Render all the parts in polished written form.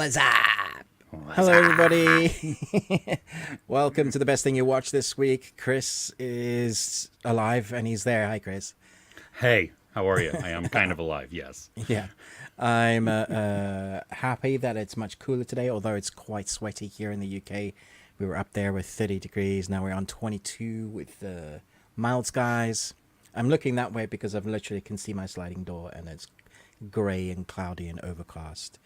What's up? Hello, everybody. Welcome to the best thing you watched this week. Chris is alive and he's there. Hi, Chris. Hey, how are you? I am kind of alive, yes. Yeah. I'm happy that it's much cooler today, although it's quite sweaty here in the UK. We were up there with 30 degrees. Now we're on 22 with mild skies. I'm looking that way because I've literally can see my sliding door and it's grey and cloudy and overcast.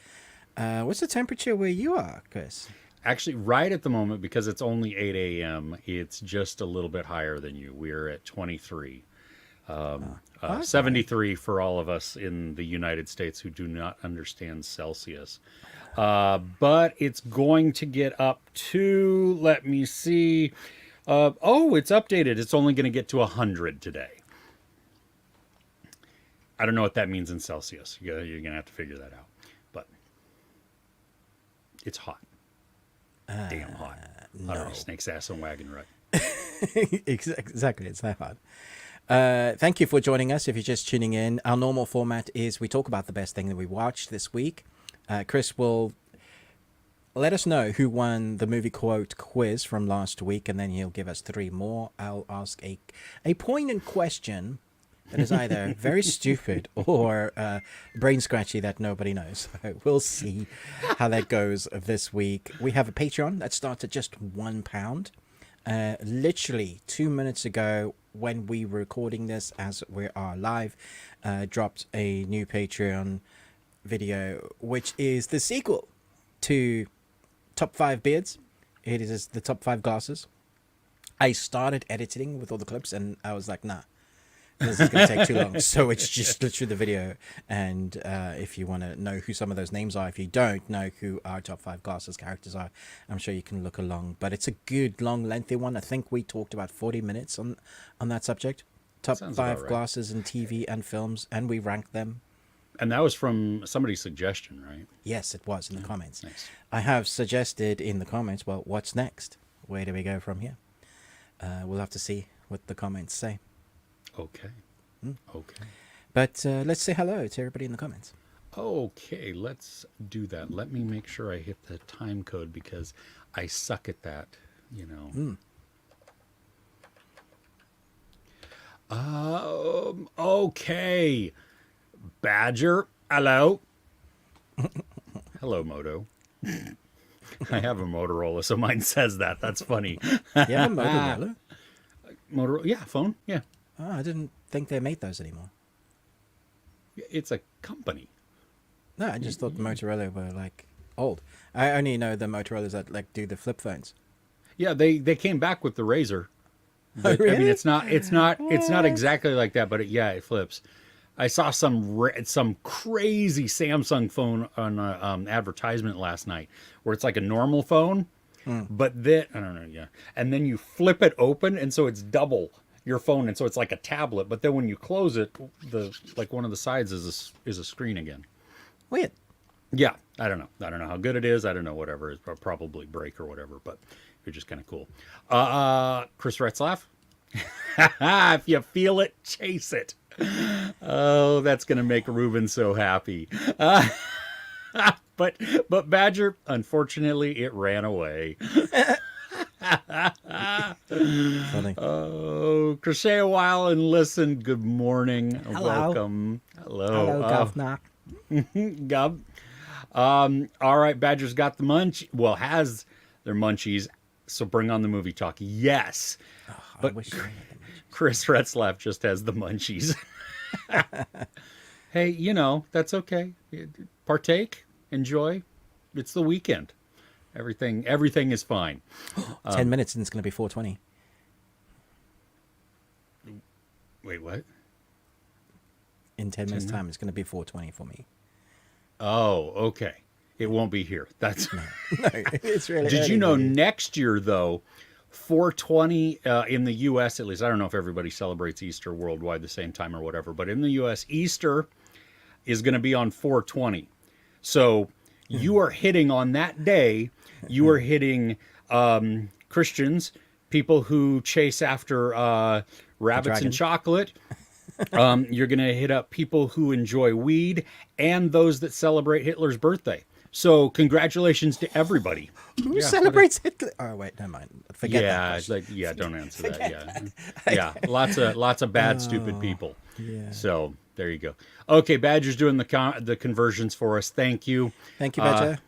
What's the temperature where you are, Chris? Actually, right at the moment, because it's only 8 a.m., it's just a little bit higher than you. We're at 23. 73 for all of us in the United States who do not understand Celsius. But it's going to get up to, let me see. It's updated. It's only going to get to 100 today. I don't know what that means in Celsius. You're going to have to figure that out. But it's hot. Damn hot. No. I don't know, snake's ass on wagon rut. Exactly, it's that hard. Thank you for joining us. If you're just tuning in, our normal format is we talk about the best thing that we watched this week. Chris will let us know who won the movie quote quiz from last week, and then he'll give us 3 more. I'll ask a poignant question that is either very stupid or brain scratchy that nobody knows. So we'll see how that goes this week. We have a Patreon that starts at just £1. Literally 2 minutes ago, when we were recording this as we are live, dropped a new Patreon video, which is the sequel to Top 5 Beards. It is the Top 5 Glasses. I started editing with all the clips and I was like, nah, this is going to take too long. So it's just literally the video. And if you want to know who some of those names are, if you don't know who our Top 5 Glasses characters are, I'm sure you can look along. But it's a good, long, lengthy one. I think we talked about 40 minutes on that subject. Top 5 right. glasses in TV and films, and we ranked them. And that was from somebody's suggestion, right? Yes, it was in the comments. Nice. I have suggested in the comments, well, what's next? Where do we go from here? We'll have to see what the comments say. Okay. Okay. But let's say hello to everybody in the comments. Okay, let's do that. Let me make sure I hit the time code because I suck at that, you know. Okay. Badger, hello. Hello, Moto. I have a Motorola, so mine says that. That's funny. You have a Motorola? Motorola, yeah, phone, yeah. Oh, I didn't think they made those anymore. It's a company. No, I just thought Motorola were like old. I only know the Motorola's that like do the flip phones. Yeah, they came back with the Razor. But, really? I mean, it's not exactly like that, but it flips. I saw some crazy Samsung phone on an advertisement last night where it's like a normal phone, but then I don't know, yeah, and then you flip it open, and so it's double your phone, and so it's like a tablet. But then when you close it, one of the sides is a screen again. Weird. Yeah, I don't know how good it is. I don't know, whatever. It'll probably break or whatever, but it's just kind of cool. Chris Retzlaff. If you feel it, chase it. Oh, that's gonna make Ruben so happy. But Badger, unfortunately, it ran away. Funny. Oh, crochet a while and listen. Good morning. Hello. Welcome. Hello, Governor. Gub. All right, Badger's got the has their munchies, so bring on the movie talk. Yes. I wish I had the munchies. Chris Retzlaff just has the munchies. Hey, that's okay. Partake, enjoy. It's the weekend. Everything is fine. 10 minutes and it's going to be 4:20. Wait, what? In 10 minutes' time, it's going to be 4:20 for me. Oh, okay. It won't be here. That's No, it's really. Did early, you know baby. next year, though, 420 in the U.S. at least, I don't know if everybody celebrates Easter worldwide the same time or whatever, but in the U.S., Easter is going to be on 420. So you are hitting on that day, you are hitting Christians, people who chase after rabbits and chocolate. You're going to hit up people who enjoy weed and those that celebrate Hitler's birthday. So congratulations to everybody. Who celebrates Hitler? Oh wait, never mind. Forget that. Yeah, question. don't answer that. Yeah, lots of bad, stupid people. Yeah. So there you go. Okay, Badger's doing the conversions for us. Thank you. Thank you, Badger.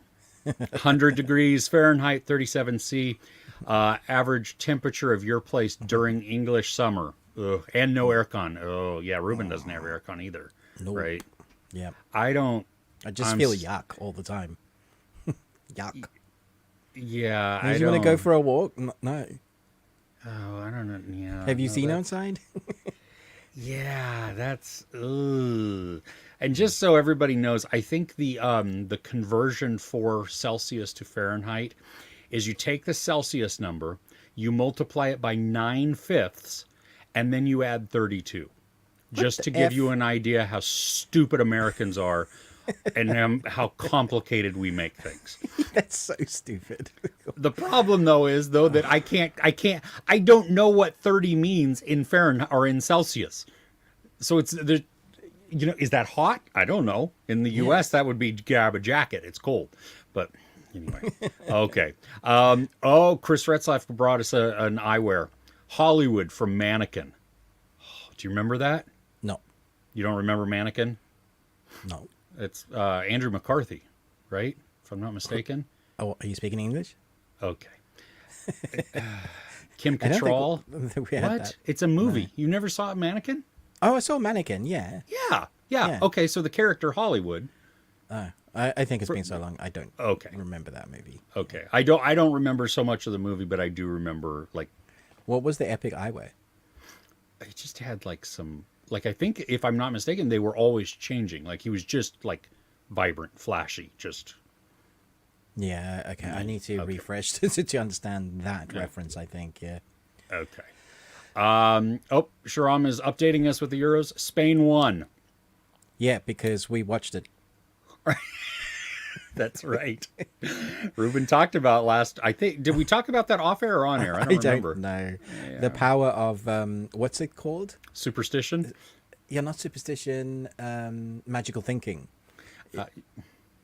100 degrees Fahrenheit, 37 C, average temperature of your place during English summer. Ugh, and no aircon. Oh yeah, Ruben doesn't have aircon either. No. Right? Yeah. I don't. I just feel yuck all the time. Yuck. Yeah, Do you want to go for a walk? No. Oh, I don't know. Yeah. Have you no, seen that- outside? Yeah, that's. Ugh. And just so everybody knows, I think the conversion for Celsius to Fahrenheit is you take the Celsius number, you multiply it by 9/5, and then you add 32. Just to give you an idea how stupid Americans are and how complicated we make things. That's so stupid. The problem though is that I don't know what 30 means in Fahrenheit or in Celsius. So it's there, is that hot? I don't know. In the US that would be grab a jacket. It's cold. But anyway. Okay. Chris Retzlaff brought us an eyewear. Hollywood from Mannequin. Do you remember that? No. You don't remember Mannequin? No. It's Andrew McCarthy, right? If I'm not mistaken. Oh, are you speaking English? Okay. Kim I don't Cattrall. think we had What? that. It's a movie. You never saw Mannequin? Oh, I saw Mannequin. Yeah. Yeah. Yeah. Okay, so the character Hollywood. I think it's been so long. I don't remember that movie. Okay. I don't remember so much of the movie, but I do remember What was the epic eyewear? it just had some I think if I'm not mistaken, they were always changing. He was just vibrant, flashy, just Yeah. Okay. I need to refresh to understand that reference. I think. Yeah. okay. Sharam is updating us with the Euros. Spain won. Yeah, because we watched it. That's right. Ruben talked about I think, did we talk about that off air or on air? I don't remember. know. Yeah. The power of, what's it called? Superstition? Yeah, not superstition, magical thinking.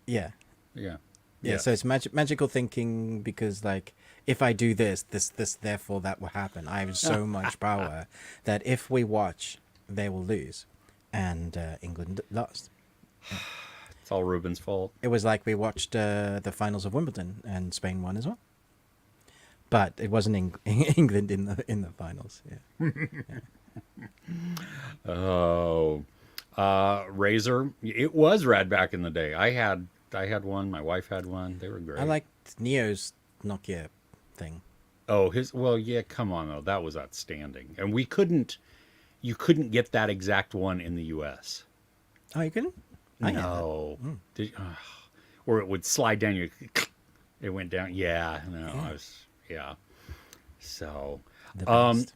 Yeah. Yeah. So it's magical thinking because, if I do this, therefore that will happen. I have so much power that if we watch, they will lose. And England lost. It's all Ruben's fault. It was like we watched the finals of Wimbledon and Spain won as well. But it wasn't England in the finals. Yeah. Oh, Razor. It was rad back in the day. I had one. My wife had one. They were great. I liked Neo's Nokia thing. Oh, come on though. That was outstanding. And you couldn't get that exact one in the US. Oh, you couldn't? No. Or it would slide down it went down. Yeah, no, yeah. So, The best.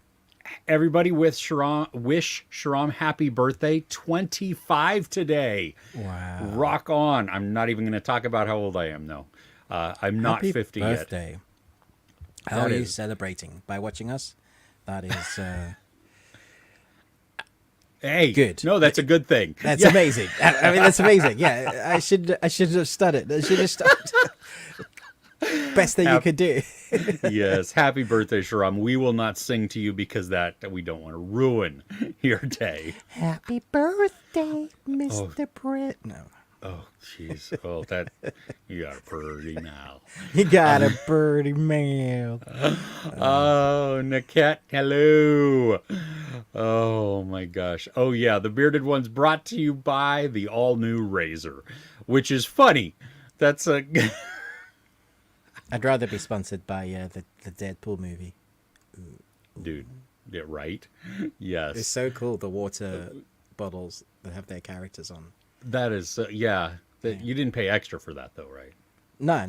everybody wish Sharam happy birthday. 25 today. Wow. Rock on. I'm not even going to talk about how old I am, though. I'm not Happy 50 birthday. yet. How That are you is- celebrating? By watching us? That is... Hey, Good. No, that's a good thing. That's amazing. I mean, that's amazing. Yeah, I should have studied. I should have started. Best thing you could do. Yes, happy birthday, Sharam. We will not sing to you because that we don't want to ruin your day. Happy birthday, Mr. Brett. No. Oh, jeez. Oh, you got a birdie now. You got a birdie mail. Oh, Naket, hello. Oh, my gosh. Oh, yeah, the Bearded One's brought to you by the all-new Razor, which is funny. That's a... I'd rather be sponsored by the Deadpool movie. Dude, yeah, right? Yes. It's so cool, the water bottles that have their characters on. That is, yeah. You didn't pay extra for that, though, right? No.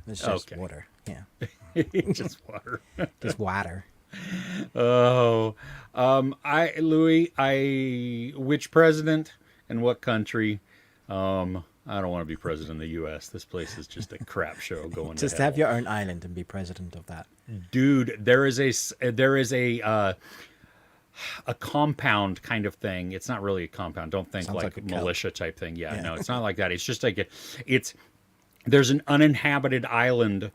It's just Okay. water. Yeah. Just water. Just water. Oh, which president and what country? I don't want to be president of the U.S. This place is just a crap show going Just to hell. have your own island and be president of that. Dude, there is a compound kind of thing. It's not really a compound. Don't think Sounds like a cult. militia type thing. Yeah, no, it's not like that. It's just like it's There's an uninhabited island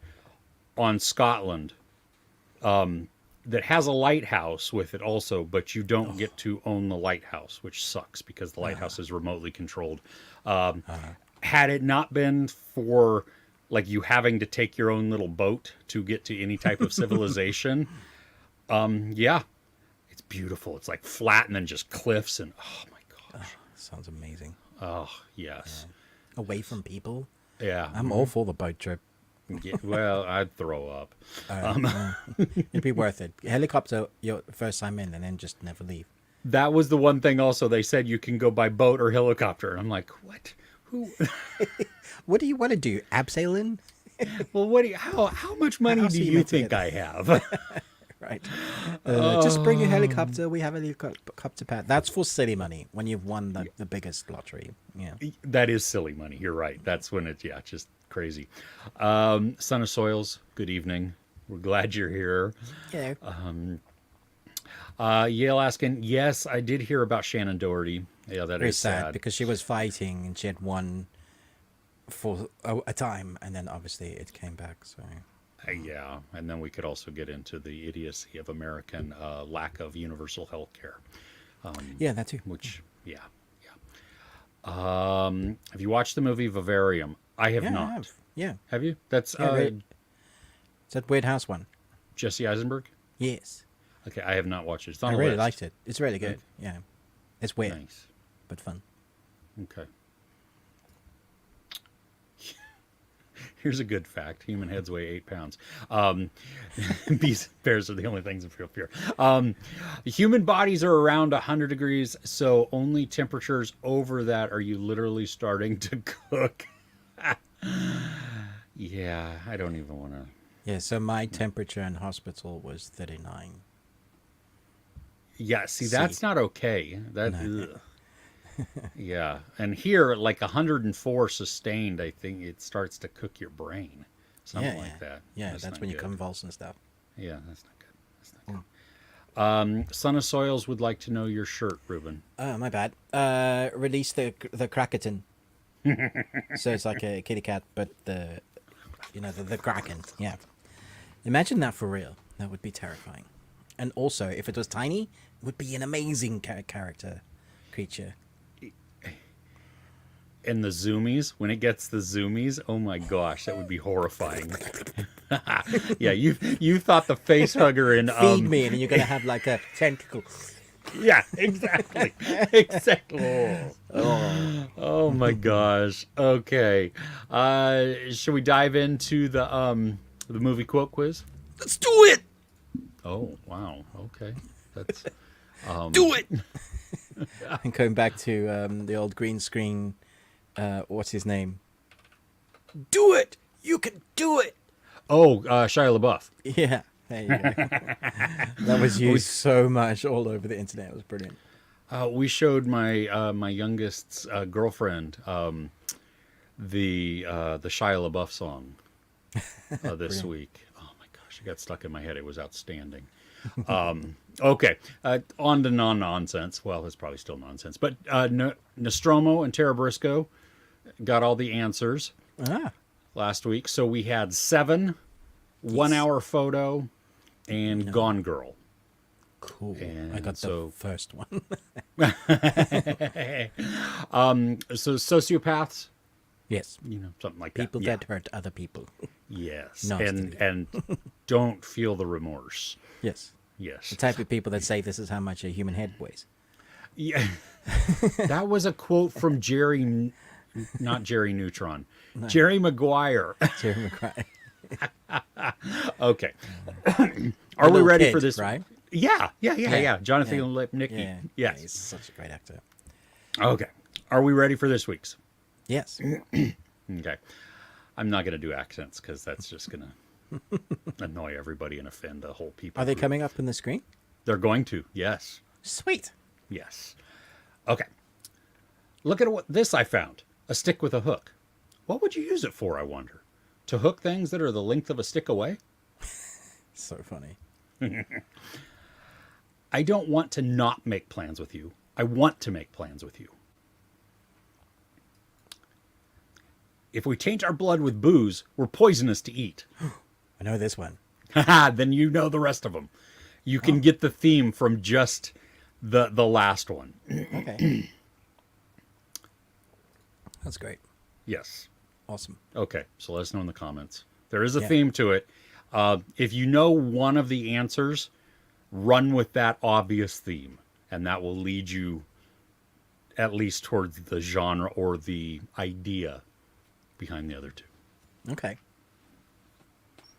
on Scotland that has a lighthouse with it also, but you don't get to own the lighthouse, which sucks because the lighthouse is remotely controlled. Had it not been for like you having to take your own little boat to get to any type of civilization, yeah, it's beautiful. It's like flat and then just cliffs and oh my gosh. Sounds amazing. Oh, yes. Yeah. Away from people. Yeah. I'm all for the boat trip. Yeah, well, I'd throw up. It'd be worth it. Helicopter your first time in and then just never leave. That was the one thing also they said you can go by boat or helicopter. And I'm like, what? Who? What do you want to do? Abseiling? Well, what do you, how much money do you think I have? Right. Just bring your helicopter. We have a helicopter pad. That's for silly money when you've won the biggest lottery. Yeah. That is silly money. You're right. That's when it's, yeah, just crazy. Son of Soils, good evening. We're glad you're here. Yeah. Yale asking, yes, I did hear about Shannon Doherty. Yeah, that Very is sad because she was fighting and she had won for a time and then obviously it came back. So. Yeah, and then we could also get into the idiocy of American lack of universal health care. Yeah, that too. Which, yeah. Have you watched the movie Vivarium? I have not. I have. Yeah. Have you? That's It's that Weird House one. Jesse Eisenberg? Yes. Okay, I have not watched it. It's on I the really list. liked it. It's really good. Yeah. It's weird, Nice. but fun. Okay. Here's a good fact. Human heads weigh 8 pounds. Bears are the only things that feel fear. Human bodies are around 100 degrees, so only temperatures over that are you literally starting to cook. Yeah, I don't even want to. Yeah, so my temperature in hospital was 39. Yeah, see, that's not okay. That, yeah, and here, like 104 sustained, I think it starts to cook your brain. Something like that. Yeah, that's when you good. convulse and stuff. Yeah, that's not good. That's not good. Son of Soils would like to know your shirt, Ruben. Oh, my bad. Release the Kraken. So it's like a kitty cat, but the Kraken. Yeah. Imagine that for real. That would be terrifying. And also, if it was tiny, it would be an amazing creature. And the zoomies, when it gets the zoomies, oh my gosh, that would be horrifying. Yeah, you thought the face hugger in Feed me, and you're gonna have like a tentacle. Yeah, exactly. Exactly. Oh my gosh. Okay. Should we dive into the movie quote quiz? Let's do it. Oh, wow. Okay. That's Do it. And going back to the old green screen, what's his name? Do it. You can do it. Oh, Shia LaBeouf. Yeah. There you go. That was used so much all over the internet. It was brilliant. We showed my my youngest's girlfriend the Shia LaBeouf song this week. Oh my gosh, it got stuck in my head. It was outstanding. Okay, on to non-nonsense. Well, it's probably still nonsense, but Nostromo and Tara Briscoe got all the answers last week. So we had 7, 1 hour photo, and Gone Girl. Cool. And I got the first one. So sociopaths, Yes. something like People that. that hurt other people. Yes, Nastily. and don't feel the remorse. Yes. Yes, The type of people that say this is how much a human head weighs. yeah. That was a quote from Jerry, not Jerry Neutron, Jerry Maguire. Jerry Maguire. Okay, are we ready for this? Right? Yeah. Jonathan Lipnicki. Yeah. Yes. He's such a great actor. Okay, are we ready for this week's? Yes. Okay, I'm not going to do accents because that's just going to annoy everybody and offend the whole people. Are they group. coming up on the screen? They're going to. Yes. Sweet. Yes. Okay. Look at what this I found. A stick with a hook. What would you use it for, I wonder? To hook things that are the length of a stick away? So funny. I don't want to not make plans with you. I want to make plans with you. If we taint our blood with booze, we're poisonous to eat. I know this one. Then you know the rest of them. You can get the theme from just the last one. Okay. That's great. Yes. Awesome. Okay, so let us know in the comments. There is a theme to it. If you know one of the answers, run with that obvious theme, and that will lead you at least towards the genre or the idea behind the other two. Okay.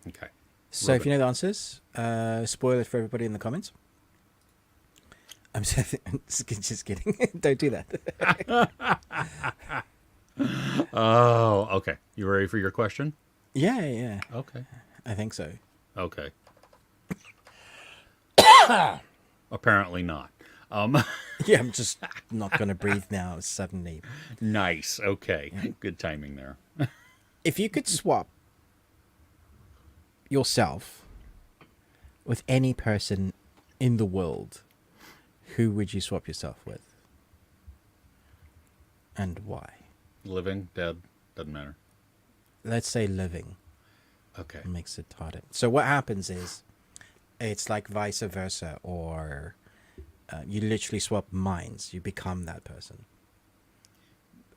Okay. So if you know the answers, spoil it for everybody in the comments. I'm just kidding. Don't do that. Oh, okay. You ready for your question? Yeah. Okay. I think so. Okay. Apparently not. Yeah, I'm just not going to breathe now suddenly. Nice. Okay. Good timing there. If you could swap yourself with any person in the world, who would you swap yourself with? And why? Living, dead, doesn't matter. Let's say living. Okay. Makes it harder. So what happens is, it's like vice versa, or you literally swap minds. You become that person.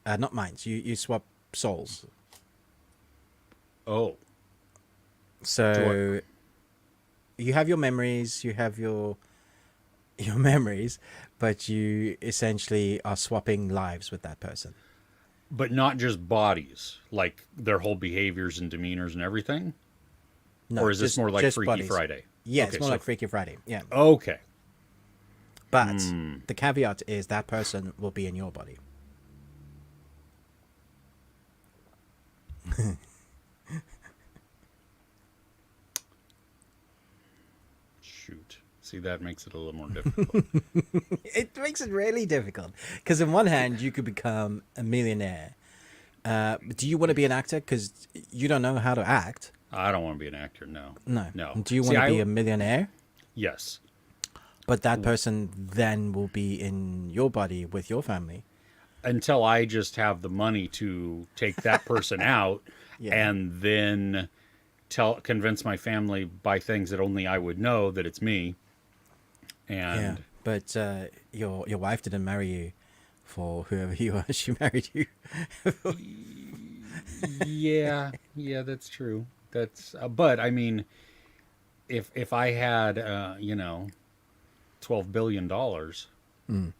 Not minds. You swap souls. Oh. So you have your memories. You have your memories, but you essentially are swapping lives with that person. But not just bodies, like their whole behaviors and demeanors and everything? No, Or is this more like just Freaky bodies. Friday? Yeah, Okay, it's more so- like Freaky Friday. Yeah. Okay. But the caveat is that person will be in your body. Shoot. See, that makes it a little more difficult. It makes it really difficult. Because on one hand, you could become a millionaire. Do you want to be an actor? Because you don't know how to act. I don't want to be an actor, no. No. No. Do you See, want to be a millionaire? Yes. But that person then will be in your body with your family. Until I just have the money to take that person out Yeah. and then convince my family by things that only I would know that it's me. Yeah. And But your wife didn't marry you for whoever you are. She married you. yeah, that's true. That's but I mean, if I had $12 billion,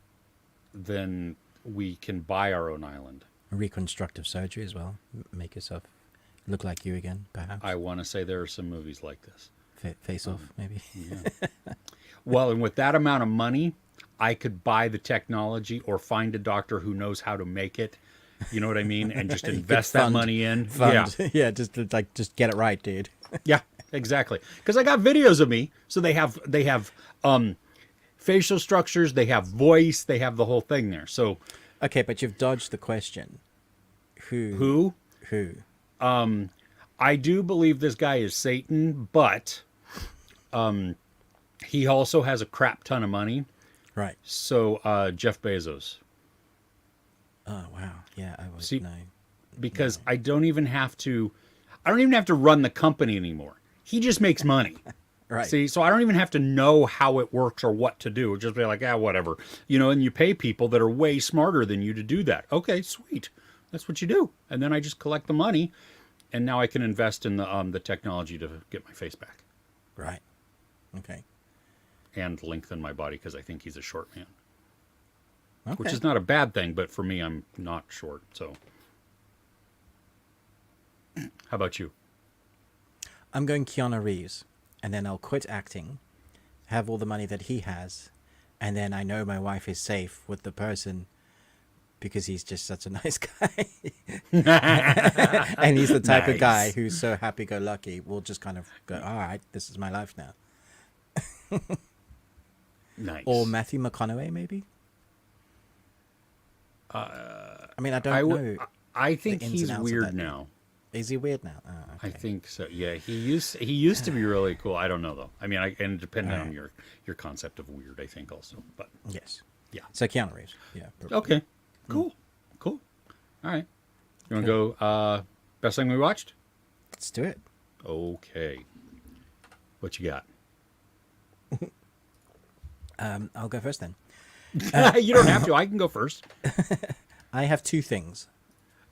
then we can buy our own island. Reconstructive surgery as well. Make yourself look like you again, perhaps. I want to say there are some movies like this. Face off, maybe. Yeah. Well, and with that amount of money, I could buy the technology or find a doctor who knows how to make it. You know what I mean? And just invest that money in. Yeah. Yeah, just get it right, dude. Yeah, exactly. Because I got videos of me, so they have facial structures, they have voice, they have the whole thing there. So Okay, but you've dodged the question. Who? I do believe this guy is Satan, but he also has a crap ton of money. Right. So Jeff Bezos. Oh wow. Yeah, I would See, know. because I don't even have to run the company anymore. He just makes money. Right. See, so I don't even have to know how it works or what to do. Just be like, whatever. And you pay people that are way smarter than you to do that. Okay, sweet. That's what you do. And then I just collect the money, and now I can invest in the technology to get my face back. Right. Okay. And lengthen my body because I think he's a short man. Okay. Which is not a bad thing, but for me, I'm not short. So, how about you? I'm going Keanu Reeves, and then I'll quit acting, have all the money that he has, and then I know my wife is safe with the person because he's just such a nice guy. And he's the type of guy Nice. who's so happy-go-lucky. We'll just kind of go, all right, this is my life now. Nice. Or Matthew McConaughey, maybe? I mean, I don't know. I think the ins he's and outs of weird that. now. Is he weird now? Oh, I okay. think so. Yeah, he used to be really cool. I don't know though. I mean, and depending on your concept of weird, I think also. But Yes. yeah. So Keanu Reeves. Yeah. Okay. Cool. All right. You want to go best thing we watched? Let's do it. Okay. What you got? I'll go first then. You don't have to. I can go first. I have two things.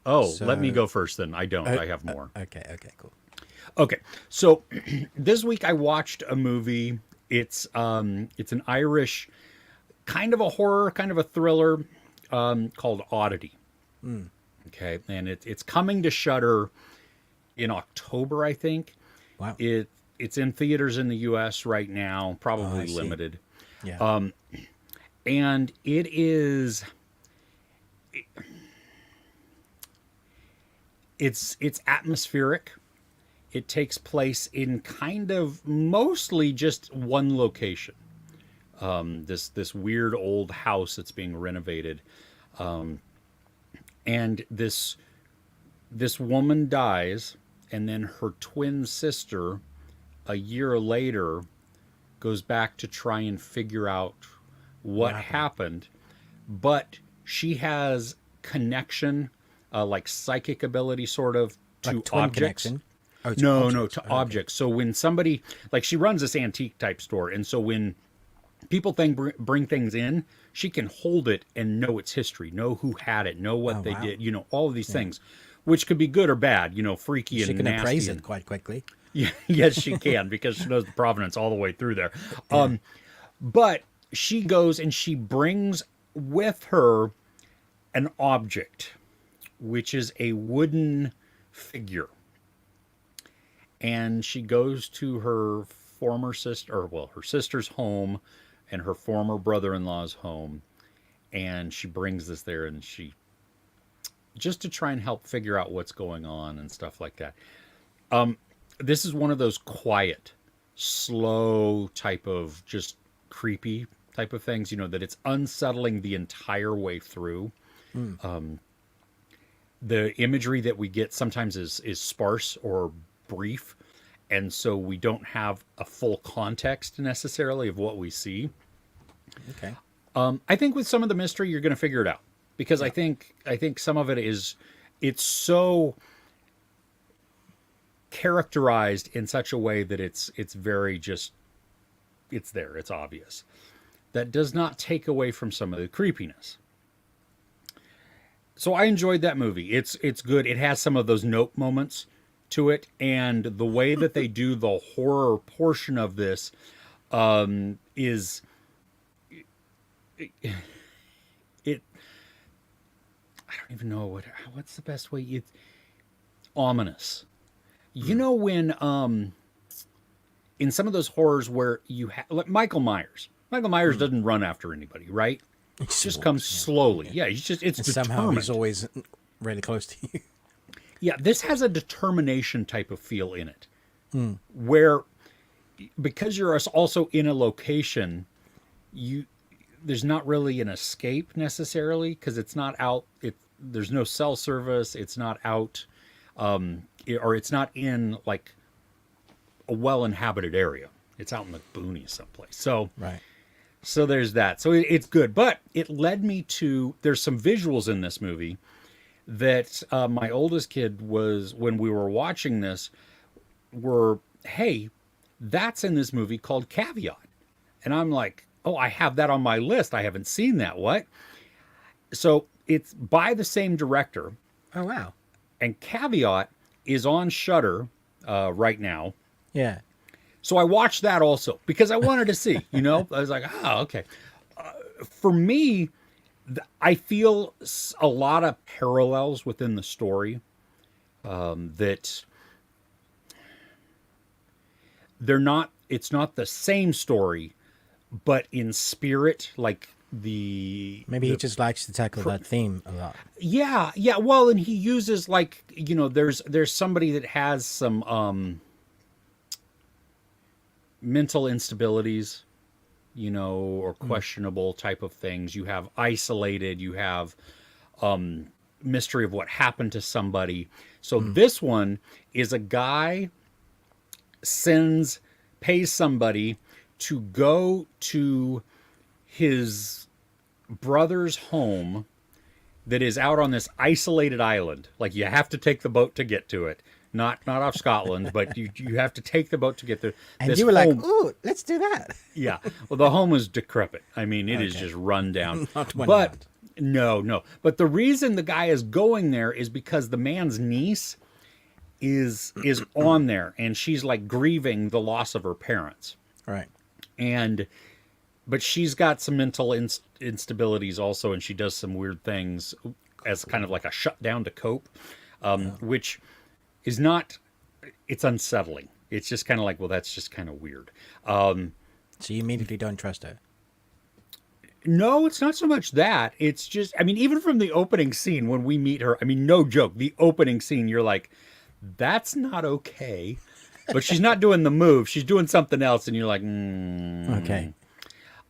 Oh, let me go first then. I don't. I have more. Okay, cool. Okay. So this week I watched a movie. It's an Irish kind of a horror, kind of a thriller called Oddity. Okay. And it's coming to Shudder in October, I think. Wow. It's in theaters in the US right now, probably limited. Yeah. And it is it's atmospheric. It takes place in kind of mostly just one location. This weird old house that's being renovated. And this woman dies, and then her twin sister a year later goes back to try and figure out what happened. But she has connection, like psychic ability sort of, to like twin objects. Connection? Oh, No, to objects. So when somebody, like she runs this antique type store, and so when people bring things in, she can hold it and know its history, know who had it, know what they did, all of these things, which could be good or bad, freaky and nasty. She can appraise it quite quickly. Yeah, yes, she can, because she knows the provenance all the way through there. But she goes and she brings with her an object, which is a wooden figure. And she goes to her former sister, her sister's home and her former brother-in-law's home. And she brings this there, and she, just to try and help figure out what's going on and stuff like that. This is one of those quiet, slow type of just creepy type of things, that it's unsettling the entire way through. The imagery that we get sometimes is sparse or brief, and so we don't have a full context necessarily of what we see. Okay. I think with some of the mystery, you're going to figure it out, because I think some of it it's so characterized in such a way that it's very just, it's there, it's obvious. That does not take away from some of the creepiness. So I enjoyed that movie. It's good. It has some of those nope moments to it, and the way that they do the horror portion of this is it. I don't even know what's the best way. It's ominous. When in some of those horrors where you have, like Michael Myers doesn't run after anybody, right? He just comes slowly. Yeah, it's determined. Somehow he's always really close to you. Yeah, this has a determination type of feel in it, where, because you're also in a location, there's not really an escape necessarily, because it's not out. There's no cell service. It's not out, or it's not in like a well-inhabited area. It's out in the boonies someplace. So right. So there's that. So it's good, but it led me to, there's some visuals in this movie that my oldest kid was, when we were watching this, hey, that's in this movie called Caveat. And I'm like, oh, I have that on my list. I haven't seen that. What? So it's by the same director. Oh, wow. And Caveat is on Shudder right now. Yeah. So I watched that also because I wanted to see, I was like, oh, okay. For me, I feel a lot of parallels within the story that it's not the same story, but in spirit, like maybe he just likes to tackle that theme a lot. Yeah. Well, and he uses there's somebody that has some mental instabilities, or questionable type of things. You have isolated, you have mystery of what happened to somebody. So this one is a guy pays somebody to go to his brother's home that is out on this isolated island. Like you have to take the boat to get to it. Not off Scotland, but you have to take the boat to get there. And This you were like, home- "Ooh, let's do that." yeah. Well, the home is decrepit. I mean, it is Okay. just run down. Not one But yet. no. But the reason the guy is going there is because the man's niece is on there, and she's like grieving the loss of her parents. Right. But she's got some mental instabilities also, and she does some weird things as kind of like a shutdown to cope, which is not. It's unsettling. It's just kind of like, well, that's just kind of weird. So you immediately don't trust her. No, it's not so much that. It's just, I mean, even from the opening scene when we meet her, I mean, no joke, the opening scene, you're like, that's not okay. But she's not doing the move. She's doing something else, and you're like, Okay.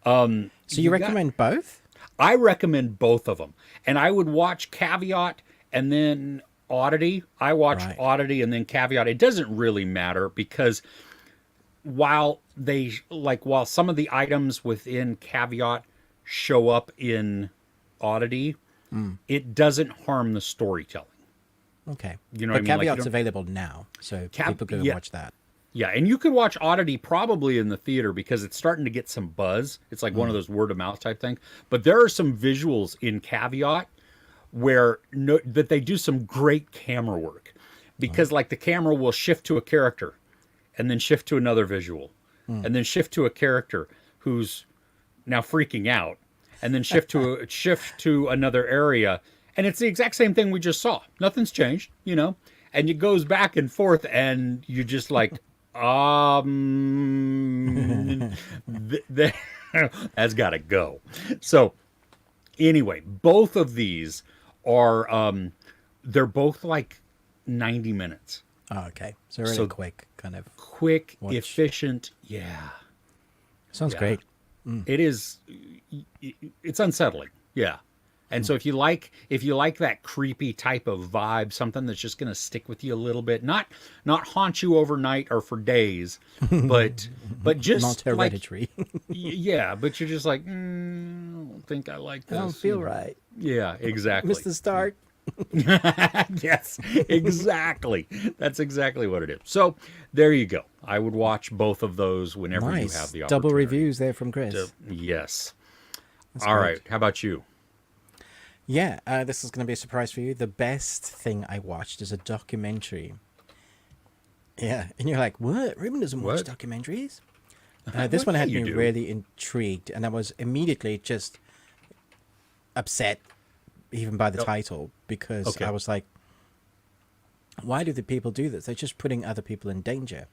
So you recommend both? I recommend both of them. And I would watch Caveat and then Oddity. I watched Right. Oddity and then Caveat. It doesn't really matter because while some of the items within Caveat show up in Oddity, it doesn't harm the storytelling. Okay. You know but what I mean? Like, you Caveat's don't- available now, so people go yeah. watch that. Yeah, and you could watch Oddity probably in the theater because it's starting to get some buzz. It's like one of those word of mouth type thing. But there are some visuals in Caveat where that they do some great camera work because like the camera will shift to a character and then shift to another visual and then shift to a character who's now freaking out and then shift to another area, and it's the exact same thing we just saw. Nothing's changed, you know. And it goes back and forth, and you just like, that's got to go. So anyway, both of these are they're both like 90 minutes. Oh, okay. So really So- quick, kind of. Quick, Watch. efficient. Yeah. Sounds Yeah. great. It is. It's unsettling. Yeah. And so if you like that creepy type of vibe, something that's just going to stick with you a little bit, not haunt you overnight or for days, but just Not hereditary. yeah, but you're just like, I don't think I like this. I don't feel right. Yeah, exactly. Mr. Stark. Yes, exactly. That's exactly what it is. So there you go. I would watch both of those whenever you Nice. have the opportunity. Double reviews there from Chris. Yes. That's All great. right. How about you? Yeah, this is going to be a surprise for you. The best thing I watched is a documentary. Yeah, and you're like, what? Ruben doesn't watch What? documentaries? This Well, one had yeah, you me do. really intrigued, and I was immediately just upset, even by the Oh. title, because Okay. I was like, why do the people do this? They're just putting other people in danger.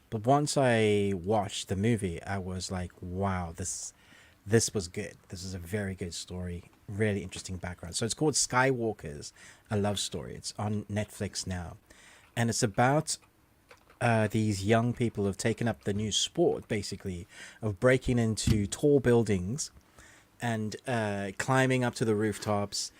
But once I watched the movie, I was like, wow, this was good. This is a very good story. Really interesting background. So it's called Skywalkers, a love story. It's on Netflix now. And it's about these young people who have taken up the new sport, basically, of breaking into tall buildings and climbing up to the rooftops,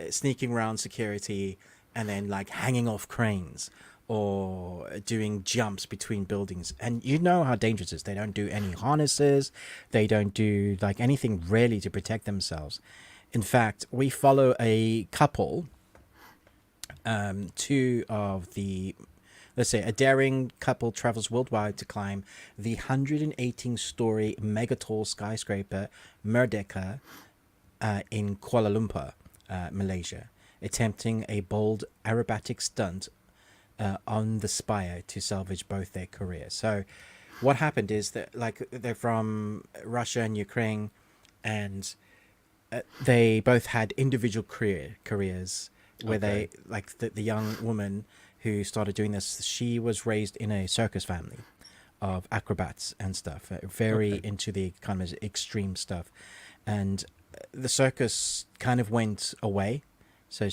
sneaking around security, and then like hanging off cranes or doing jumps between buildings. And you know how dangerous it is. They don't do any harnesses. They don't do like anything really to protect themselves. In fact, we follow a couple, two of the, let's say, a daring couple travels worldwide to climb the 118-story megatall skyscraper Merdeka in Kuala Lumpur, Malaysia, attempting a bold aerobatic stunt on the spire to salvage both their careers. So what happened is that like they're from Russia and Ukraine, and they both had individual careers where Okay. they like the young woman who started doing this, she was raised in a circus family of acrobats and stuff, very Okay. into the kind of extreme stuff, and the circus kind of went away. So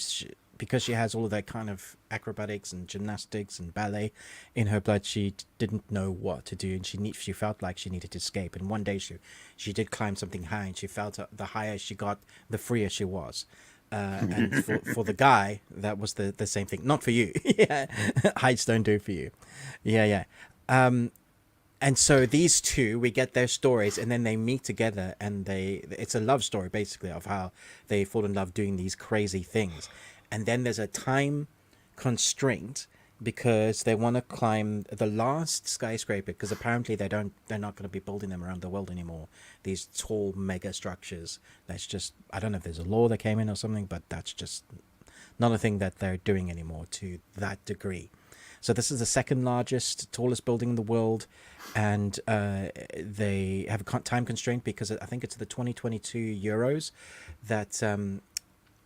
because she has all of that kind of acrobatics and gymnastics and ballet in her blood, she didn't know what to do, and she felt like she needed to escape. And one day she did climb something high, and she felt the higher she got, the freer she was. And for the guy, that was the same thing. Not for you. Yeah, heights don't do it for you. Yeah. And so these two, we get their stories, and then they meet together, and it's a love story basically of how they fall in love doing these crazy things. And then there's a time constraint because they want to climb the last skyscraper, because apparently they're not going to be building them around the world anymore. These tall mega structures. That's just, I don't know if there's a law that came in or something, but that's just not a thing that they're doing anymore to that degree. So this is the second largest, tallest building in the world, and they have a time constraint because I think it's the 2022 Euros that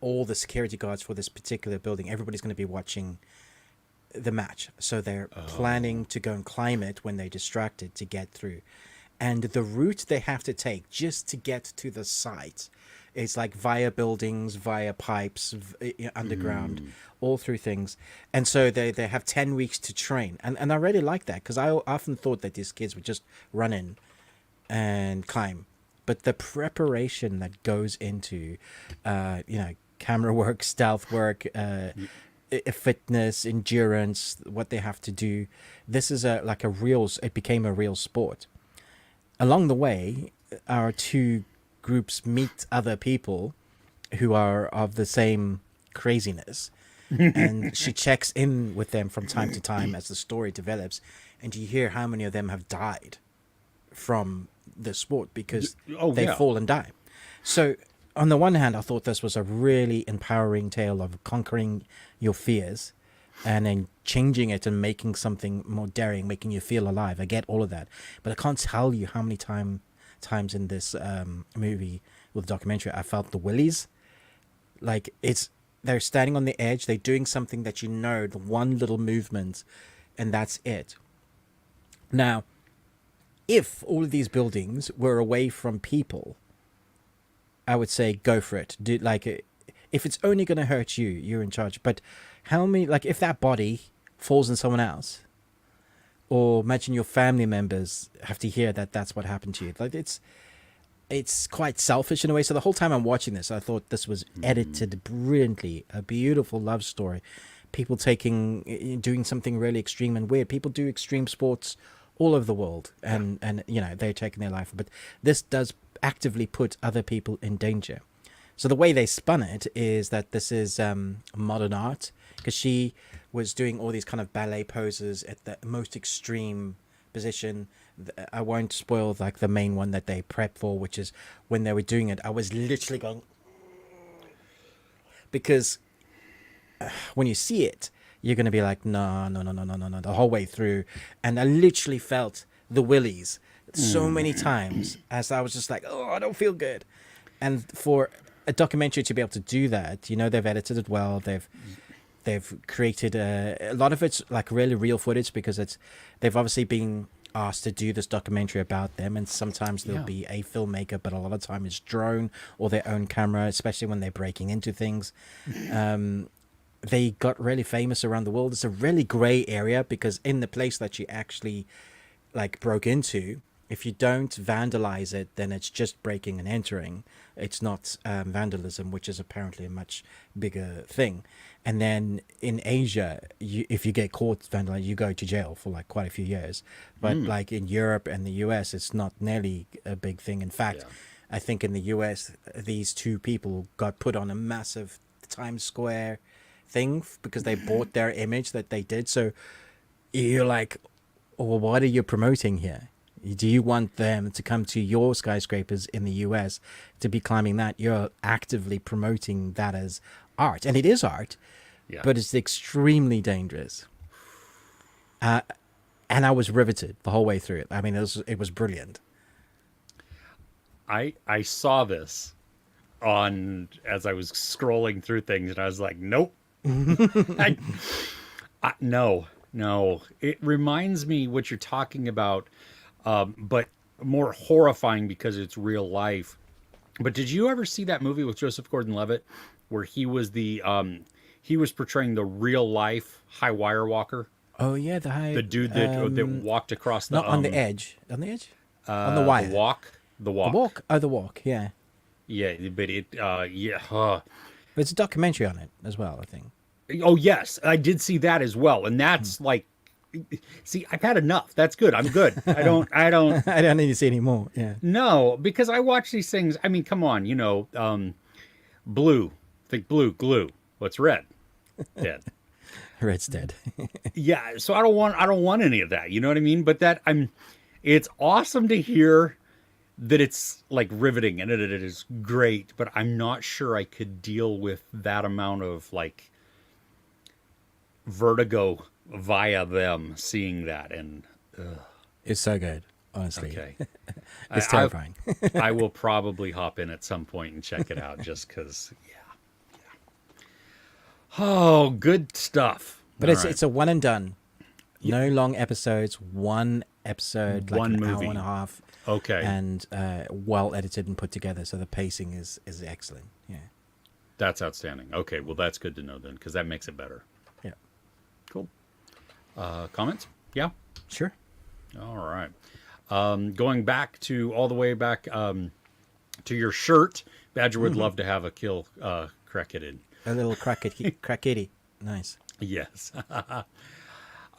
all the security guards for this particular building, everybody's going to be watching the match. So they're planning to go and climb it when they're distracted to get through. And the route they have to take just to get to the site is like via buildings, via pipes, underground, all through things. And so they have 10 weeks to train. And I really like that, because I often thought that these kids would just run in and climb. But the preparation that goes into, camera work, stealth work, fitness, endurance, what they have to do, this is it became a real sport. Along the way, our two groups meet other people who are of the same craziness, and she checks in with them from time to time as the story develops, and you hear how many of them have died from the sport because they fall and die. So on the one hand, I thought this was a really empowering tale of conquering your fears and then changing it and making something more daring, making you feel alive. I get all of that, but I can't tell you how many times in this movie with the documentary I felt the willies. Like, they're standing on the edge, they're doing something that the one little movement, and that's it. Now, if all of these buildings were away from people, I would say go for it. If it's only going to hurt you, you're in charge. But how many, if that body falls on someone else, or imagine your family members have to hear that that's what happened to you. It's quite selfish in a way. So the whole time I'm watching this, I thought this was edited brilliantly. A beautiful love story. People doing something really extreme and weird. People do extreme sports all over the world, and they're taking their life. But this does actively put other people in danger. So the way they spun it is that this is modern art, because she was doing all these kind of ballet poses at the most extreme position. I won't spoil the main one that they prep for, which is when they were doing it, I was literally going, because when you see it, you're going to be like, no, the whole way through. And I literally felt the willies so many times as I was just like, oh, I don't feel good. And for a documentary to be able to do that, they've edited it well. They've created a lot of it's really real footage, because they've obviously been asked to do this documentary about them, and sometimes there'll be a filmmaker, but a lot of the time it's drone or their own camera, especially when they're breaking into things. They got really famous around the world. It's a really gray area, because in the place that you actually broke into, if you don't vandalize it, then it's just breaking and entering. It's not vandalism, which is apparently a much bigger thing. And then in Asia, if you get caught vandalizing, you go to jail for quite a few years. But in Europe and the US, it's not nearly a big thing. In fact, I think in the US, these two people got put on a massive Times Square thing because they bought their image that they did. So you're like, well, what are you promoting here? Do you want them to come to your skyscrapers in the US to be climbing that? You're actively promoting that as art. And it is art, but it's extremely dangerous. And I was riveted the whole way through it. I mean, it was brilliant. I saw this as I was scrolling through things, and I was like, nope. No. It reminds me what you're talking about, but more horrifying because it's real life. But did you ever see that movie with Joseph Gordon-Levitt where he was he was portraying the real life high wire walker? Oh yeah, the dude that walked across the not on the edge, on the wire, the walk. The walk, yeah. Yeah, but There's a documentary on it as well, I think. Oh yes, I did see that as well, and that's See, I've had enough. That's good. I'm good. I don't I don't need to see any more. Yeah. no, because I watch these things. I mean, come on, blue, think blue, glue. What's red? Dead. Red's dead. Yeah, so I don't want any of that. You know what I mean? But it's awesome to hear that it's like riveting and it is great, but I'm not sure I could deal with that amount of like vertigo via them seeing that. And It's so good, honestly. okay, It's terrifying. I will probably hop in at some point and check it out just because. Oh, good stuff. But All right. it's a one and done. No long episodes. One episode, like One an movie. hour and a half. Okay. And well edited and put together, so the pacing is excellent. Yeah. That's outstanding. Okay, well that's good to know then, because that makes it better. Yeah. Cool. Comments? Yeah. Sure. All right. Going back to all the way back to your shirt, Badger would love to have a kill cracketed. A little crackety. Nice. Yes.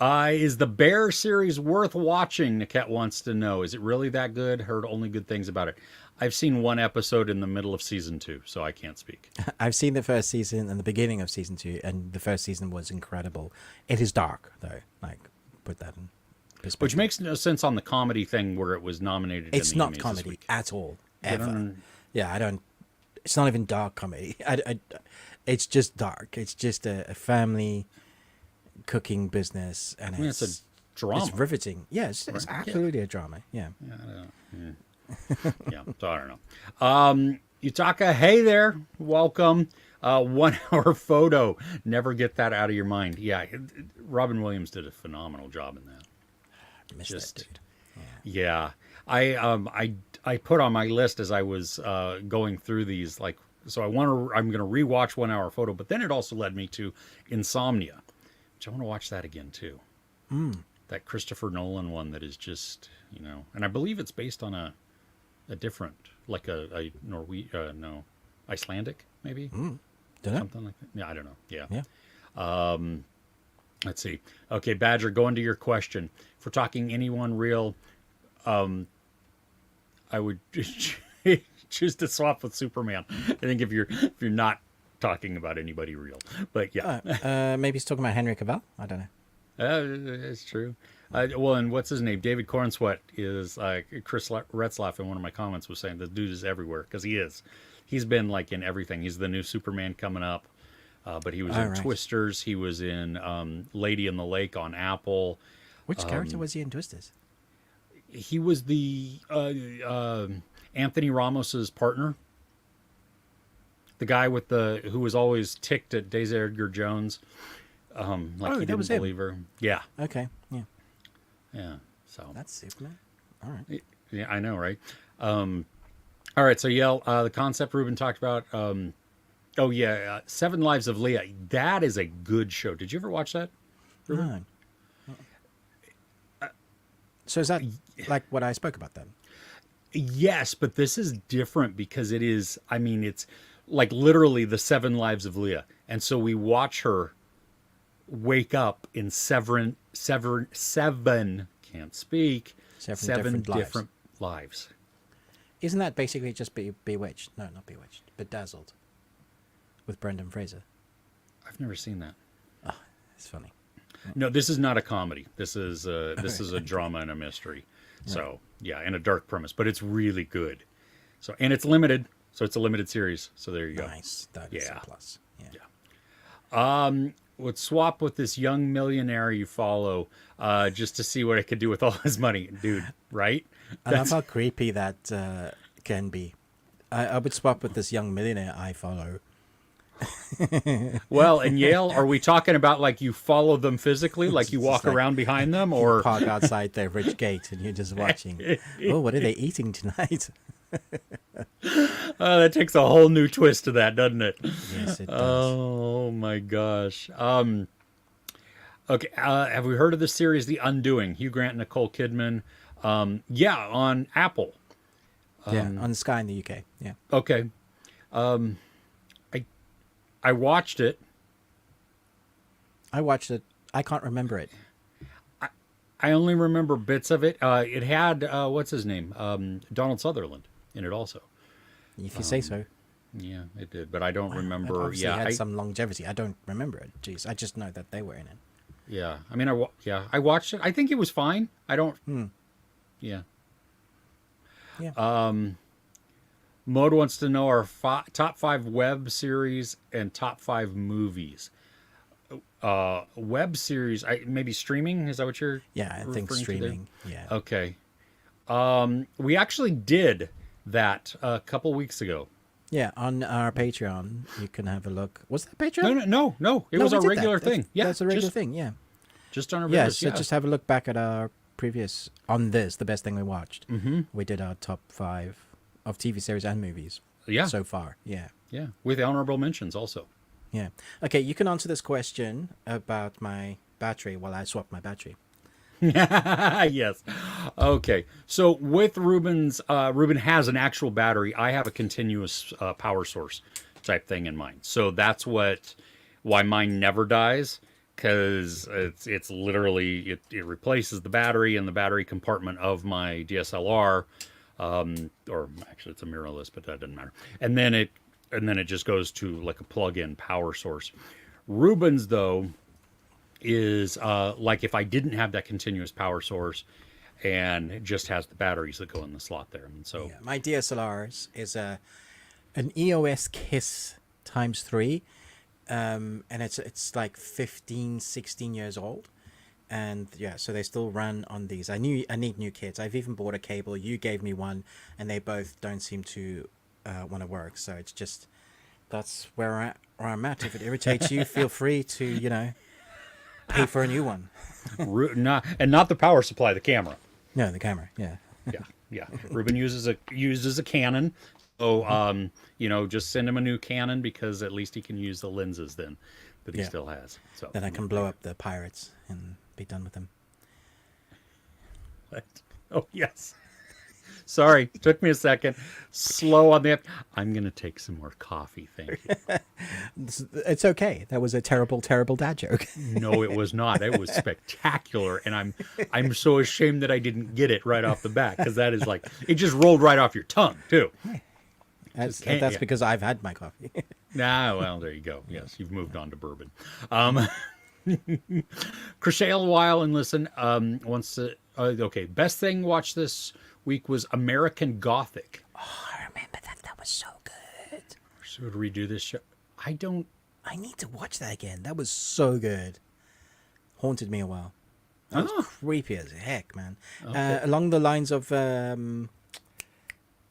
Is the Bear series worth watching? Niket wants to know. Is it really that good? Heard only good things about it. I've seen one episode in the middle of season 2, so I can't speak. I've seen the first season and the beginning of season 2, and the first season was incredible. It is dark, though. Like, put that in perspective. Which makes no sense on the comedy thing where it was nominated. It's in the not Emmys this comedy week. at all, I ever. don't- Yeah, I don't. It's not even dark comedy. It's just dark. It's just a family cooking business, and I mean, it's a drama. It's riveting. Yeah, it's Right. absolutely a drama. Yeah. Yeah, so I don't know. Yutaka, hey there, welcome. 1 hour photo. Never get that out of your mind. Yeah, Robin Williams did a phenomenal job in that. Missed Just- that dude. Yeah, I put on my list as I was going through these, like, so I'm gonna rewatch 1 hour photo, but then it also led me to Insomnia, which I want to watch that again too. That Christopher Nolan one that is just, and I believe it's based on a different, like a Icelandic maybe, Don't know. something like that. Yeah, I don't know. Yeah. Yeah. Let's see. Okay, Badger, going to your question. For talking anyone real, I would choose to swap with Superman. I think if you're not talking about anybody real, but yeah, Maybe he's talking about Henry Cavill. I don't know. it's true. Well, and what's his name? David Cornsweet is Chris Retzlaff in one of my comments was saying the dude is everywhere because he is. He's been like in everything. He's the new Superman coming up, but he was in right. Twisters. He was in Lady in the Lake on Apple. Which character was he in Twisters? He was the Anthony Ramos's partner, the guy with who was always ticked at Daisy Edgar Jones, like he didn't believe her. Yeah, Okay. Yeah. yeah. So That's Superman. All right. yeah, I know, right? All right, so Yell, the concept Ruben talked about. Seven Lives of Leah. That is a good show. Did you ever watch that? Ruben? No. So is that like what I spoke about then? Yes, but this is different because it is, I mean, it's like literally the 7 lives of Leah. And so we watch her wake up in seven, can't speak, seven different lives. Isn't that basically just Bewitched? No, not Bewitched. Bedazzled. With Brendan Fraser. I've never seen that. Oh, it's funny. No, this is not a comedy. This is a drama and a mystery. So yeah, and a dark premise, but it's really good. So, and it's limited. So it's a limited series. So there you go. Nice. That is a plus. Yeah. Would swap with this young millionaire you follow, just to see what I could do with all his money, dude. Right? I love how creepy that can be. I would swap with this young millionaire I follow. Well, and Yale, are we talking about like you follow them physically, like you walk like around behind them, or Park outside their rich gate and you're just watching. Oh, what are they eating tonight? that takes a whole new twist to that, doesn't it? Yes, it does. Oh my gosh. Okay. Have we heard of the series The Undoing? Hugh Grant, Nicole Kidman. Yeah, on Apple. Yeah, on Sky in the UK. Yeah. Okay. I watched it. I watched it. I can't remember it. I only remember bits of it. It had what's his name, Donald Sutherland in it also. If you say so. Yeah, it did, but I don't Wow, it remember. obviously Yeah, had some longevity. I don't remember it. Jeez, I just know that they were in it. yeah. I mean, I watched it. I think it was fine. I don't. Yeah. Yeah. Mode wants to know our top 5 web series and top 5 movies. Web series, maybe streaming. Is that what you're? Yeah, I think referring to there? streaming. Yeah. Okay. We actually did that a couple weeks ago. Yeah, on our Patreon, you can have a look. Was that Patreon? No. It No, was we a did regular that. thing. Yeah, That's a regular thing, yeah. Just on our Yeah, videos. so just have a look back at our previous, on this, the best thing we watched. Mm-hmm. We did our top 5 of TV series and movies so far, yeah. Yeah, with honorable mentions also. Yeah. Okay, you can answer this question about my battery while I swap my battery. Yes. Okay. So with Ruben has an actual battery. I have a continuous power source type thing in mind. So that's why mine never dies, because it's literally it replaces the battery in the battery compartment of my DSLR, or actually it's a mirrorless, but that doesn't matter. And then it just goes to like a plug-in power source. Ruben's though is like if I didn't have that continuous power source, and it just has the batteries that go in the slot there. And so my DSLR is an EOS Kiss times 3, and it's like 15, 16 years old. And yeah, so they still run on these. I need new kits. I've even bought a cable. You gave me one, and they both don't seem to want to work. So it's just, that's where I'm at. If it irritates you, feel free to, pay for a new one. not the power supply, the camera. No, the camera. Yeah. Yeah. Ruben uses a Canon. So just send him a new Canon, because at least he can use the lenses then that he still has. So then I can blow up the pirates and be done with them. What? Oh yes. Sorry, took me a second. Slow on the. I'm gonna take some more coffee. Thank you. It's okay. That was a terrible, terrible dad joke. No, it was not. It was spectacular, and I'm so ashamed that I didn't get it right off the bat, because that is like, it just rolled right off your tongue too. That's because I've had my coffee. Well, there you go. Yes, you've moved on to bourbon. Crochet a while and listen. Wants to. Okay, best thing watch this week was American Gothic. Oh, I remember that. That was so good. Should we redo this show? I need to watch that again. That was so good. Haunted me a while. That was creepy as heck, man. Okay. Along the lines of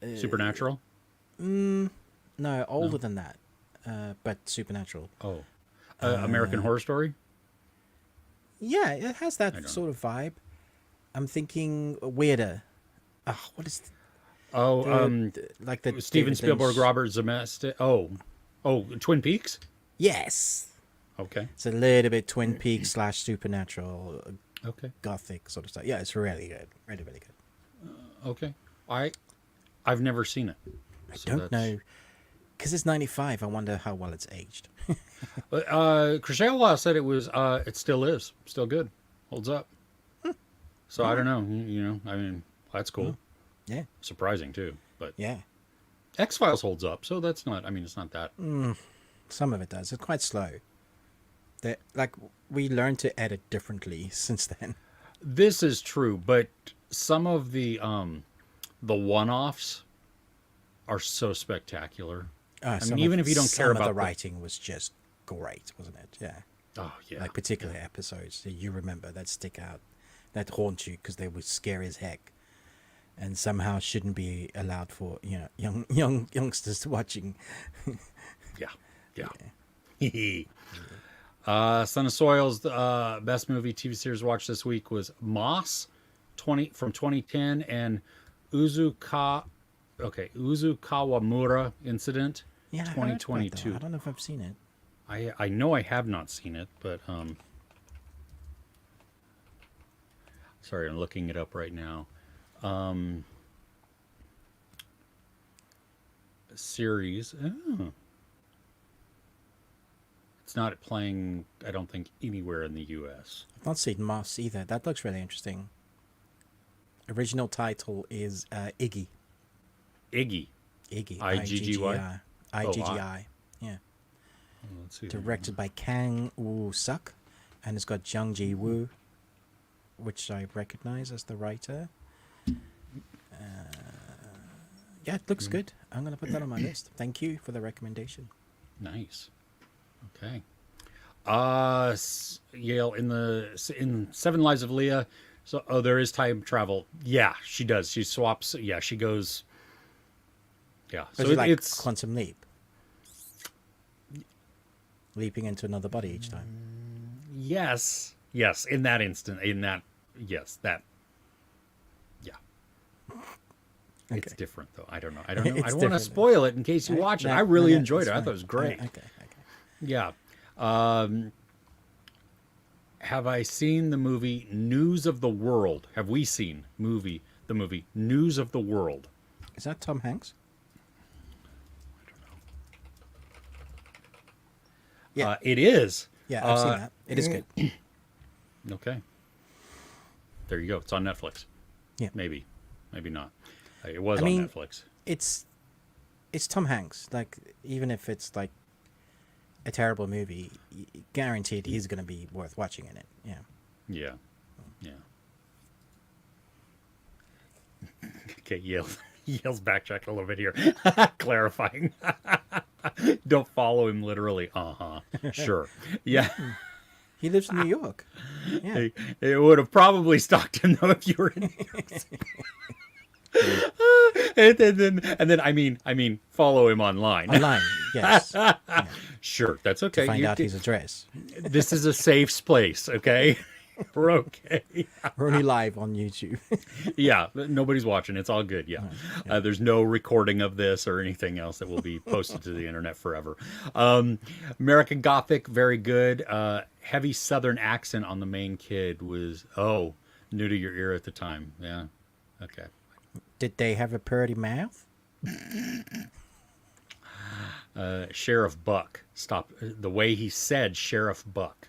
Supernatural. No, older than that, but Supernatural. Oh, American Horror Story. Yeah, it has that sort of vibe. I'm thinking weirder. What is? Like the Steven Spielberg, Robert Zemeckis. Oh, Twin Peaks. Yes. Okay. It's a little bit Twin Peaks / Supernatural. Okay. Gothic sort of stuff. Yeah, it's really good. Really, really good. Okay. I've never seen it. I don't know. Because it's 95, I wonder how well it's aged. Crochet Law said it was. It still is. Still good. Holds up. So I don't know. I mean, that's cool. Yeah. Surprising too, but yeah. X-Files holds up, so that's not. I mean, it's not that. Some of it does. It's quite slow. We learned to edit differently since then. This is true, but some of the one-offs are so spectacular. I mean, even if you don't care about the writing, was just great, wasn't it? Yeah. Oh yeah. Like particular episodes that you remember that stick out, that haunt you because they were scary as heck, and somehow shouldn't be allowed for youngsters watching. Yeah. Son of Soil's best movie TV series watched this week was Moss, from 2010, and Uzukawamura Incident, 2022. I don't know if I've seen it. I know I have not seen it, but sorry, I'm looking it up right now. Series. Oh. it's not playing, I don't think, anywhere in the U.S. I've not seen Moss either. That looks really interesting. Original title is Iggy. Iggy. Iggy. I-G-G-Y? I-G-G-I. Yeah. Let's see. Directed by Kang Woo-suk. And it's got Jung Ji-woo, which I recognize as the writer. Yeah, it looks good. I'm going to put that on my list. Thank you for the recommendation. Nice. Okay. Yale in Seven Lives of Leah. So, there is time travel. Yeah, she does. She swaps. Yeah, she goes. Yeah. So Like it's Quantum Leap. Leaping into another body each time. yes. Yes. In that instant. Yes. That. Yeah. Okay. It's different though. I don't know. I don't know. It's I don't want to different. spoil it in case you watch it. I really enjoyed it. I thought it was great. Okay. Yeah. Have I seen the movie News of the World? Have we seen the movie News of the World? Is that Tom Hanks? I don't know. Yeah. It is. Yeah, I've seen that. It is good. Okay. There you go. It's on Netflix. Yeah. Maybe not. It was I mean, on Netflix. It's Tom Hanks. Like, even if it's like a terrible movie, guaranteed he's going to be worth watching in it. Yeah. Yeah. Yeah. Okay, Yale's backtracked a little bit here. Clarifying. Don't follow him literally. Sure. Yeah. He lives in New York. Yeah. It would have probably stalked him though if you were in New York City. and then I mean follow him online. Online, yes. Yeah. Sure, that's okay. To find out his address. This is a safe place, okay? We're okay. We're only live on YouTube. Yeah, nobody's watching. It's all good. Yeah. There's no recording of this or anything else that will be posted to the internet forever. American Gothic, very good. Heavy Southern accent on the main kid was, new to your ear at the time. Yeah. Okay. Did they have a purty mouth? Sheriff Buck. Stop. The way he said Sheriff Buck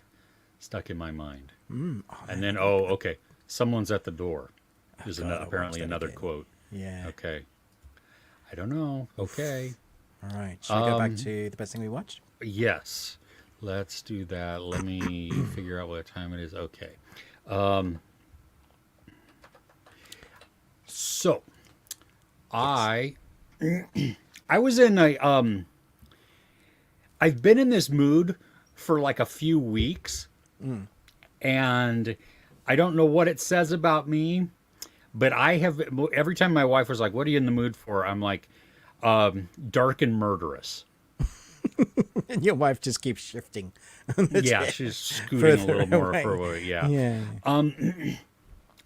stuck in my mind. And then, okay. Someone's at the door. There's apparently another quote. Yeah. Okay. I don't know. Okay. All right. Should we go back to the best thing we watched? Yes. Let's do that. Let me figure out what time it is. Okay. So, I was in a I've been in this mood for like a few weeks, and I don't know what it says about me, but I have, every time my wife was like, "What are you in the mood for?" I'm like, dark and murderous. And your wife just keeps shifting. Yeah, she's scooting a little more forward. Yeah. Yeah.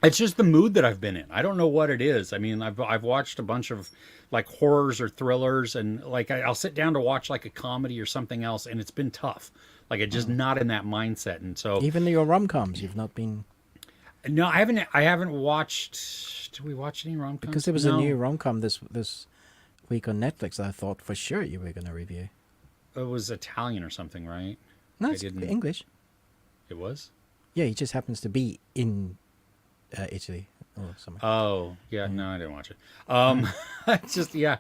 It's just the mood that I've been in. I don't know what it is. I mean, I've watched a bunch of like horrors or thrillers, and like I'll sit down to watch like a comedy or something else, and it's been tough. Like it's just not in that mindset. And so even your rom-coms, you've not been. No, I haven't watched. Did we watch any rom-coms? Because there was a new rom-com this week on Netflix. I thought for sure you were going to review. It was Italian or something, right? No, it's English. It was? Yeah, he just happens to be in Italy or somewhere. Oh, yeah. No, I didn't watch it. It's just, yeah.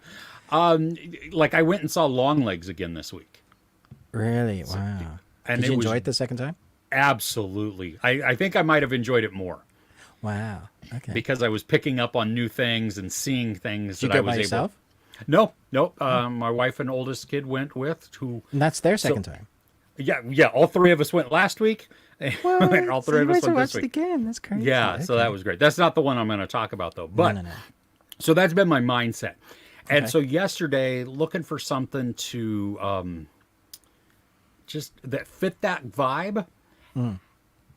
Like I went and saw Longlegs again this week. Really? Wow. And Did you enjoy it the second time? Absolutely. I think I might have enjoyed it more. Wow. Okay. Because I was picking up on new things and seeing things Did you that go I was by able. yourself? No. My wife and oldest kid went with. And that's their second time. Yeah. All three of us went last week. What? All three of us went this week. Again. That's crazy. Yeah, Okay. so that was great. That's not the one I'm going to talk about though. But No. so that's been my mindset. And Okay. so yesterday, looking for something to just that fit that vibe.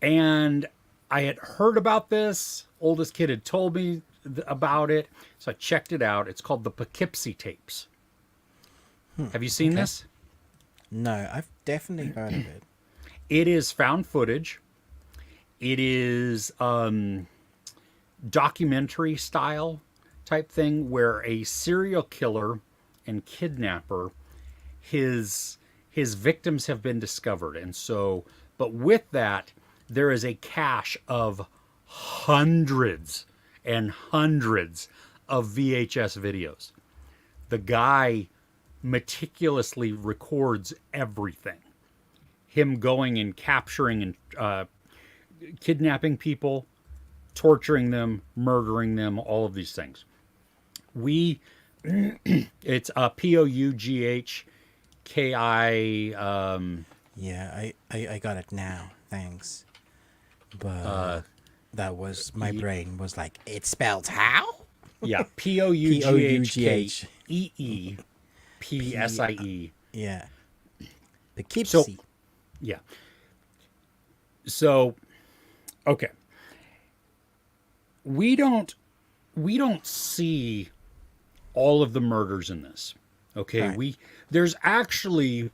And I had heard about this. Oldest kid had told me about it. So I checked it out. It's called the Poughkeepsie Tapes. Have you seen this? No, I've definitely heard of it. It is found footage. It is documentary style type thing where a serial killer and kidnapper, his his victims have been discovered. And so, but with that, there is a cache of hundreds and hundreds of VHS videos. The guy meticulously records everything. Him going and capturing and kidnapping people, torturing them, murdering them, all of these things. It's Poughki. Yeah, I got it now. Thanks. But that was my brain was like, it's spelled how? Yeah, Poughkeepsie. Yeah. Poughkeepsie. So, yeah. So, okay. We don't see all of the murders in this. Okay, Right. There's actually,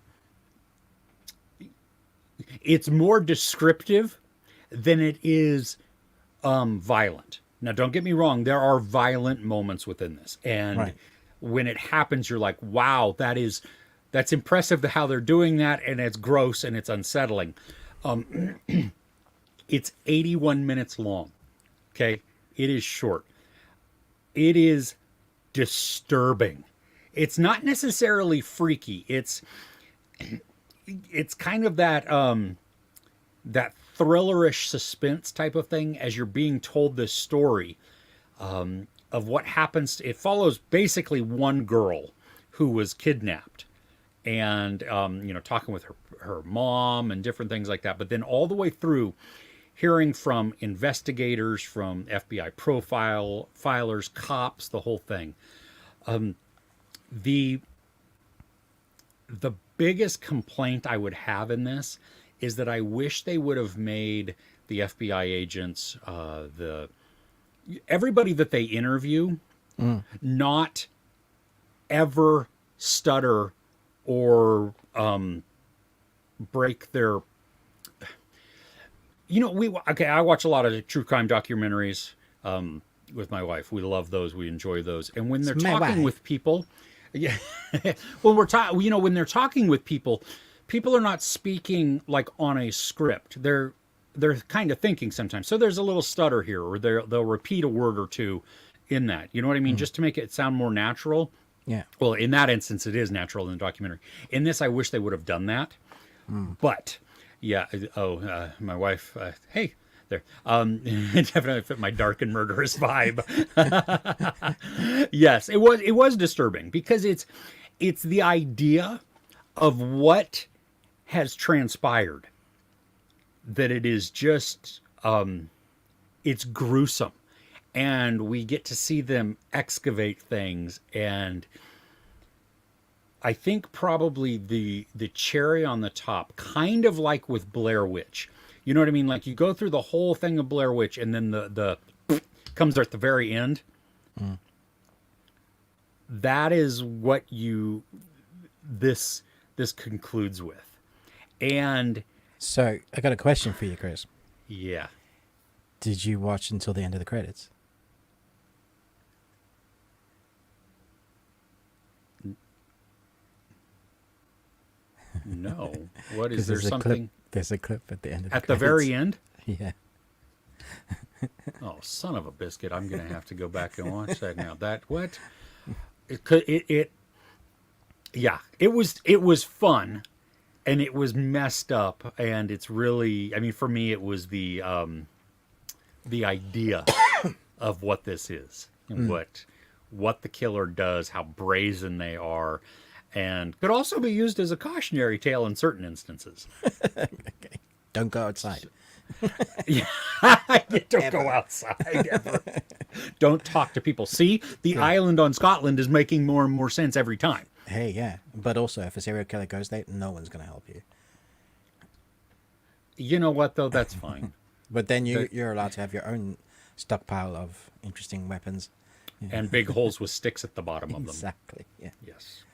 it's more descriptive than it is violent. Now, don't get me wrong, there are violent moments within this, and Right. when it happens, you're like, wow, that's impressive how they're doing that, and it's gross and it's unsettling. It's 81 minutes long. Okay, it is short. It is disturbing. It's not necessarily freaky. It's kind of that that thrillerish suspense type of thing as you're being told this story of what happens. It follows basically one girl who was kidnapped and talking with her mom and different things like that. But then all the way through, hearing from investigators, from FBI filers, cops, the whole thing. The biggest complaint I would have in this is that I wish they would have made the FBI agents, everybody that they interview, not ever stutter or break their. I watch a lot of true crime documentaries with my wife. We love those. We enjoy those. And when they're talking with people, yeah, when they're talking with people, people are not speaking like on a script. They're kind of thinking sometimes. So there's a little stutter here, or they'll repeat a word or two in that. You know what I mean? Just to make it sound more natural. Yeah. Well, in that instance, it is natural in the documentary. In this, I wish they would have done that. But yeah. My wife. Hey. There. It definitely fit my dark and murderous vibe. Yes, it was disturbing because it's the idea of what has transpired, that it is just it's gruesome, and we get to see them excavate things. And I think probably the cherry on the top, kind of like with Blair Witch. You know what I mean? Like, you go through the whole thing of Blair Witch, and then the comes at the very end. That is what this concludes with. And so I got a question for you, Chris. Yeah. Did you watch until the end of the credits? No. What is there something? There's a clip at the end of the At the very end? Yeah. Oh, son of a biscuit. I'm going to have to go back and watch that now. What? It was fun, and it was messed up, and it's really, I mean, for me, it was the idea of what this is, and what the killer does, how brazen they are, and could also be used as a cautionary tale in certain instances. Okay. Don't go outside. Yeah. Don't go outside ever. Don't talk to people. See, the island on Scotland is making more and more sense every time. Hey, yeah. But also, if a serial killer goes there, no one's going to help you. You know what, though? That's fine. But then you're allowed to have your own stockpile of interesting weapons. And big holes with sticks at the bottom of them. Exactly, yeah. Yes.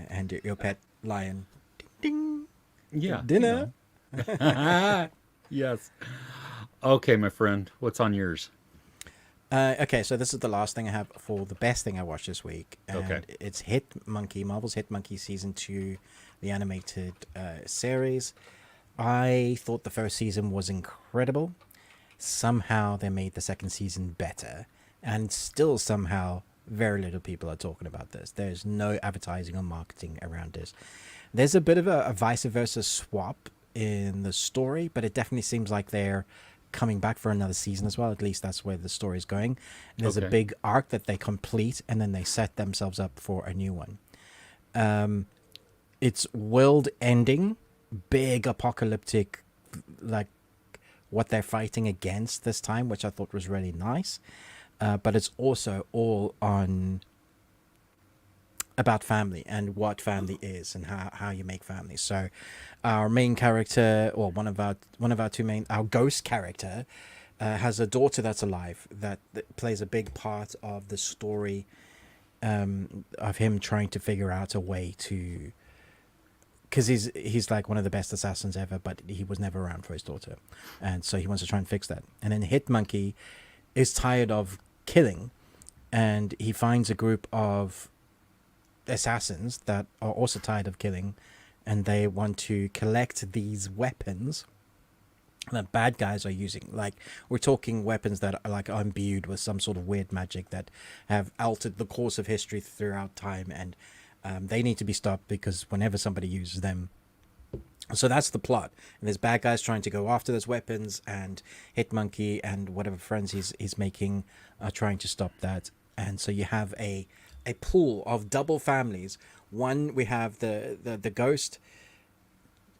And your pet lion. Ding, ding. Yeah. Dinner. You know. Yes. Okay, my friend. What's on yours? Okay, so this is the last thing I have for the best thing I watched this week, and Okay. it's Hitmonkey, Marvel's Hitmonkey season 2, the animated series. I thought the first season was incredible. Somehow they made the second season better, and still somehow very little people are talking about this. There's no advertising or marketing around this. There's a bit of a vice versa swap in the story, but it definitely seems like they're coming back for another season as well. At least that's where the story is going. And there's a Okay. big arc that they complete, and then they set themselves up for a new one. It's world ending, big apocalyptic, like what they're fighting against this time, which I thought was really nice. But it's also all on about family and what family is and how you make family. So our main character, or one of our two main, our ghost character, has a daughter that's alive that plays a big part of the story, of him trying to figure out a way to, because he's like one of the best assassins ever, but he was never around for his daughter, and so he wants to try and fix that. And then Hitmonkey is tired of killing, and he finds a group of assassins that are also tired of killing, and they want to collect these weapons that bad guys are using. Like, we're talking weapons that are like imbued with some sort of weird magic that have altered the course of history throughout time, and they need to be stopped because whenever somebody uses them. So that's the plot. And there's bad guys trying to go after those weapons, and Hitmonkey and whatever friends he's making are trying to stop that. And so you have a pool of double families. One, we have the ghost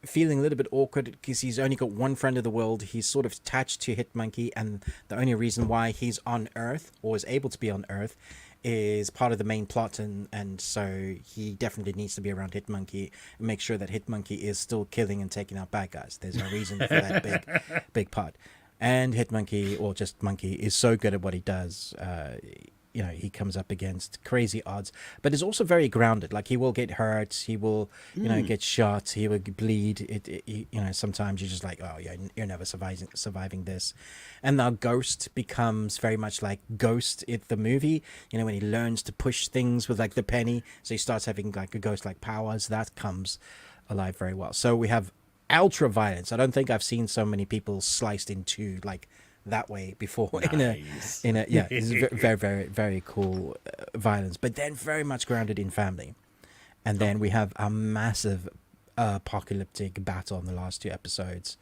feeling a little bit awkward because he's only got one friend in the world. He's sort of attached to Hitmonkey, and the only reason why he's on Earth, or is able to be on Earth, is part of the main plot, and so he definitely needs to be around Hitmonkey and make sure that Hitmonkey is still killing and taking out bad guys. There's no reason for that big part. And Hitmonkey, or just Monkey, is so good at what he does. He comes up against crazy odds, but is also very grounded. Like, he will get hurt, he will, get shot, he will bleed. Sometimes you're just like, oh yeah, you're never surviving this. And now Ghost becomes very much like Ghost in the movie. When he learns to push things with like the penny, so he starts having like a ghost-like powers. That comes alive very well. So we have ultra violence. I don't think I've seen so many people sliced in two like that way before. Nice. It's very, very, very cool violence, but then very much grounded in family. And then we have a massive apocalyptic battle in the last two episodes.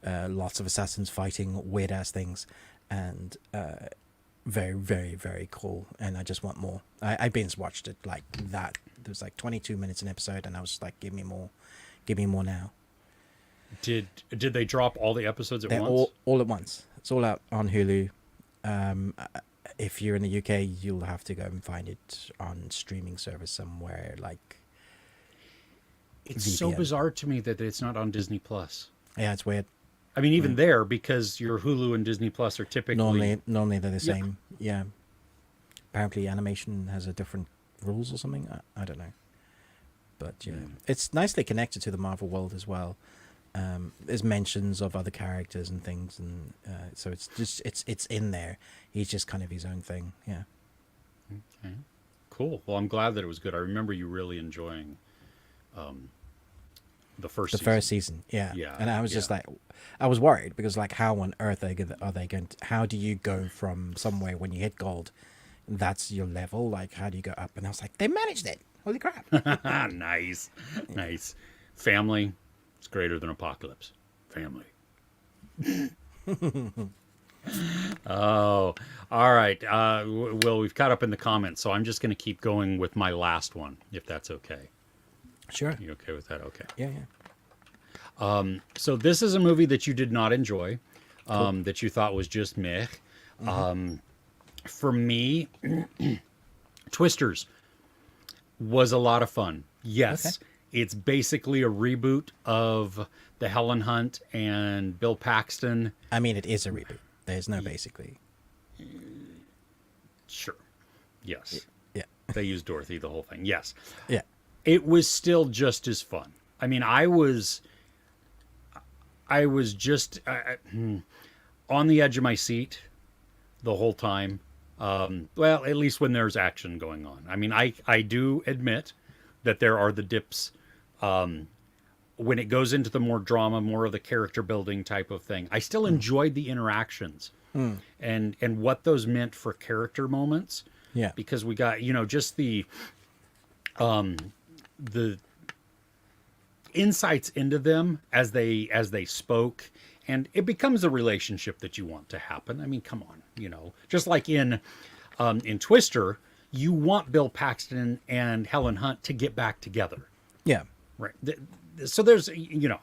Lots of assassins fighting weird ass things, and very, very, very cool. And I just want more. I binge watched it like that. There was like 22 minutes an episode, and I was like, give me more now. Did they drop all the episodes at They're once? all at once. It's all out on Hulu. If you're in the UK, you'll have to go and find it on streaming service somewhere. Like, It's VPN. so bizarre to me that it's not on Disney Plus. Yeah, it's weird. I mean, even there, because your Hulu and Disney Plus are typically Normally they're the same. Yeah. Apparently, animation has a different rules or something. I don't know. But yeah, it's nicely connected to the Marvel world as well. There's mentions of other characters and things, and so it's just it's in there. He's just kind of his own thing. Yeah. Okay. Cool. Well, I'm glad that it was good. I remember you really enjoying the first season. Yeah. Yeah, And I was just yeah. like, I was worried because like, how on earth are they going to? How do you go from somewhere when you hit gold? That's your level. Like, how do you go up? And I was like, they managed it. Holy crap! Nice. Nice. Family. It's greater than apocalypse. Family. Oh, all right. Well, we've caught up in the comments, so I'm just going to keep going with my last one, if that's okay. Sure. You okay with that? Okay. Yeah. So this is a movie that you did not enjoy, that you thought was just meh. For me, Twisters was a lot of fun. Yes, it's basically a reboot of the Helen Hunt and Bill Paxton. I mean, it is a reboot. There's no basically. Sure. Yes. Yeah. They used Dorothy, the whole thing. Yes. Yeah. It was still just as fun. I mean, I was just on the edge of my seat the whole time. Well, at least when there's action going on. I mean, I do admit that there are the dips when it goes into the more drama, more of the character building type of thing. I still enjoyed the interactions and what those meant for character moments. Yeah. Because we got, just the insights into them as they spoke, and it becomes a relationship that you want to happen. I mean, come on, just like in Twister, you want Bill Paxton and Helen Hunt to get back together. Yeah. Right. So there's,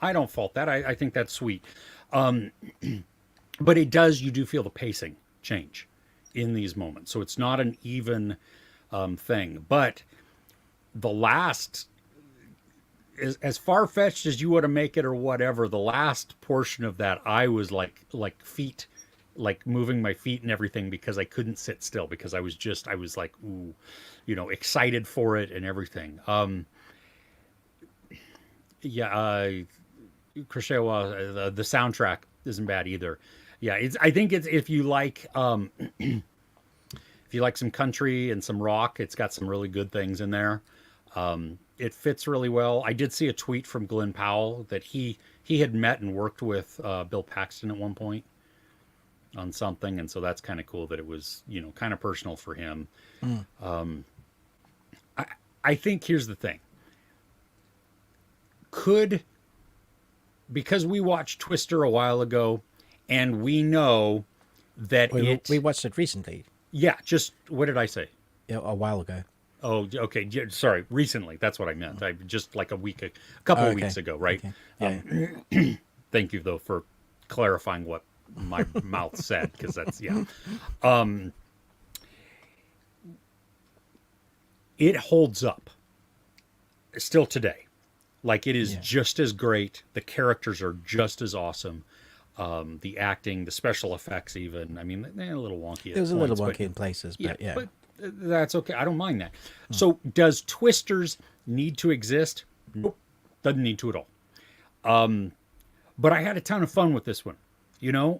I don't fault that. I think that's sweet. But you do feel the pacing change in these moments. So it's not an even thing. But the last, as far-fetched as you want to make it or whatever, the last portion of that, I was like feet, like moving my feet and everything because I couldn't sit still because I was like, ooh, excited for it and everything. Khrushchev, the soundtrack isn't bad either. Yeah, I think it's if you like if you like some country and some rock, it's got some really good things in there. It fits really well. I did see a tweet from Glenn Powell that he had met and worked with Bill Paxton at one point on something, and so that's kind of cool that it was kind of personal for him. I think here's the thing. Because we watched Twister a while ago, and we know that we watched it recently. Yeah, just what did I say? A while ago. Oh, okay. Sorry, recently. That's what I meant. I just like a couple of weeks ago, right? Okay. Yeah. Thank you though for clarifying what my mouth said, because that's it holds up still today. Like it is just as great. The characters are just as awesome. The acting, the special effects, even. I mean, they're a little wonky. It was a little wonky in places, but yeah. But that's okay. I don't mind that. So, does Twisters need to exist? Nope, doesn't need to at all. But I had a ton of fun with this one.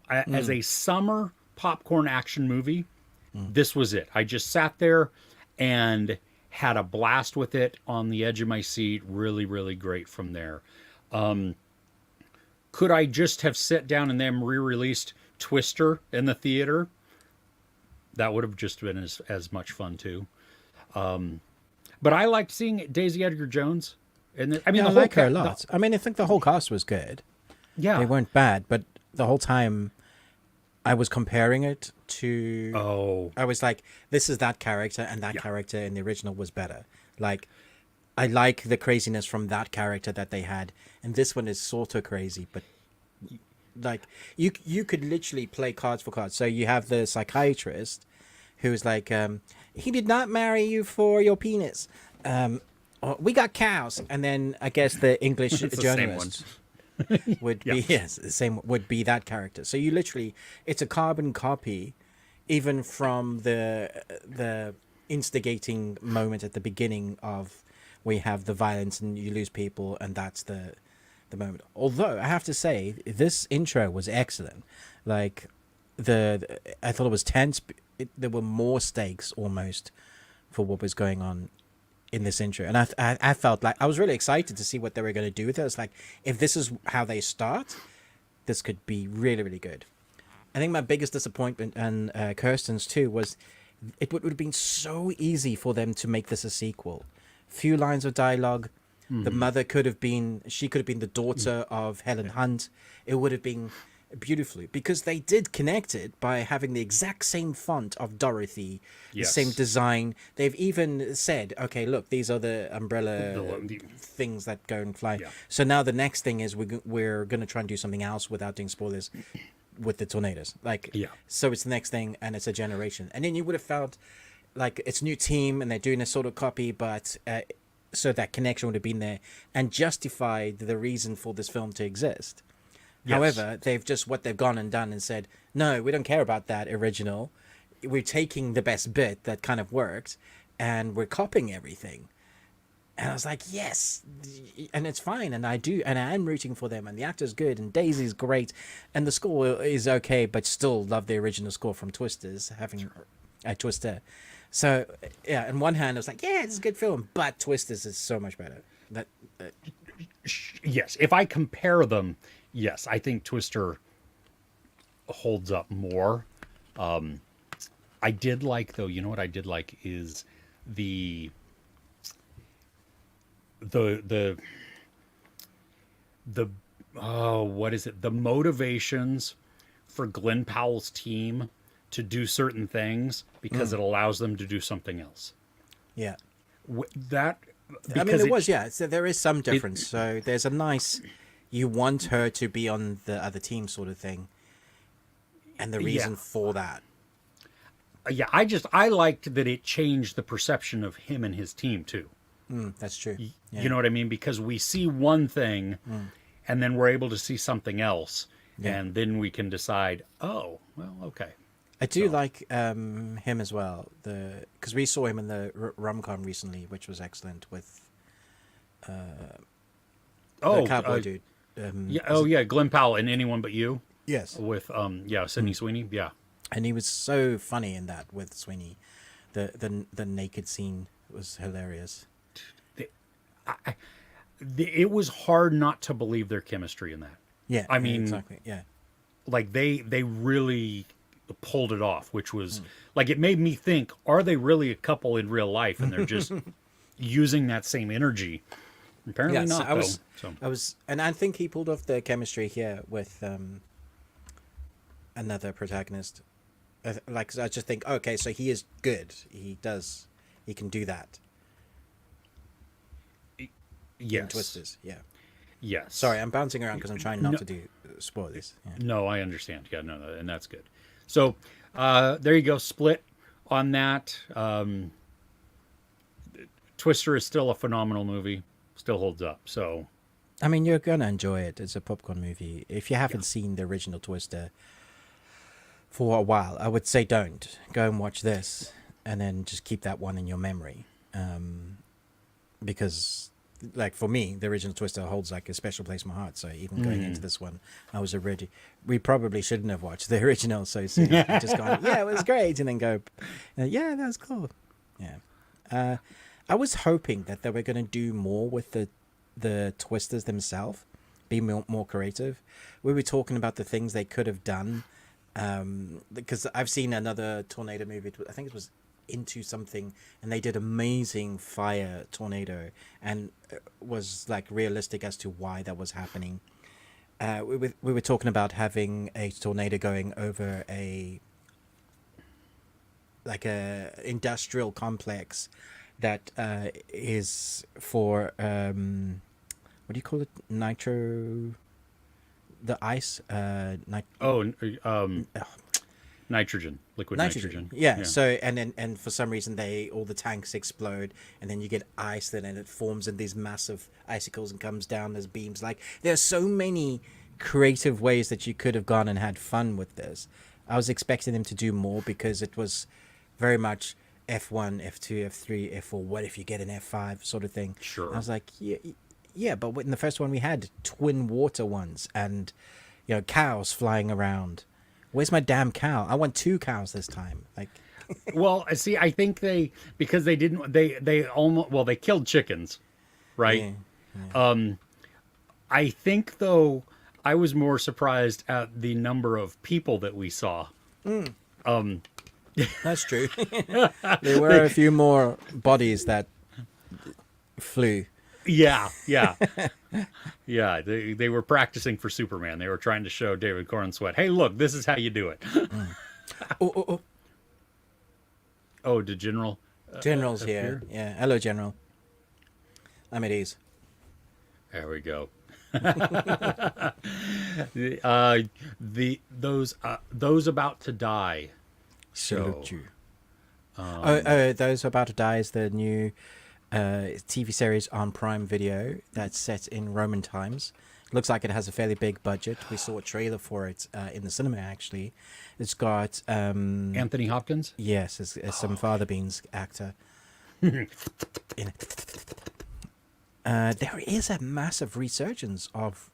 As a summer popcorn action movie, this was it. I just sat there and had a blast with it on the edge of my seat. Really, really great from there. Could I just have sat down and then re-released Twister in the theater? That would have just been as much fun too. But I liked seeing Daisy Edgar Jones. And I like her a lot. I think the whole cast was good. Yeah, they weren't bad, but the whole time I was comparing it to. Oh, I was like, this is that character, and that character in the original was better. Like, I like the craziness from that character that they had, and this one is sort of crazy, but like you could literally play cards for cards. So you have the psychiatrist who's like, he did not marry you for your penis. We got cows, and then I guess the English journalist would be the same. Would be that character. So you literally, it's a carbon copy, even from the instigating moment at the beginning of where you have the violence and you lose people, and that's the moment. Although I have to say, this intro was excellent. Like I thought it was tense. There were more stakes almost for what was going on in this intro, and I felt like I was really excited to see what they were going to do with it. It's like, if this is how they start, this could be really, really good. I think my biggest disappointment, and Kirsten's too, was it would have been so easy for them to make this a sequel. Few lines of dialogue. The mother could have been the daughter of Helen Hunt. It would have been beautifully, because they did connect it by having the exact same font of Dorothy, the same design. They've even said, okay, look, these are the umbrella things that go and fly. So now the next thing is we're going to try and do something else without doing spoilers with the tornadoes. So it's the next thing, and it's a generation. And then you would have felt like it's a new team and they're doing a sort of copy, but so that connection would have been there and justified the reason for this film to exist. However, they've gone and done and said, no, we don't care about that original. We're taking the best bit that kind of worked, and we're copying everything. And I was like, yes, and it's fine, and I am rooting for them, and the actor's good, and Daisy's great, and the score is okay, but still love the original score from Twisters, having Twister. So yeah, on one hand, I was like, yeah, it's a good film, but Twisters is so much better. That Yes, if I compare them, yes, I think Twister holds up more. I did like, though, you know what I did like is the the the what is it? The motivations for Glenn Powell's team to do certain things because it allows them to do something else. yeah. That I mean, because there was, yeah. So there is some difference. So there's a nice, you want her to be on the other team sort of thing, and the reason Yeah. for that. Yeah, I liked that it changed the perception of him and his team too. That's true. Yeah. You know what I mean? Because we see one thing, and then we're able to see something else, Yeah. and then we can decide, oh, well, okay. I do like him as well. Because we saw him in the rom-com recently, which was excellent with the cowboy dude. Yeah, Glenn Powell and Anyone But You Yes, with Sydney Sweeney. Yeah. and he was so funny in that with Sweeney. The naked scene was hilarious. It was hard not to believe their chemistry in that. Yeah, I mean, exactly. Yeah, like they really pulled it off, which was like, it made me think, are they really a couple in real life, and they're just using that same energy? Apparently yeah. not. I was, and I think he pulled off the chemistry here with another protagonist. Like, I just think, okay, so he is good. He can do that. Yes. In Twisters, yeah. Yes. Sorry, I'm bouncing around because I'm trying not No. to do spoilers. Yeah. No, I understand. Yeah, no, and that's good. So there you go. Split on that. Twister is still a phenomenal movie. Still holds up. So I mean, you're gonna enjoy it. It's a popcorn movie. If you haven't seen the original Twister for a while, I would say don't go and watch this, and then just keep that one in your memory, because, like, for me, the original Twister holds like a special place in my heart. So even going into this one, I was already. We probably shouldn't have watched the original so soon. Just gone, yeah, it was great, and then go, yeah, that was cool. Yeah, I was hoping that they were going to do more with the Twisters themselves, be more creative. We were talking about the things they could have done, because I've seen another tornado movie. I think it was Into Something, and they did amazing fire tornado, and was like realistic as to why that was happening. We were talking about having a tornado going over a industrial complex that is for what do you call it? The ice. nitrogen, liquid nitrogen. Yeah. So and for some reason all the tanks explode, and then you get ice, and it forms in these massive icicles and comes down as beams. Like, there are so many creative ways that you could have gone and had fun with this. I was expecting them to do more because it was very much F1, F2, F3, F4. What if you get an F5 sort of thing? Sure. I was like, yeah, but in the first one we had twin water ones, and cows flying around. Where's my damn cow? I want 2 cows this time. Like, Well, see, I think they killed chickens, right? yeah. I think, though, I was more surprised at the number of people that we saw. That's true. There were a few more bodies that flew. Yeah. Yeah, they were practicing for Superman. They were trying to show David Cornsweet, hey, look, this is how you do it. Oh, did General? General's appear? here. Yeah. Hello, General. I'm at ease. There we go. Those About to Die show. Salute you. Those About to Die is the new TV series on Prime Video that's set in Roman times. Looks like it has a fairly big budget. We saw a trailer for it in the cinema, actually. It's got Anthony Hopkins? yes, it's some Father Beans actor in it. There is a massive resurgence of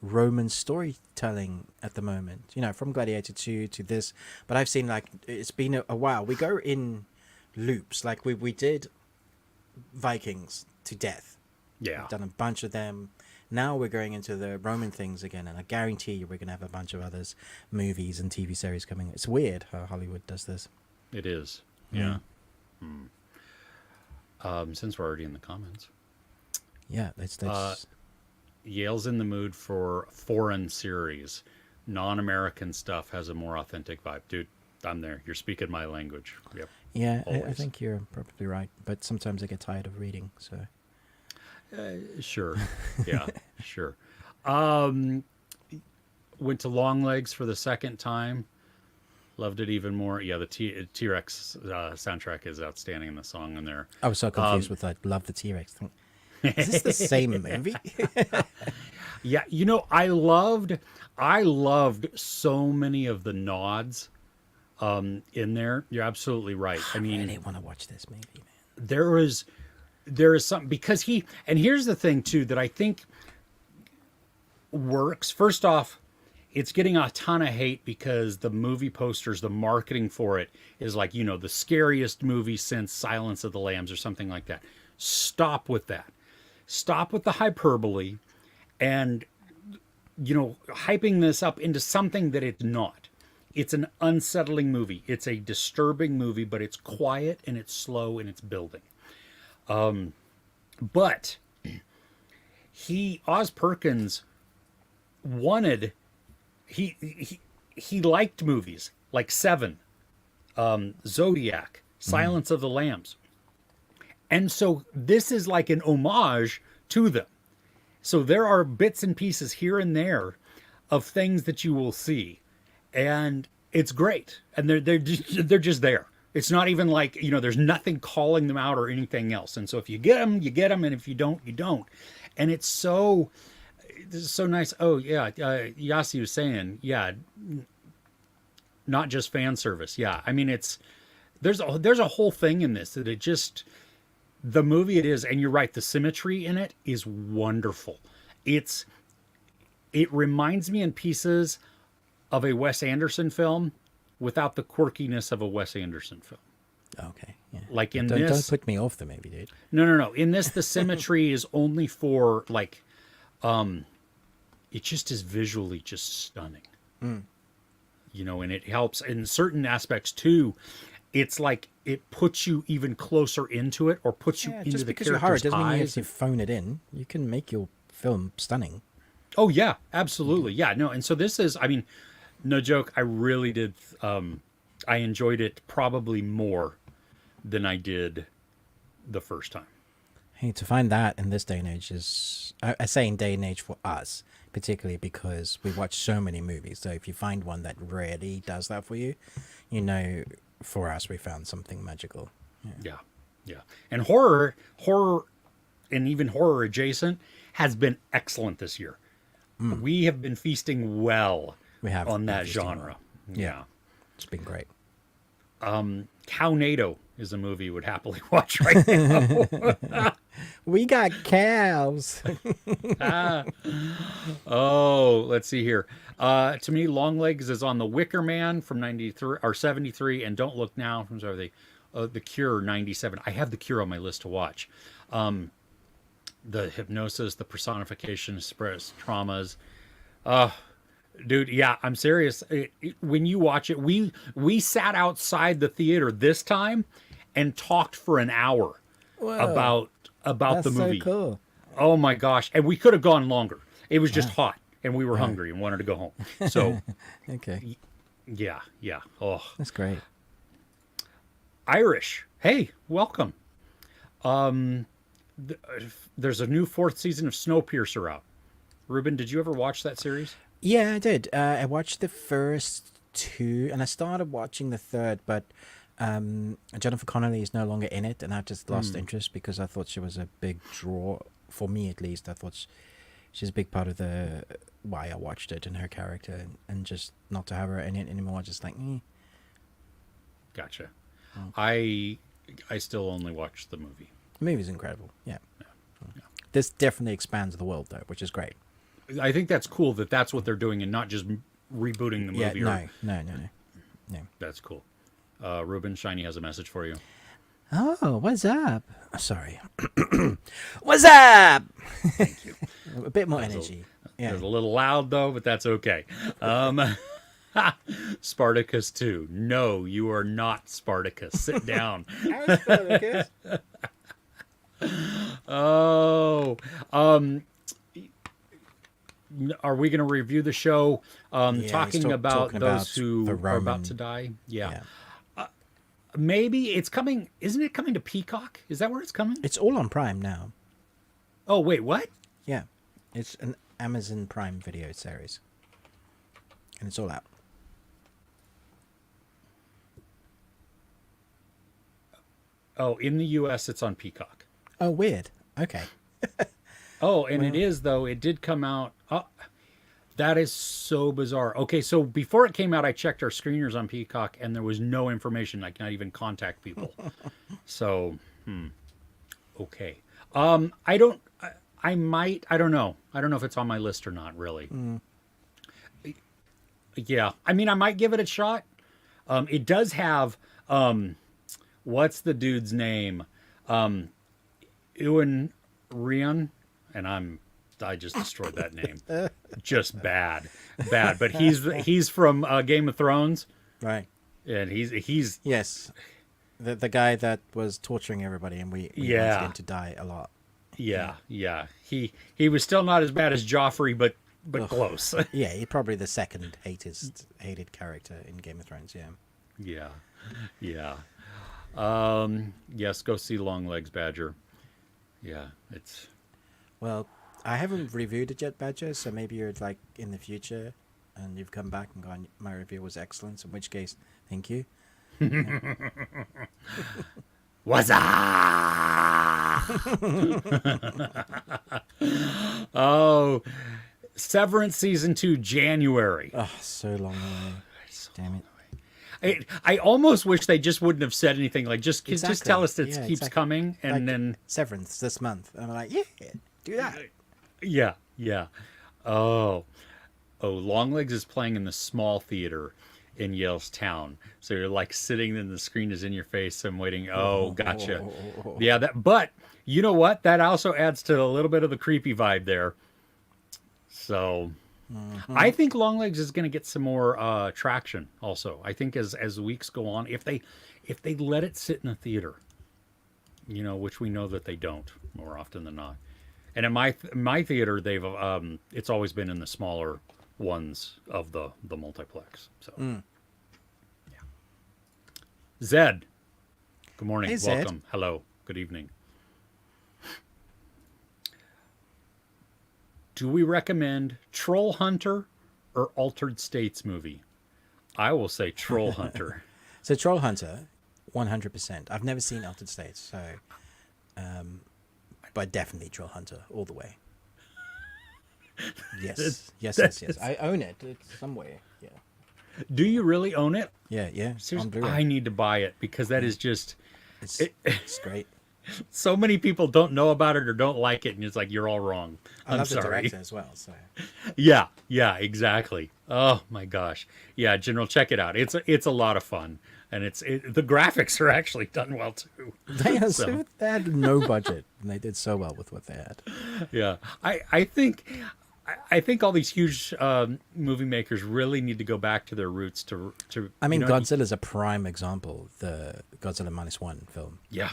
Roman storytelling at the moment. You know, from Gladiator 2 to this, but I've seen like it's been a while. We go in loops, like we did Vikings to death. Yeah. We've done a bunch of them. Now we're going into the Roman things again, and I guarantee you we're going to have a bunch of others, movies and TV series coming. It's weird how Hollywood does this. It is. Yeah. Since we're already in the comments. Yeah, let's Yale's in the mood for foreign series. Non-American stuff has a more authentic vibe. Dude, I'm there. You're speaking my language. Yep. Yeah, I Always. think you're probably right. But sometimes I get tired of reading, so... Sure. Yeah, sure. Went to Longlegs for the second time. Loved it even more. Yeah, the T-Rex soundtrack is outstanding in the song in there. I was so confused with that. Love the T-Rex thing. Is this the same movie? Yeah, you know, I loved so many of the nods in there. You're absolutely right. I mean, I really want to watch this movie, man. there is something because and here's the thing too that I think works. First off, it's getting a ton of hate because the movie posters, the marketing for it is like, you know, the scariest movie since Silence of the Lambs or something like that. Stop with that. Stop with the hyperbole and, you know, hyping this up into something that it's not. It's an unsettling movie. It's a disturbing movie, but it's quiet and it's slow and it's building. But Oz Perkins wanted, he liked movies like Seven, Zodiac, Silence of the Lambs. And so this is like an homage to them. So there are bits and pieces here and there of things that you will see. And it's great. And they're just there. It's not even like, you know, there's nothing calling them out or anything else. And so if you get them, you get them. And if you don't, you don't. And it's so nice. Oh, yeah. Yasi was saying, yeah, not just fan service. Yeah. I mean, there's a whole thing in this that the movie it is, and you're right, the symmetry in it is wonderful. It reminds me in pieces of a Wes Anderson film without the quirkiness of a Wes Anderson film. Okay, yeah. Like in don't this... Don't put me off the movie, dude. No. In this, the symmetry is only for, like... it just is visually just stunning. You know, and it helps in certain aspects, too. It's like it puts you even closer into it or puts you into the character's eyes. Just because you're horror doesn't mean you have to phone it in. You can make your film stunning. Oh, yeah, absolutely. Yeah, no, and so this is, I mean... No joke, I really did. I enjoyed it probably more than I did the first time. Hey, to find that in this day and age is, I say in day and age for us, particularly because we watch so many movies. So if you find one that really does that for you, you know, for us, we found something magical. Yeah. And horror, and even horror adjacent, has been excellent this year. We have been feasting well. We have on that genre. Yeah. It's been great. Cownado is a movie you would happily watch right now. We got cows. Oh, let's see here. To me, Longlegs is on The Wicker Man from 93 or 73 and Don't Look Now from The Cure 97. I have The Cure on my list to watch. The hypnosis, the personification, express traumas. Dude, yeah, I'm serious. When you watch it, we sat outside the theater this time and talked for an hour about the movie. So cool. Oh my gosh. And we could have gone longer. It was just hot and we were hungry and wanted to go home. So okay. Yeah. Oh. That's great. Irish. Hey, welcome. There's a new 4th season of Snowpiercer out. Ruben, did you ever watch that series? Yeah, I did. I watched the first 2, and I started watching the 3rd, but Jennifer Connelly is no longer in it, and I've just lost interest because I thought she was a big draw, for me at least. I thought she's a big part of the why I watched it and her character, and just not to have her in it anymore, just like, Gotcha. Oh. I still only watched the movie. The movie's incredible, yeah. This definitely expands the world, though, which is great. I think that's cool that that's what they're doing and not just rebooting the Yeah, movie. no. That's cool. Ruben, Shiny has a message for you. Oh, what's up? Sorry. What's up? Thank you. A bit more energy. It was a little loud, though, but that's okay. Spartacus 2. No, you are not Spartacus. Sit down. How's Spartacus? Oh. Are we going to review the show talking about those who are about to die? Yeah. Maybe it's coming. Isn't it coming to Peacock? Is that where it's coming? It's all on Prime now. Oh, wait, what? Yeah. It's an Amazon Prime Video series. And it's all out. Oh, in the U.S., it's on Peacock. Oh, weird. Okay. Oh, and it is, though. It did come out. That is so bizarre. Okay, so before it came out, I checked our screeners on Peacock, and there was no information. I cannot even contact people. So, okay. I don't know. I don't know if it's on my list or not, really. Yeah. I mean, I might give it a shot. It does have, what's the dude's name? Ewan Rian, and I just destroyed that name. Just bad. But he's from Game of Thrones, Right. and he's Yes. The guy that was torturing everybody and we wanted him to die a lot. yeah. He was still not as bad as Joffrey, but close. Yeah, he's probably the second hated character in Game of Thrones, yeah. Yeah. Yes, go see Longlegs Badger. Yeah, it's. Well, I haven't reviewed it yet, Badger, so maybe you're like in the future and you've come back and gone, my review was excellent, in which case, thank you. What's up? Oh, Severance Season 2, January. Oh, so long away. Damn it. I almost wish they just wouldn't have said anything. Like, just tell us it keeps exactly. coming, and Like, then Severance this month. And I'm like, yeah, do that. yeah. Oh, Longlegs is playing in the small theater in Yalestown. So you're like sitting and the screen is in your face and waiting. Oh, gotcha. Yeah, but you know what? That also adds to a little bit of the creepy vibe there. So I think Longlegs is going to get some more traction also. I think as weeks go on, if they let it sit in the theater, which we know that they don't more often than not. And in my theater, they've it's always been in the smaller ones of the multiplex. So yeah. Zed, good morning. Hey, Zed. Welcome. Hello. Good evening. Do we recommend Troll Hunter or Altered States movie? I will say Troll Hunter. So Troll Hunter, 100%. I've never seen Altered States, so, but definitely Troll Hunter all the way. Yes. I own it. It's somewhere. Yeah. Do you really own it? Yeah. Seriously, On Blu-ray. I need to buy it because that is just. It's great. So many people don't know about it or don't like it, and it's like you're all wrong. I love sorry. the director as well. So Yeah, exactly. Oh my gosh. Yeah, General, check it out. It's a lot of fun, and the graphics are actually done well too. they had no budget, and they did so well with what they had. Yeah, I think all these huge movie makers really need to go back to their roots. I mean, Godzilla's a prime example. The Godzilla -1 film. Yeah.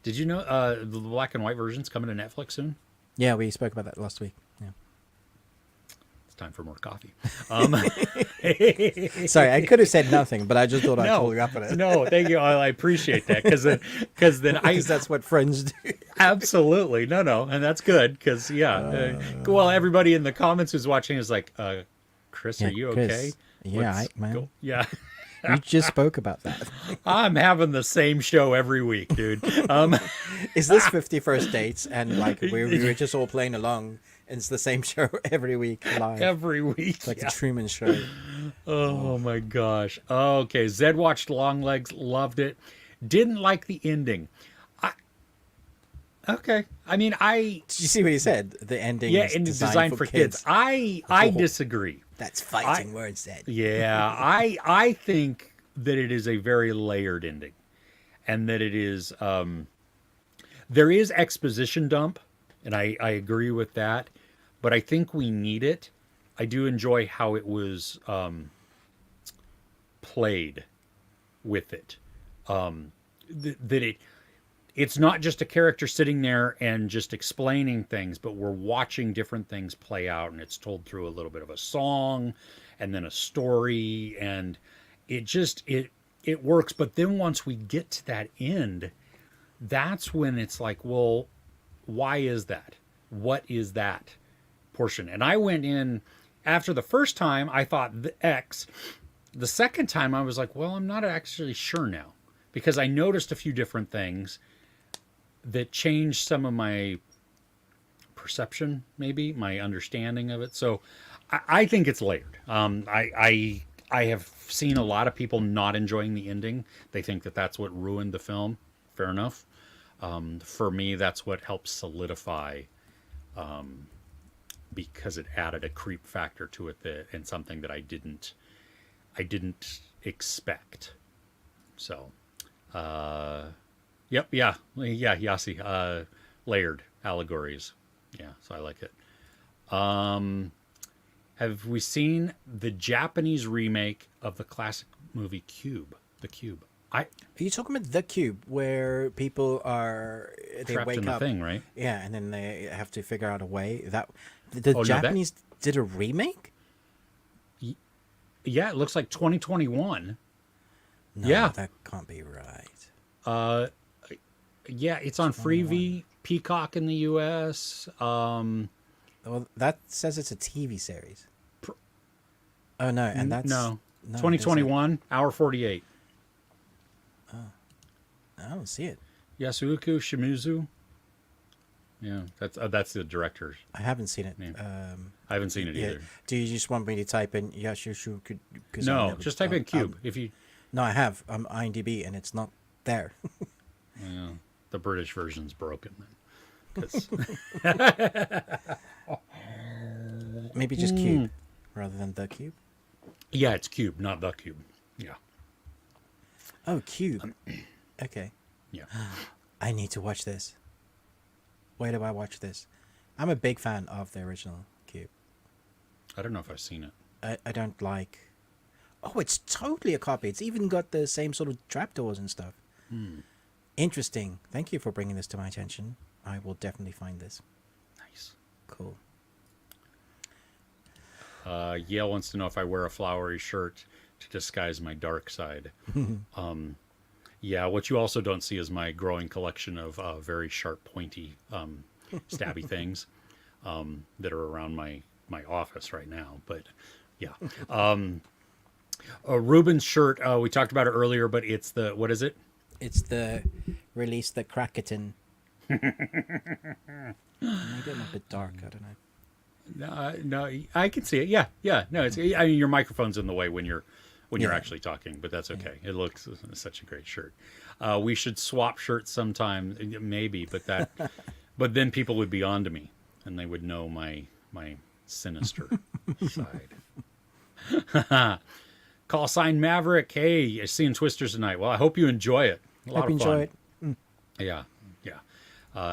Did you know the black and white version's coming to Netflix soon? Yeah, we spoke about that last week. Yeah. It's time for more coffee. Sorry, I could have said nothing, but I just thought I'd pull you up on it. No, thank you. I appreciate that because that's what friends do. Absolutely. No, and that's good because well, everybody in the comments who's watching is like, Chris, are you Chris, okay? Yeah, man. Yeah. We just spoke about that. I'm having the same show every week, dude. Is this 51st Dates? And like we were just all playing along. And it's the same show every week live. Every week. It's like the Truman Show. Oh my gosh. Okay, Zed watched Longlegs, loved it. Didn't like the ending. Okay. I mean, Did you see what he said? The ending yeah, is and designed for kids. I Oh. disagree. That's fighting words, Ed. Yeah, I think that it is a very layered ending, and that it is there is exposition dump, and I agree with that, but I think we need it. I do enjoy how it was played with it. That it's not just a character sitting there and just explaining things, but we're watching different things play out, and it's told through a little bit of a song and then a story, and it works. But then once we get to that end, that's when it's like, well, why is that? What is that portion? And I went in after the first time, I thought the X. The second time, I was like, well, I'm not actually sure now, because I noticed a few different things that changed some of my perception, maybe my understanding of it. So I think it's layered. I have seen a lot of people not enjoying the ending. They think that that's what ruined the film. Fair enough. For me, that's what helped solidify, because it added a creep factor to it and something that I didn't expect. So, yep, yeah, Yasi, layered allegories. Yeah, so I like it. Have we seen the Japanese remake of the classic movie Cube? The Cube. Are you talking about The Cube, where people they Trapped wake in the up, thing, right? yeah, and then they have to figure out a way that the no, Japanese did a remake? Yeah, it looks like 2021. No, Yeah. that can't be right. Yeah, it's on Freevee, Peacock in the US. Well, that says it's a TV series. Oh no, and that's no, no, 2021, hour 48. I don't see it. Yasuoka Shimizu. Yeah, that's the director. I haven't seen it. Yeah. I haven't seen it Yeah. either. Do you just want me to type in Yashushu? No, just type in Cube. If you, No, I have. IMDb, and it's not there. the British version's broken then. 'Cause- Maybe just Cube rather than The Cube. yeah, it's Cube, not the Cube. Yeah, Oh, Cube. Okay. yeah. I need to watch this. Where do I watch this? I'm a big fan of the original Cube. I don't know if I've seen it. I don't like... Oh, it's totally a copy. It's even got the same sort of trapdoors and stuff. Interesting. Thank you for bringing this to my attention. I will definitely find this. Nice. Cool. Yale wants to know if I wear a flowery shirt to disguise my dark side. Yeah, what you also don't see is my growing collection of very sharp, pointy, stabby things that are around my office right now. But yeah, Ruben's shirt. We talked about it earlier, but it's the what is it? It's the Release the Crackerton. Maybe I'm a bit dark. I don't know. No, I can see it. Yeah. No, it's. I mean, your microphone's in the way when you're actually talking, but that's okay. It looks such a great shirt. We should swap shirts sometime, maybe. But then people would be on to me, and they would know my sinister side. Call sign Maverick. Hey, you're seeing Twisters tonight. Well, I hope you enjoy it. A lot Hope you of fun. enjoy it. Yeah.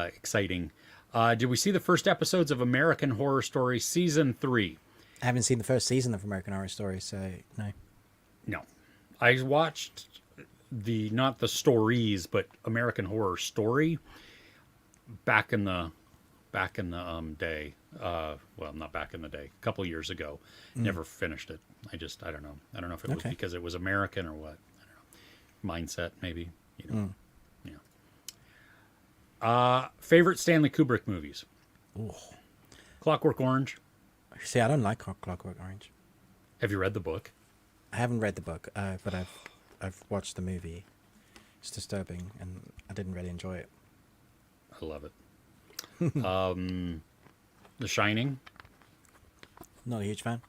Exciting. Did we see the first episodes of American Horror Story Season 3? I haven't seen the first season of American Horror Story, so no. No. I watched not the stories, but American Horror Story back in the day. Well, not back in the day, a couple years ago. Never finished it. I don't know. I don't know if it was because it was American or what. I don't know. Mindset, maybe. Yeah. Favorite Stanley Kubrick movies? Ooh. Clockwork Orange. See, I don't like Clockwork Orange. Have you read the book? I haven't read the book, but I've watched the movie. It's disturbing, and I didn't really enjoy it. I love it. The Shining. Not a huge fan.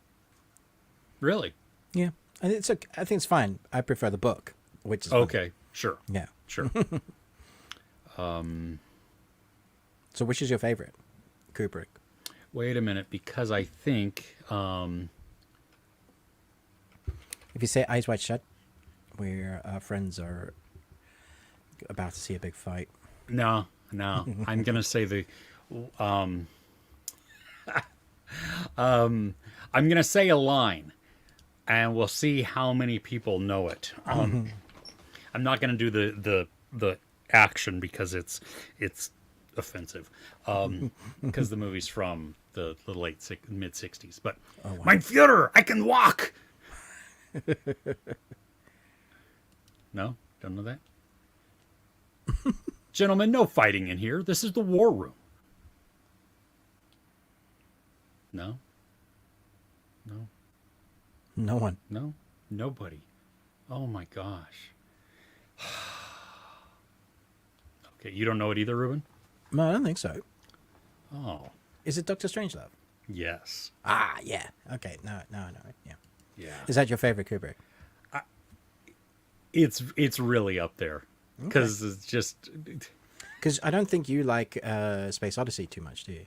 Really? Yeah, and it's okay. I think it's fine. I prefer the book, which is fine. Okay. Sure. Yeah. Sure. So which is your favorite? Kubrick. Wait a minute, because I think If you say Eyes Wide Shut, where our friends are about to see a big fight. no, I'm gonna say I'm gonna say a line, and we'll see how many people know it. I'm not gonna do the action because it's offensive, because the movie's from the mid '60s. But Mein Führer, I can walk. No, don't know that. Gentlemen, no fighting in here. This is the war room. No. No one. No, nobody. Oh my gosh. Okay, you don't know it either, Ruben? No, I don't think so. Oh, Is it Doctor Strangelove? yes. Ah, yeah. Okay, no, yeah. Yeah. Is that your favorite Kubrick? It's really up there because it's just. Because I don't think you like Space Odyssey too much, do you?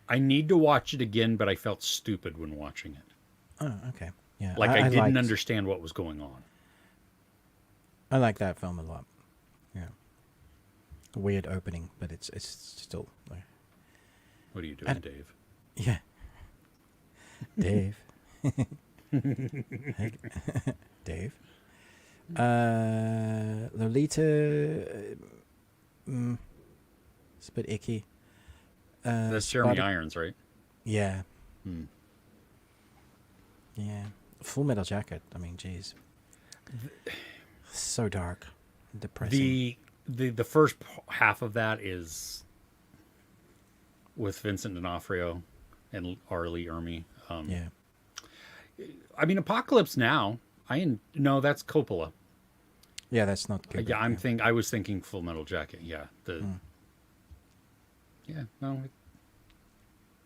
I need to watch it again, but I felt stupid when watching it. Oh, okay. Yeah. Like I didn't liked- understand what was going on. I like that film a lot. Yeah. A weird opening, but it's still like, What are you doing, Dave? yeah. Dave. Dave. Lolita. It's a bit icky. That's Jeremy Spider- Irons, right? Yeah. Yeah. Full Metal Jacket. I mean, geez. So dark. Depressing. The first half of that is with Vincent D'Onofrio and Arlie Ermy. Yeah. I mean, Apocalypse Now. No, that's Coppola. Yeah, that's not good. Yeah, I was thinking Full Metal Jacket. Yeah, Yeah, no.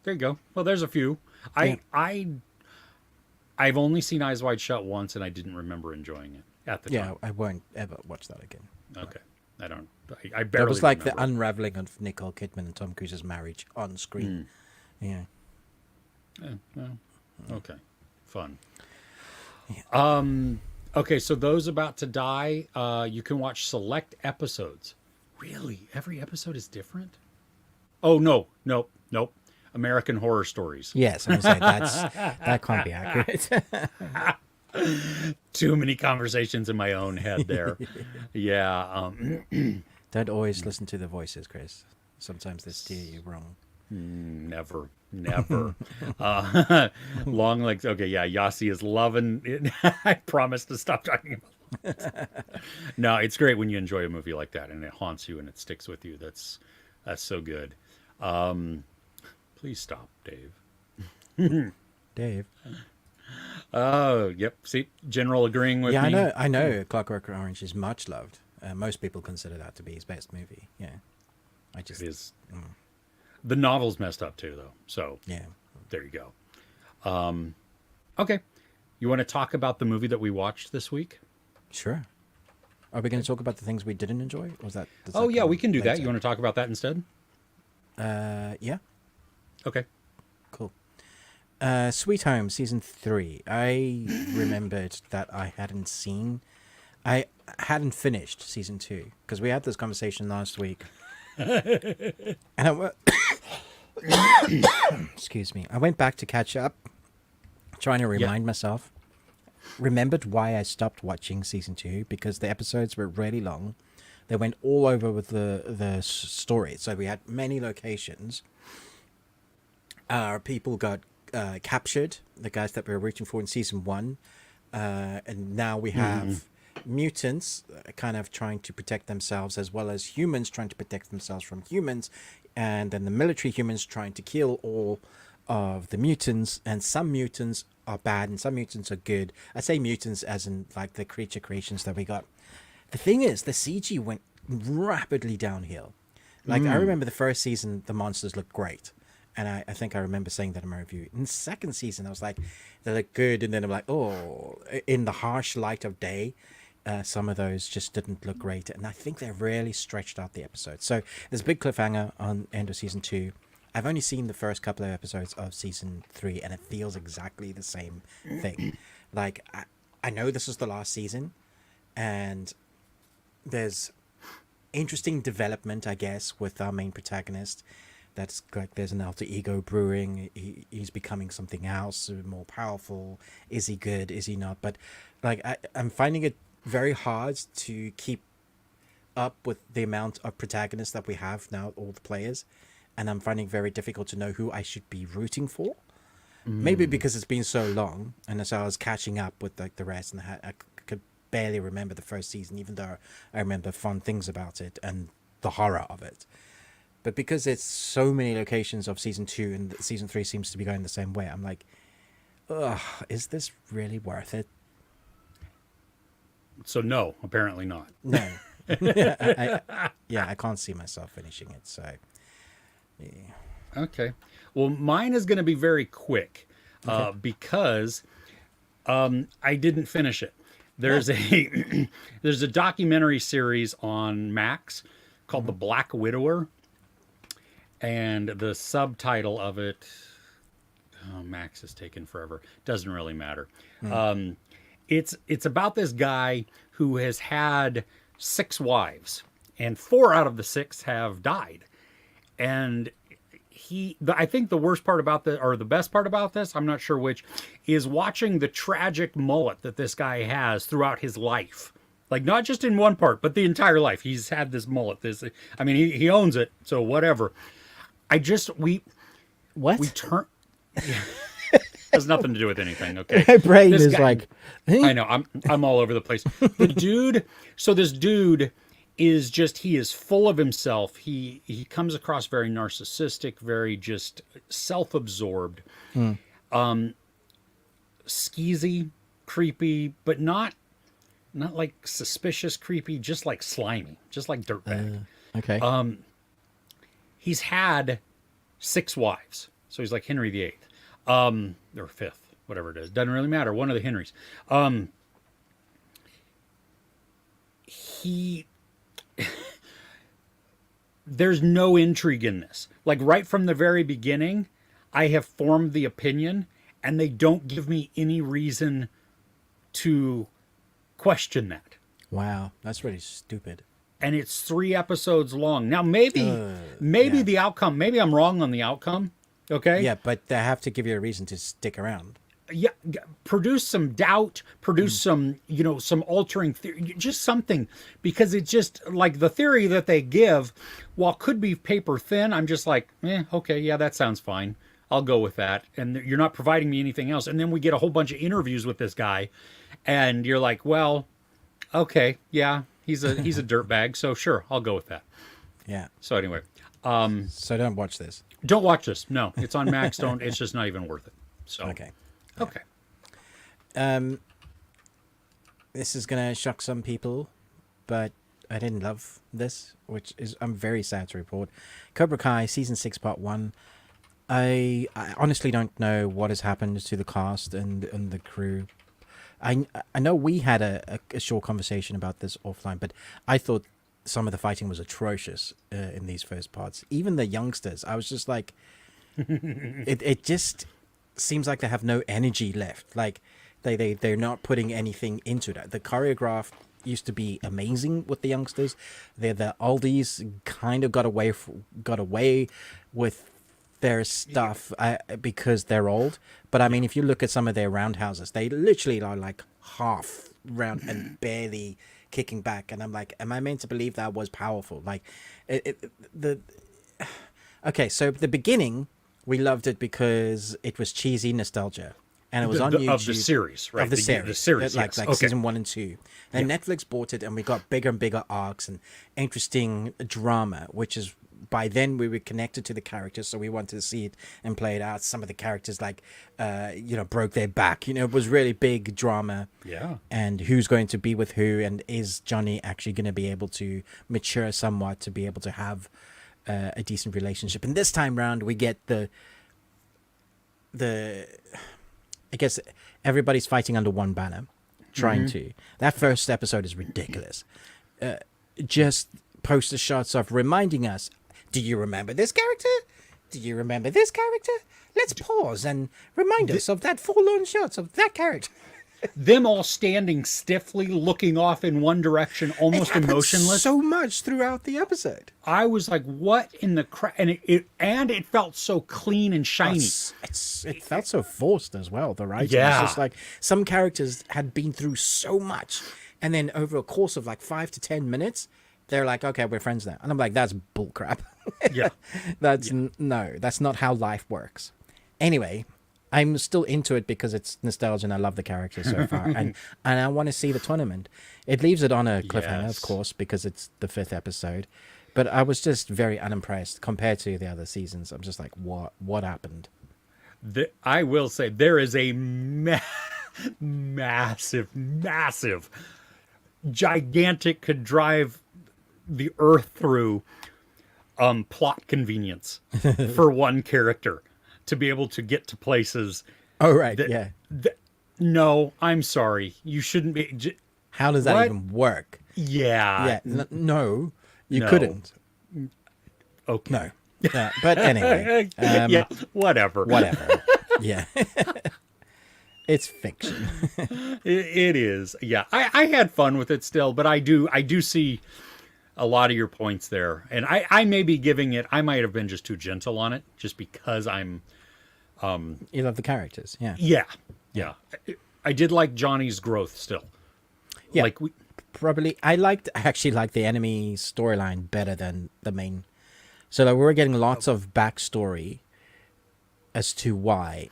There you go. Well, there's a few. Yeah. I've only seen Eyes Wide Shut once, and I didn't remember enjoying it at the Yeah, time. I won't ever watch that again. Okay. I barely That was like the remember it. unraveling of Nicole Kidman and Tom Cruise's marriage on screen. Yeah. Yeah, well, okay. Fun. Yeah. Okay, so those about to die, you can watch select episodes. Really? Every episode is different? Oh, no. Nope. American Horror Stories. Yes, I'm saying that can't be accurate. Too many conversations in my own head there. Yeah. Don't always listen to the voices, Chris. Sometimes they steer you wrong. Never. Long legs. Okay, yeah. Yossi is loving it. I promise to stop talking about it. No, it's great when you enjoy a movie like that and it haunts you and it sticks with you. That's so good. Please stop, Dave. Dave. Oh, yep. See, General agreeing with me. Yeah, I know. Clockwork Orange is much loved. Most people consider that to be his best movie. Yeah. It is. The novel's messed up too, though. So Yeah. there you go. Okay. You want to talk about the movie that we watched this week? Sure. Are we going to talk about the things we didn't enjoy? Or was that? does Oh, that yeah, come we can do that. later? You want to talk about that instead? Yeah. Okay. Cool. Sweet Home season 3. I remembered that I hadn't finished season 2 because we had this conversation last week. And excuse me. I went back to catch up, trying to remind myself. Remembered why I stopped watching season 2 because the episodes were really long. They went all over with the story. So we had many locations. People got captured, the guys that we were rooting for in season 1. And now we have mutants kind of trying to protect themselves as well as humans trying to protect themselves from humans. And then the military humans trying to kill all of the mutants. And some mutants are bad and some mutants are good. I say mutants as in like the creature creations that we got. The thing is, the CG went rapidly downhill. Like, I remember the first season, the monsters looked great. And I think I remember saying that in my review. In the second season, I was like, they look good. And then I'm like, oh, in the harsh light of day, some of those just didn't look great, and I think they really stretched out the episode. So there's a big cliffhanger on end of season 2. I've only seen the first couple of episodes of season 3, and it feels exactly the same thing. Like, I know this is the last season, and there's interesting development, I guess, with our main protagonist. That's like there's an alter ego brewing. He's becoming something else, more powerful. Is he good? Is he not? But like I'm finding it very hard to keep up with the amount of protagonists that we have now, all the players, and I'm finding it very difficult to know who I should be rooting for. Maybe because it's been so long, and so I was catching up with like the rest, and I could barely remember the first season, even though I remember fun things about it and the horror of it. But because it's so many locations of season 2 and season 3 seems to be going the same way, I'm like, ugh, is this really worth it? So no, apparently not. No. I can't see myself finishing it. So, yeah. Okay. Well, mine is going to be very quick because I didn't finish it. There's a documentary series on Max called The Black Widower. And the subtitle of it, Max is taking forever. Doesn't really matter. It's about this guy who has had 6 wives, and 4 out of the 6 have died. And I think the worst part about this, or the best part about this, I'm not sure which, is watching the tragic mullet that this guy has throughout his life. Like, not just in one part, but the entire life. He's had this mullet. He owns it, so whatever. What? We turn. Has nothing to do with anything. Okay. My brain is like. I know. I'm all over the place. The dude. So this dude is just. He is full of himself. He comes across very narcissistic, very just self-absorbed, skeezy, creepy, but not like suspicious, creepy. Just like slimy, just like dirtbag. Okay. He's had 6 wives. So he's like Henry VIII. Or 5th, whatever it is. Doesn't really matter. One of the Henrys. There's no intrigue in this. Like right from the very beginning, I have formed the opinion, and they don't give me any reason to question that. Wow. That's really stupid. And it's 3 episodes long. Now, maybe the outcome, maybe I'm wrong on the outcome. Okay. Yeah, but they have to give you a reason to stick around. Yeah. Produce some doubt, produce some altering theory, just something, because it's just like the theory that they give, while could be paper thin, I'm just like, okay. Yeah, that sounds fine. I'll go with that. And you're not providing me anything else. And then we get a whole bunch of interviews with this guy, and you're like, well, okay. Yeah. He's a dirtbag, so sure, I'll go with that. Yeah. So anyway, so don't watch this. Don't watch this. No, it's on Max. Don't. It's just not even worth it. So Okay. Okay. This is gonna shock some people, but I didn't love this, which is I'm very sad to report. Cobra Kai season 6 part 1. I honestly don't know what has happened to the cast and the crew. I know we had a short conversation about this offline, but I thought some of the fighting was atrocious in these first parts. Even the youngsters, I was just like, it just seems like they have no energy left. Like they're not putting anything into that. The choreograph used to be amazing with the youngsters. The oldies kind of got away with their stuff because they're old. But I mean, if you look at some of their roundhouses, they literally are like half round and barely kicking back. And I'm like, am I meant to believe that was powerful? Like, okay, so the beginning, we loved it because it was cheesy nostalgia. And it was on YouTube. Of the series, right? Of the series. Like okay. season 1 and 2. And Netflix bought it, and we got bigger and bigger arcs and interesting drama, which is, by then we were connected to the characters, so we wanted to see it and play it out. Some of the characters broke their back. It was really big drama. Yeah. And who's going to be with who, and is Johnny actually going to be able to mature somewhat to be able to have a decent relationship? And this time round, we get the I guess everybody's fighting under one banner. trying to. That first episode is ridiculous. Just poster shots of reminding us, do you remember this character? Do you remember this character? Let's pause and remind us of that forlorn shots of that character. Them all standing stiffly, looking off in one direction, almost emotionless. So much throughout the episode. I was like, "What in the crap?" And it felt so clean and shiny. It felt so forced as well. The writing Yeah. was just like some characters had been through so much, and then over a course of like 5 to 10 minutes, they're like, "Okay, we're friends now," and I'm like, "That's bullcrap." Yeah, No, that's not how life works. Anyway. I'm still into it because it's nostalgia and I love the characters so far. and I want to see the tournament. It leaves it on a cliffhanger, Yes. of course, because it's the 5th episode. But I was just very unimpressed compared to the other seasons. I'm just like, what happened? I will say there is a massive, gigantic, could drive the earth through plot convenience for one character to be able to get to places. Oh, right, that- yeah. No, I'm sorry. You shouldn't be. How does that What? even work? Yeah. No, you No. couldn't. Okay. No. But anyway. Yeah, whatever. Whatever. Yeah. It's fiction. It is. Yeah. I had fun with it still, but I do see a lot of your points there. And I may be giving it, I might have been just too gentle on it just because I'm. You love the characters, yeah. Yeah. I did like Johnny's growth still. Yeah. Like Probably, I actually liked the enemy storyline better than the main. So like, we were getting lots of backstory as to why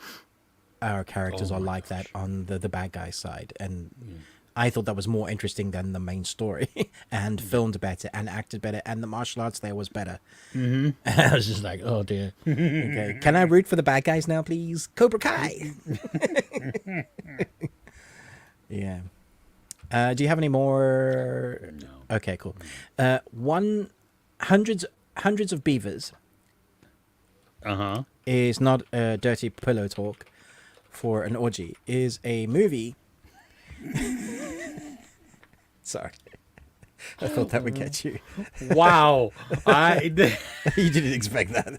our characters are like that on the bad guy side. And I thought that was more interesting than the main story and filmed better and acted better. And the martial arts there was better. Mm-hmm. I was just like, oh dear. Okay. Can I root for the bad guys now, please? Cobra Kai. Yeah. Do you have any more? No. Okay, cool. Hundreds of Beavers is not a dirty pillow talk for an orgy. Is a movie. Sorry, I thought that would get you. Wow. You didn't expect that.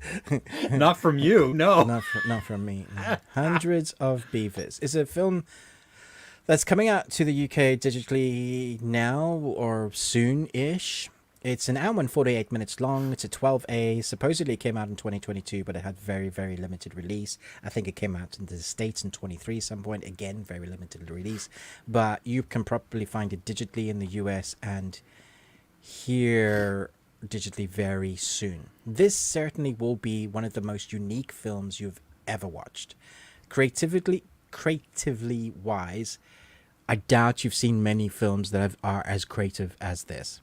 Not from you. No. Not from me. No. Hundreds of Beavers is a film that's coming out to the UK digitally now or soon-ish. It's an hour and 48 minutes long. It's a 12A. Supposedly it came out in 2022, but it had very, very limited release. I think it came out in the States in 23 some point. Again, very limited release. But you can probably find it digitally in the US and here digitally very soon. This certainly will be one of the most unique films you've ever watched. Creatively wise, I doubt you've seen many films that are as creative as this.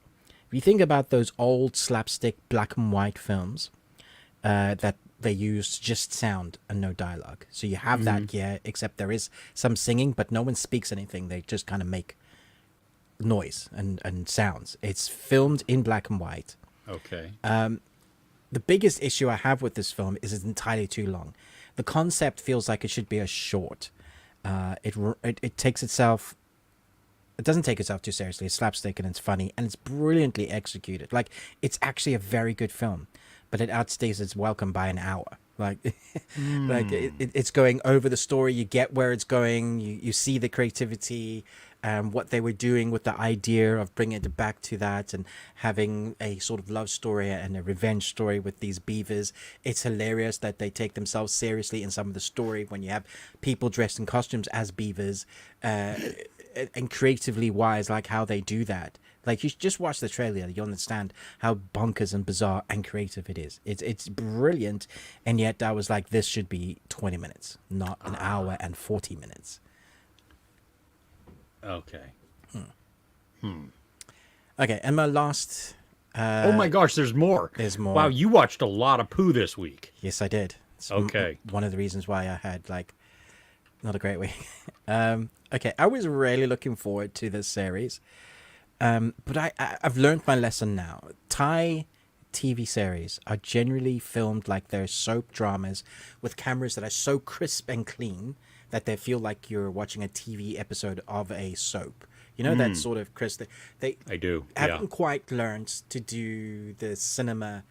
If you think about those old slapstick black and white films that they used just sound and no dialogue. So you have that, yeah, except there is some singing, but no one speaks anything. They just kind of make noise and sounds. It's filmed in black and white. Okay. The biggest issue I have with this film is it's entirely too long. The concept feels like it should be a short. It takes itself... It doesn't take itself too seriously. It's slapstick and it's funny and it's brilliantly executed. Like, it's actually a very good film, but it outstays its welcome by an hour. Like, it's going over the story. You get where it's going. You see the creativity and what they were doing with the idea of bringing it back to that and having a sort of love story and a revenge story with these beavers. It's hilarious that they take themselves seriously in some of the story when you have people dressed in costumes as beavers. And creatively wise, like how they do that. Like, you just watch the trailer, you'll understand how bonkers and bizarre and creative it is. It's brilliant, and yet I was like, this should be 20 minutes, not an hour and 40 minutes. Okay. Okay, and my last... oh my gosh, there's more. There's more. Wow, you watched a lot of poo this week. Yes, I did. It's Okay. one of the reasons why I had, like, not a great week. Okay, I was really looking forward to this series. But I've learned my lesson now. Thai TV series are generally filmed like they're soap dramas with cameras that are so crisp and clean that they feel like you're watching a TV episode of a soap. You know, that sort of, Chris, they I do. haven't quite learned to do the cinema,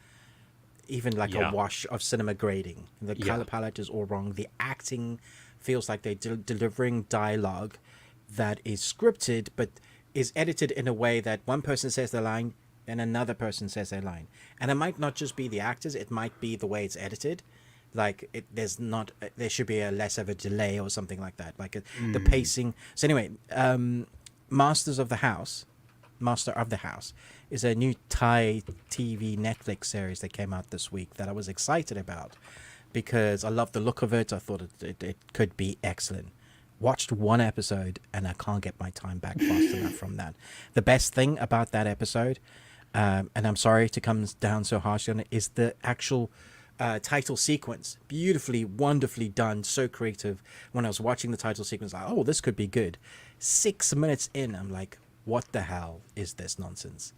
even like a wash of cinema grading. The color palette is all wrong. The acting feels like they're delivering dialogue that is scripted, but is edited in a way that one person says the line and another person says their line. And it might not just be the actors, it might be the way it's edited. Like there should be less of a delay or something like that. Like the pacing. So anyway, Master of the House is a new Thai TV Netflix series that came out this week that I was excited about because I love the look of it. I thought it could be excellent. Watched one episode and I can't get my time back fast enough from that. The best thing about that episode, and I'm sorry to come down so harsh on it, is the actual title sequence. Beautifully, wonderfully done, so creative. When I was watching the title sequence, like, oh, this could be good. 6 minutes in, I'm like, what the hell is this nonsense?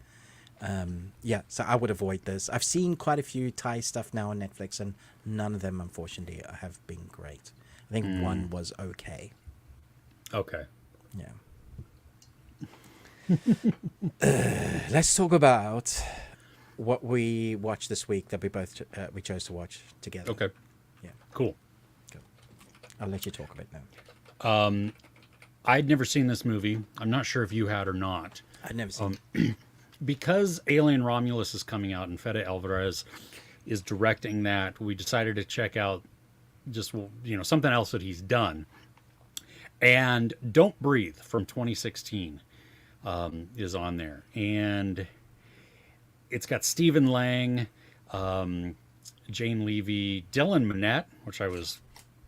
So I would avoid this. I've seen quite a few Thai stuff now on Netflix, and none of them, unfortunately, have been great. I think one was okay. Okay. Yeah. Let's talk about what we watched this week that we chose to watch together. Okay. Yeah. Cool. I'll let you talk a bit now. I'd never seen this movie. I'm not sure if you had or not. I'd never seen it. Because Alien Romulus is coming out and Fede Alvarez is directing that, we decided to check out just, something else that he's done. And Don't Breathe from 2016 is on there. And it's got Stephen Lang, Jane Levy, Dylan Minnette, which I was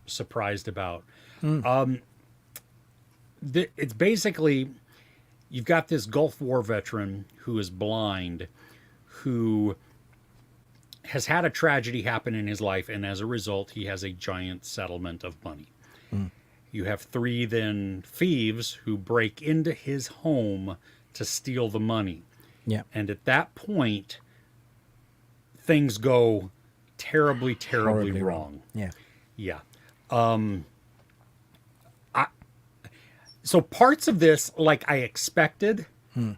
surprised about. It's basically, you've got this Gulf War veteran who is blind, who has had a tragedy happen in his life, and as a result, he has a giant settlement of money. You have 3 then thieves who break into his home to steal the money. Yeah. And at that point, things go terribly, terribly Horribly wrong. Yeah. Yeah. So parts of this, like I expected, and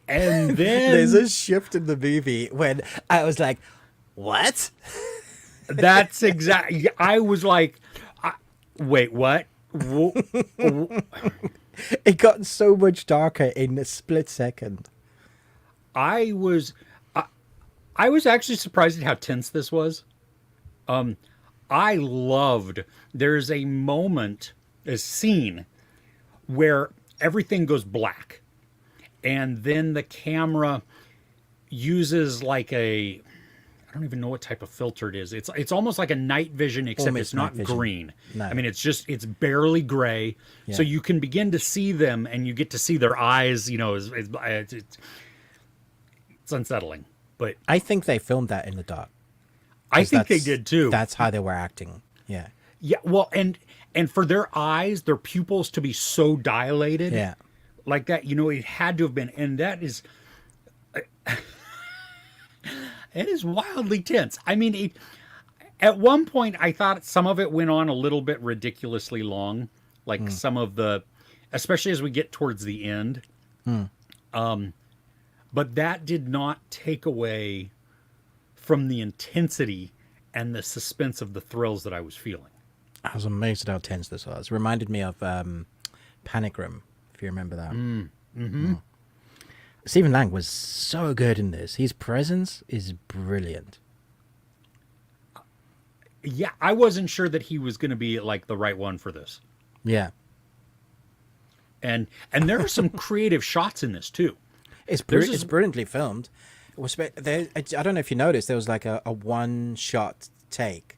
then there's a shift in the movie when I was like, "What?" That's exactly. I was like, "Wait, what?" It got so much darker in a split second. I was actually surprised at how tense this was. I loved. There's a moment, a scene, where everything goes black, and then the camera uses like I don't even know what type of filter it is. It's almost like a night vision, except Almost it's not night vision. green. No. I mean, it's barely gray, so you can begin to see them, and you get to see their eyes. It's unsettling. But I think they filmed that in the dark. I think they did too. That's how they were acting. Yeah. Yeah. Well, and for their eyes, their pupils to be so dilated, like that, it had to have been, and that is. It is wildly tense. I mean, at one point, I thought some of it went on a little bit ridiculously long, like some of the, especially as we get towards the end. But that did not take away from the intensity and the suspense of the thrills that I was feeling. I was amazed at how tense this was. It reminded me of Panic Room, if you remember that. Stephen Lang was so good in this. His presence is brilliant. Yeah, I wasn't sure that he was going to be like the right one for this. Yeah. And there are some creative shots in this too. It's brilliantly filmed. It was, I don't know if you noticed, there was like a one-shot take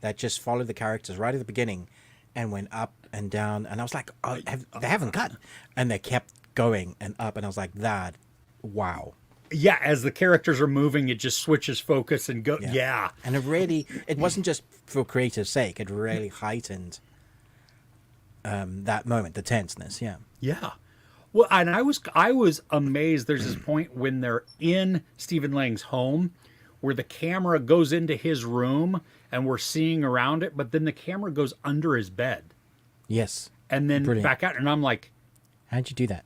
that just followed the characters right at the beginning and went up and down. And I was like, oh, they haven't cut. And they kept going and up. And I was like, wow. Yeah, as the characters are moving, it just switches focus and go. Yeah. And it wasn't just for creative sake. It really heightened that moment, the tenseness. Yeah. Yeah. Well, and I was amazed. There's this point when they're in Stephen Lang's home where the camera goes into his room and we're seeing around it, but then the camera goes under his bed Yes. and then Brilliant. back out. And I'm like, How'd you do that?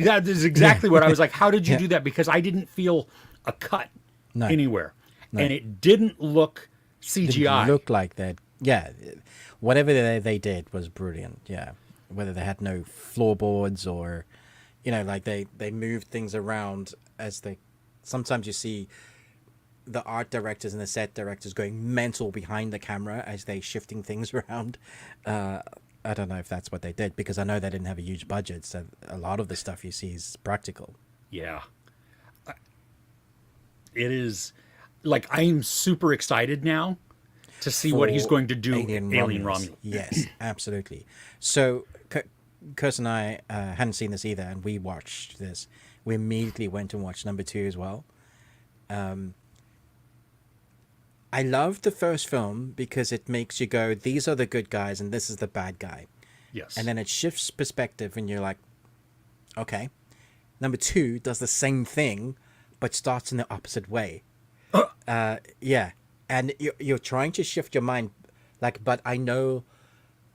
that is exactly what I was like. How did you Yeah. do that? Because I didn't feel a cut No. anywhere. And it didn't look CGI. Didn't look like that. Yeah. Whatever they did was brilliant. Yeah. Whether they had no floorboards or, like they moved things around as they. Sometimes you see the art directors and the set directors going mental behind the camera as they shifting things around. I don't know if that's what they did because I know they didn't have a huge budget, so a lot of the stuff you see is practical. Yeah. It is like I'm super excited now to see what he's For going to do. Alien Romulus. Yes, absolutely. So, Kurs and I hadn't seen this either, and we watched this. We immediately went and watched number 2 as well. I loved the first film because it makes you go, these are the good guys and this is the bad guy. Yes. And then it shifts perspective and you're like, okay. Number 2 does the same thing, but starts in the opposite way. Yeah. And you're trying to shift your mind, like, but I know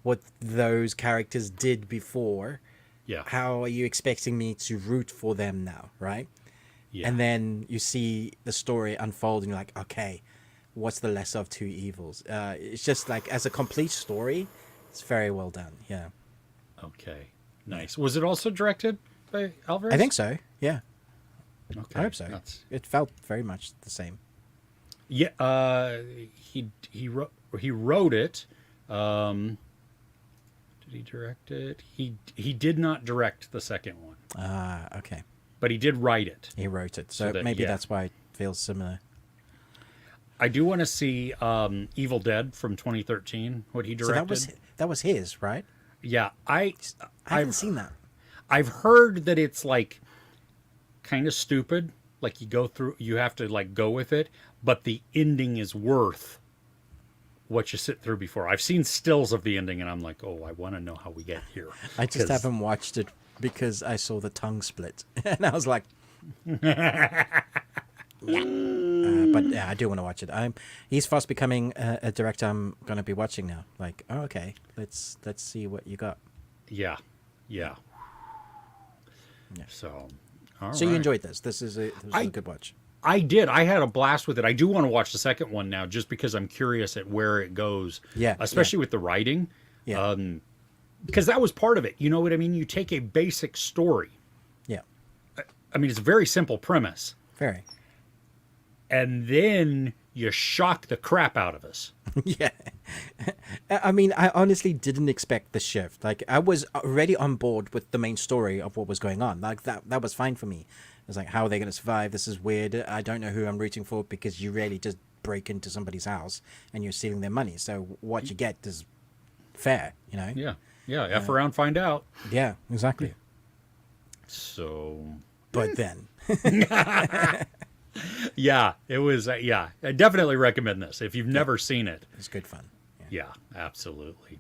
what those characters did before. Yeah. How are you expecting me to root for them now, right? Yeah. And then you see the story unfold and you're like, okay, what's the lesser of two evils? It's just like, as a complete story, it's very well done. Yeah. Okay. Nice. Was it also directed by Alvarez? I think so. Yeah. Okay. I hope so. It felt very much the same. Yeah. He wrote it. Did he direct it? He did not direct the second one. Okay. But he did write it. He wrote it. So maybe that's why it feels similar. I do want to see Evil Dead from 2013, what he directed. So that was his, right? Yeah, I haven't seen that. I've heard that it's like kind of stupid. Like you have to like go with it, but the ending is worth what you sit through before. I've seen stills of the ending and I'm like, oh, I want to know how we get here. I just haven't watched it because I saw the tongue split and I was like, but yeah, I do want to watch it. He's fast becoming a director I'm going to be watching now. Like, oh, okay, let's see what you got. Yeah. So, all so right. you enjoyed this. This is a good watch. I did. I had a blast with it. I do want to watch the second one now, just because I'm curious at where it goes. Yeah, especially with the writing. Yeah. Because that was part of it. You know what I mean? You take a basic story. Yeah. I mean, it's a very simple premise. Very. And then you shock the crap out of us. Yeah. I mean, I honestly didn't expect the shift. Like, I was already on board with the main story of what was going on. Like, that was fine for me. It was like, how are they going to survive? This is weird. I don't know who I'm rooting for because you really just break into somebody's house and you're stealing their money. So what you get is fair, you know? Yeah. F around, find out. Yeah, exactly. So. But then. Yeah, it was. I definitely recommend this if you've never seen it. It's good fun. Yeah, absolutely.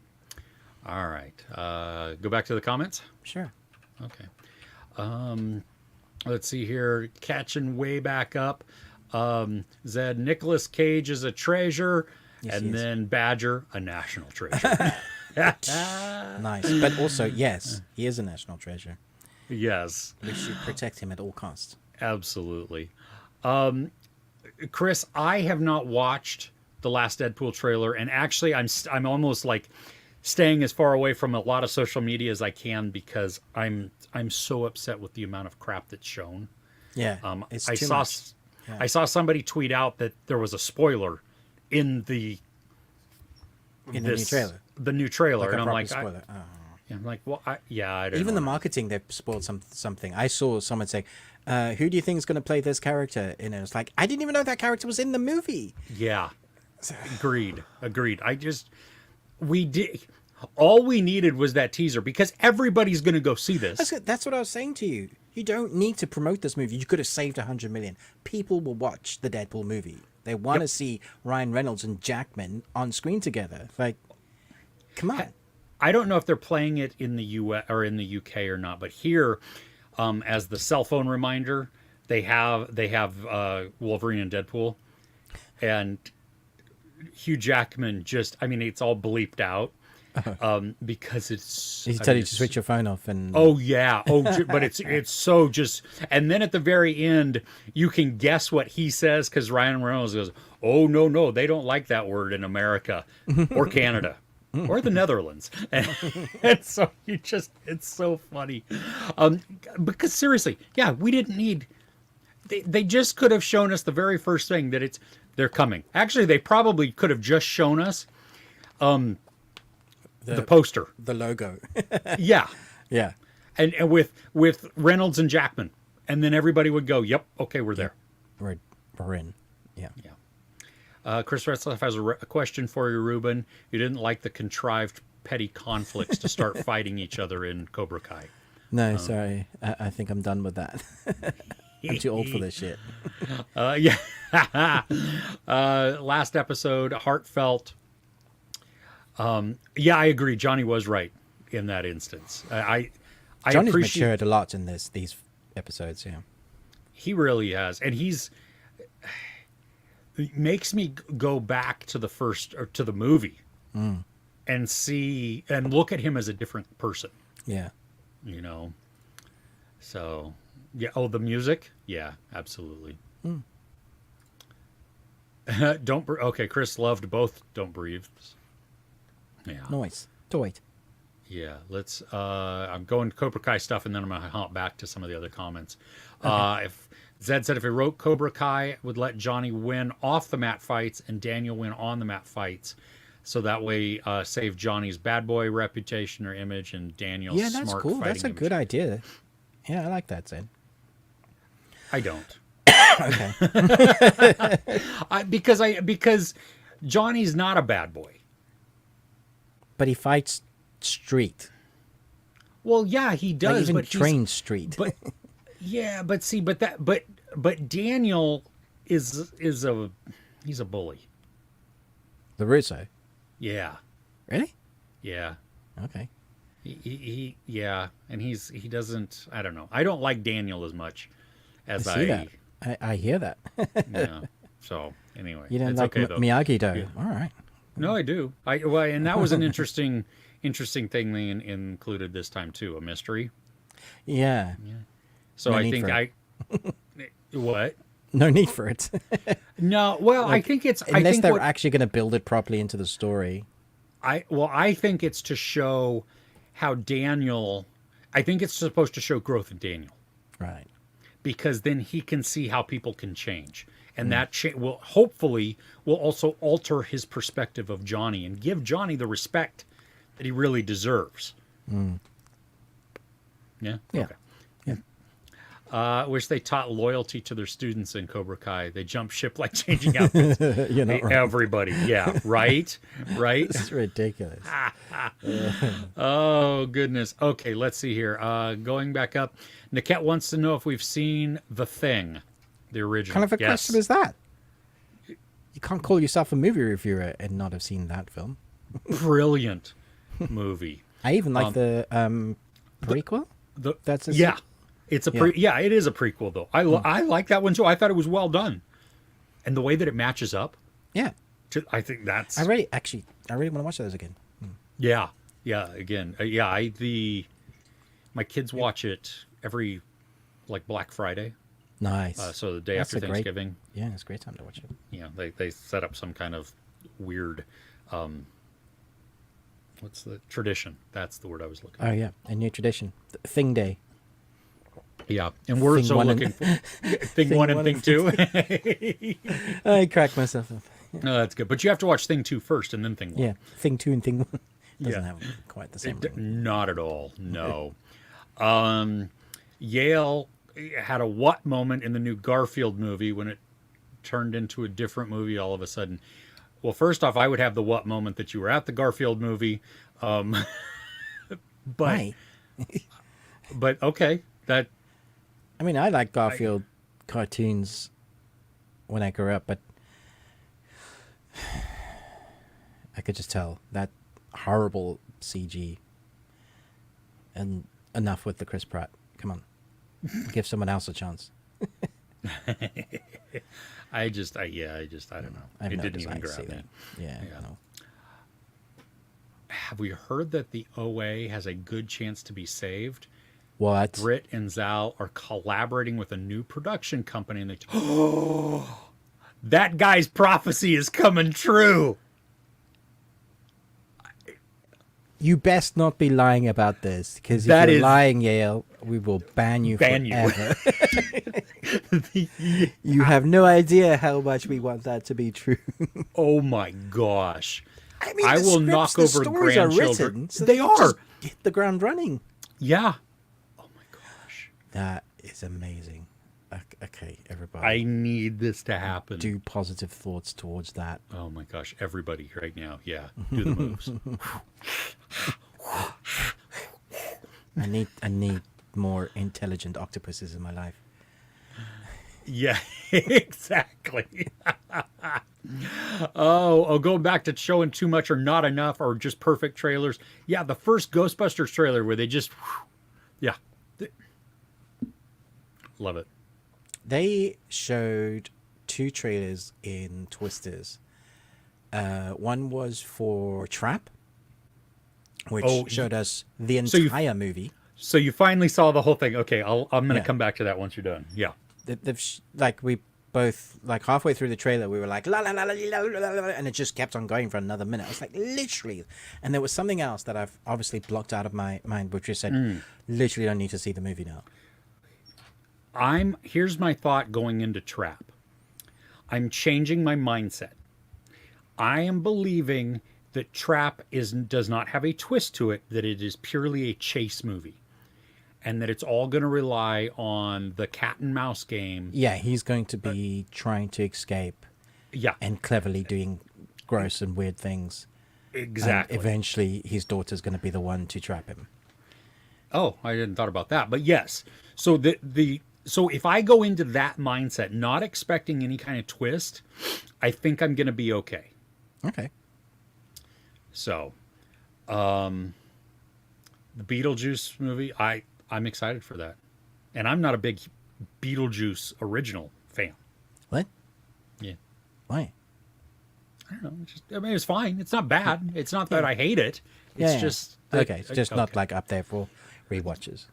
All right. Go back to the comments. Sure. Okay. Let's see here. Catching way back up. Zed, Nicolas Cage is a treasure. Yes, and then Badger, a national treasure. Nice. But also, yes, he is a national treasure. Yes. We should protect him at all costs. Absolutely. Chris, I have not watched the last Deadpool trailer, and actually I'm almost like staying as far away from a lot of social media as I can because I'm so upset with the amount of crap that's shown. Yeah. It's too much. Yeah. I saw somebody tweet out that there was a spoiler in the new trailer. The new trailer, Like and a I'm like, spoiler. I'm like, well, I don't Even know. the marketing, they spoiled something. I saw someone say, who do you think is going to play this character? And it was like, I didn't even know that character was in the movie. Yeah. Agreed. All we needed was that teaser because everybody's going to go see this. That's what I was saying to you. You don't need to promote this movie. You could have saved 100 million. People will watch the Deadpool movie. They want to see Ryan Reynolds and Jackman on screen together. Like, come on. I don't know if they're playing it in the US or in the UK or not, but here, as the cell phone reminder, they have Wolverine and Deadpool, and Hugh Jackman just, I mean, it's all bleeped out because it's. He tell you to switch your phone off and. Oh yeah, but it's so just, and then at the very end, you can guess what he says because Ryan Reynolds goes, "Oh no, they don't like that word in America or Canada." Or the Netherlands, and so it's so funny, because seriously, yeah, we didn't need. They just could have shown us the very first thing that they're coming. Actually, they probably could have just shown us, the poster, the logo. Yeah, Yeah. and with Reynolds and Jackman, and then everybody would go, "Yep, okay, we're there." We're in. Yeah. Yeah. Chris Retzlaff has a question for you, Ruben. You didn't like the contrived petty conflicts to start fighting each other in Cobra Kai. No, sorry. I think I'm done with that. I'm too old for this shit. Yeah. Last episode, heartfelt. Yeah, I agree. Johnny was right in that instance. I Johnny's appreciate. matured a lot in these episodes. Yeah. He really has, and it makes me go back to the movie and see and look at him as a different person. Yeah. You know. So, yeah. Oh, the music. Yeah, absolutely. Okay, Chris loved both Don't Breathe. Yeah. Noise. Toit. Yeah, let's. I'm going to Cobra Kai stuff, and then I'm going to hop back to some of the other comments. If Zed said if he wrote Cobra Kai, would let Johnny win off the mat fights and Daniel win on the mat fights, so that way save Johnny's bad boy reputation or image and Daniel's Yeah, that's smart cool. fighting That's a image. good idea. Yeah, I like that, Zed. I don't. Okay. Because Johnny's not a bad boy. But he fights street. Well, yeah, he does. Like even but trains street. But yeah, but see, but Daniel he's a bully. LaRusso. Yeah, Really? yeah. Okay. He yeah, and he doesn't. I don't know. I don't like Daniel as much as I see that. I hear that. Yeah. So anyway, You don't it's like okay though. Miyagi Do. Yeah. All right. No, I do. And that was an interesting thing they included this time too, a mystery. Yeah. So No I need think for what? No need for it. No, well, I think it's Unless I think they're actually going to build it properly into the story. I think it's to show how Daniel. I think it's supposed to show growth in Daniel. Right. Because then he can see how people can change, and that will hopefully will also alter his perspective of Johnny and give Johnny the respect that he really deserves. Yeah. Yeah. Okay. Wish they taught loyalty to their students in Cobra Kai. They jump ship like changing outfits. You're not right. Everybody. Yeah. Right. Right. It's ridiculous. Oh, goodness. Okay, let's see here. Going back up, Niket wants to know if we've seen The Thing, the original. What kind of a Yes. question is that? You can't call yourself a movie reviewer and not have seen that film. Brilliant movie. I even like the prequel. That's Yeah. It's a it is a prequel though. I like that one too. I thought it was well done. And the way that it matches up, Yeah. I think that's I really want to watch those again. Yeah. Yeah, again. My kids watch it every like Black Friday. Nice. So the day That's after a great- Thanksgiving. Yeah, it's a great time to watch it. Yeah, they set up some kind of weird what's the tradition? That's the word I was looking for. Oh yeah, a new tradition. Thing Day. Yeah, and we're Thing so one looking and- for thing one and thing two. I cracked myself up. No, that's good. But you have to watch thing 2 first and then thing 1. Yeah, Thing 2 and Thing 1 doesn't Yeah. have quite the same. Not at all. No. Yale had a what moment in the new Garfield movie when it turned into a different movie all of a sudden. Well, first off, I would have the what moment that you were at the Garfield movie. But Why? but okay, that I mean, I like Garfield cartoons when I grew up, but I could just tell that horrible CG. And enough with the Chris Pratt. Come on, give someone else a chance. I don't know. I have It no didn't even desire to grab see me. that. Yeah. Yeah. No. Have we heard that the OA has a good chance to be saved? What? Britt and Zal are collaborating with a new production company, and that guy's prophecy is coming true. You best not be lying about this, because if That you're is- lying, Yale, we will ban you forever. You have no idea how much we want that to be true. Oh my gosh. I mean, I the will scripts, knock the over stories are grandchildren. written, so They can are. just hit the ground running. Yeah. Oh my gosh. That is amazing. Okay, everybody. I need this to happen. do positive thoughts towards that. Oh my gosh. Everybody right now. Yeah. Do the moves. I need more intelligent octopuses in my life. Yeah, exactly. Going back to showing too much or not enough or just perfect trailers. Yeah, the first Ghostbusters trailer where they just, yeah. Love it. They showed 2 trailers in Twisters. One was for Trap, which showed us the so you- entire movie. So you finally saw the whole thing. Okay, I'm going to Yeah. come back to that once you're done. Yeah. Like we both, like halfway through the trailer, we were like la la la la la la la la, and it just kept on going for another minute. I was like, literally. And there was something else that I've obviously blocked out of my mind, which just said, literally don't need to see the movie now. Here's my thought going into Trap. I'm changing my mindset. I am believing that Trap does not have a twist to it, that it is purely a chase movie. And that it's all going to rely on the cat and mouse game. Yeah, he's going to be trying to escape Yeah, and cleverly doing gross and weird things. exactly. And eventually, his daughter's going to be the one to trap him. Oh, I hadn't thought about that. But yes. So so if I go into that mindset, not expecting any kind of twist, I think I'm going to be okay. Okay. So, the Beetlejuice movie, I'm excited for that. And I'm not a big Beetlejuice original fan. What? Yeah. Why? I don't know. I mean, it's fine. It's not bad. It's not that I hate it. It's Yeah. just... Okay, it's just not okay. like up there for rewatches.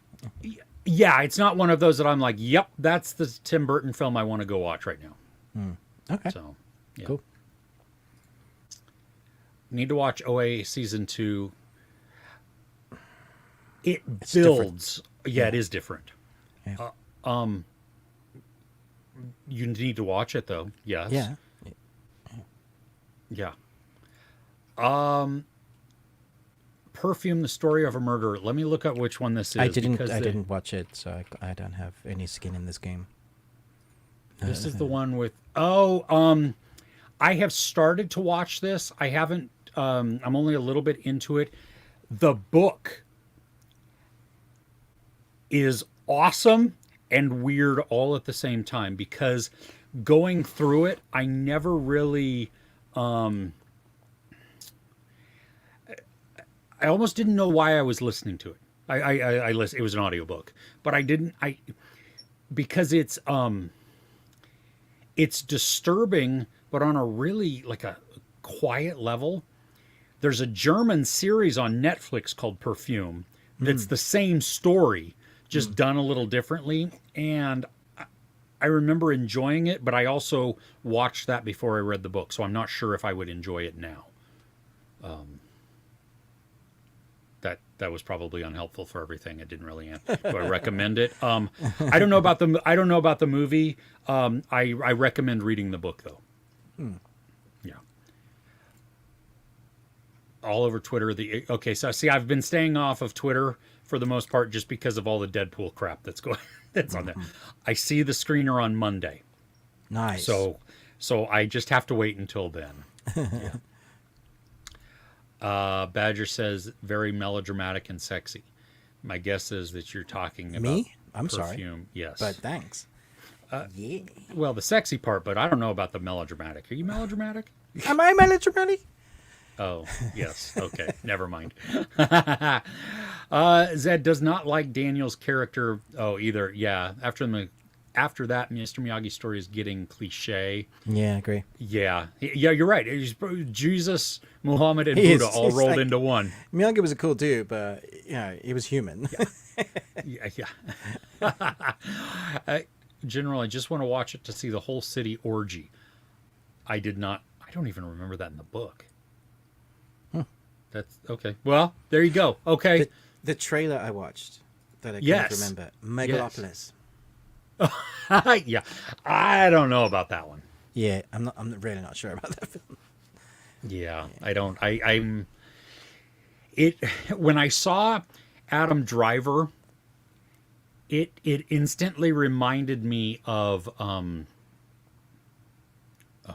Yeah, it's not one of those that I'm like, yep, that's the Tim Burton film I want to go watch right now. Okay, So, yeah. cool. Need to watch OA season 2. It's different. builds. Yeah, it is different. Yeah. You need to watch it though. Yes. Yeah. Yeah. Perfume: The Story of a Murder. Let me look up which one this is. I didn't because didn't watch it, so I don't have any skin in this game. This is the one with. I have started to watch this. I haven't. I'm only a little bit into it. The book is awesome and weird all at the same time, because going through it, I never really. I almost didn't know why I was listening to it. I listened. It was an audiobook, but I didn't. Because it's disturbing, but on a really like a quiet level. There's a German series on Netflix called Perfume that's the same story, just done a little differently. And I remember enjoying it, but I also watched that before I read the book, so I'm not sure if I would enjoy it now. That was probably unhelpful for everything. I didn't really do I recommend it. I don't know about the movie. I recommend reading the book though. Yeah. All over Twitter. So see, I've been staying off of Twitter for the most part just because of all the Deadpool crap that's on there. I see the screener on Monday. Nice. So I just have to wait until then. Yeah. Badger says very melodramatic and sexy. My guess is that you're talking about Me? I'm Perfume. sorry. Yes. But thanks. Yeah. Well, the sexy part, but I don't know about the melodramatic. Are you melodramatic? Am I melodramatic? Oh, yes. Okay. Never mind. Zed does not like Daniel's character. Oh, either. Yeah. After the after that, Mr. Miyagi's story is getting cliche. Yeah, I agree. Yeah, you're right. It's Jesus, Muhammad, and He Buddha is. all He's rolled like- into one. Miyagi was a cool dude, but he was human. Yeah. General, I just want to watch it to see the whole city orgy. I did not. I don't even remember that in the book. That's okay. Well, there you go. Okay. The trailer I watched that I can't Yes. remember, Megalopolis. Yeah, I don't know about that one. Yeah, I'm really not sure about that film. Yeah, I don't. I'm. It when I saw Adam Driver, it instantly reminded me of oh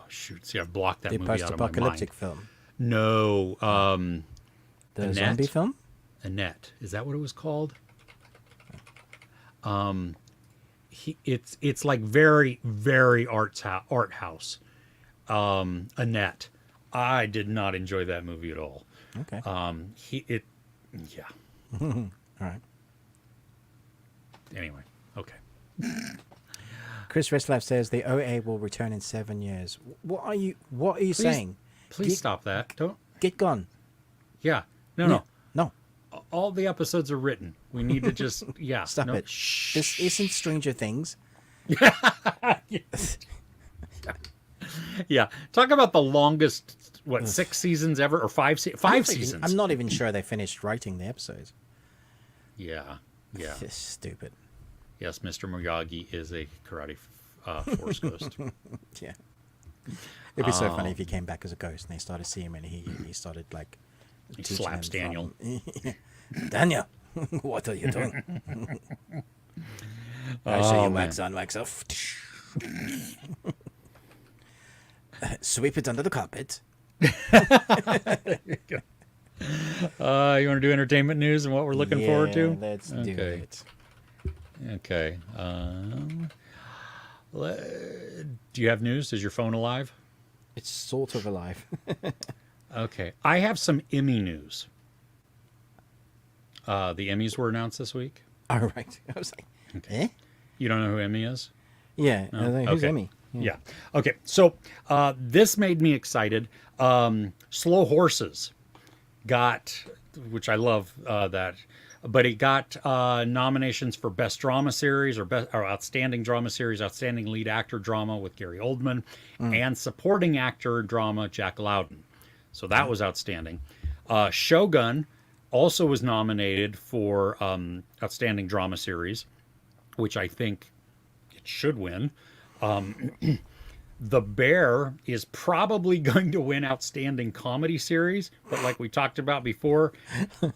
shoot, see, I've blocked that The movie out of my mind. post-apocalyptic film. No, The Annette? zombie film? Annette. Is that what it was called? It's like very art house. Annette. I did not enjoy that movie at all. Okay. Yeah. All right. Anyway, okay. Chris Reslav says the OA will return in 7 years. What are you saying? Please stop that. Don't. Get gone. Yeah. No. No. All the episodes are written. We need to just Stop no, it. Shh. This isn't Stranger Things. Yeah. Talk about the longest 6 seasons ever, or 5 seasons. I'm not even sure they finished writing the episodes. Yeah. It's stupid. Yes, Mr. Miyagi is a karate force ghost. Yeah. It'd be so funny if he came back as a ghost and they started seeing him and he started like He teaching slaps them Daniel. Daniel, what are you doing? I say you man. wax on, wax off. Sweep it under the carpet. You want to do entertainment news and what we're looking forward to? Let's do Okay. it. Okay. Do you have news? Is your phone alive? It's sort of alive. Okay. I have some Emmy news. The Emmys were announced this week. All right. I was like, eh? You don't know who Emmy is? Yeah. I was like, who's Okay. Emmy? Yeah. Okay. So this made me excited. Slow Horses got, which I love that, but it got nominations for Best Drama Series or Outstanding Drama Series, Outstanding Lead Actor Drama with Gary Oldman, and Supporting Actor Drama Jack Loudon. So that was outstanding. Shogun also was nominated for Outstanding Drama Series, which I think it should win. The Bear is probably going to win Outstanding Comedy Series, but like we talked about before,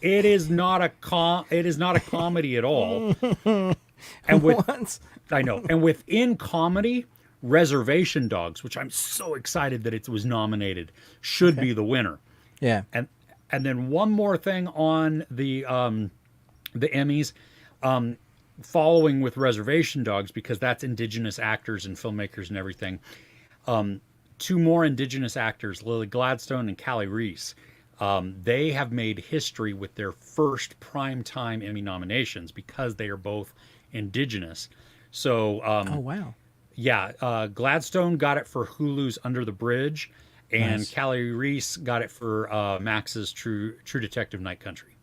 it is not a comedy at all. And What? I know, and within comedy, Reservation Dogs, which I'm so excited that it was nominated, should be the winner. Yeah. And then one more thing on the Emmys, following with Reservation Dogs, because that's Indigenous actors and filmmakers and everything. 2 more Indigenous actors, Lily Gladstone and Callie Reese. They have made history with their first primetime Emmy nominations because they are both Indigenous. So, Oh, wow. yeah, Gladstone got it for Hulu's Under the Bridge, and Nice. Callie Reese got it for Max's True Detective Night Country.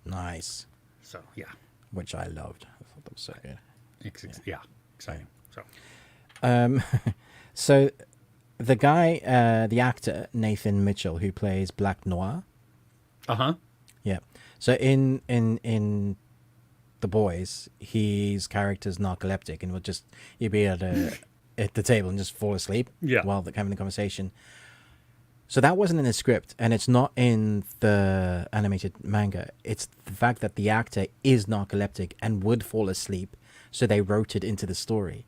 Nice. So, yeah. Which I loved. I thought that was so good. Yeah, exciting. So, So the guy, the actor, Nathan Mitchell, who plays Black Noir. uh-huh. Yeah. So in The Boys, his character's narcoleptic and he'd be at the table and just fall asleep while they're having the conversation. So that wasn't in the script, and it's not in the animated manga. It's the fact that the actor is narcoleptic and would fall asleep, so they wrote it into the story.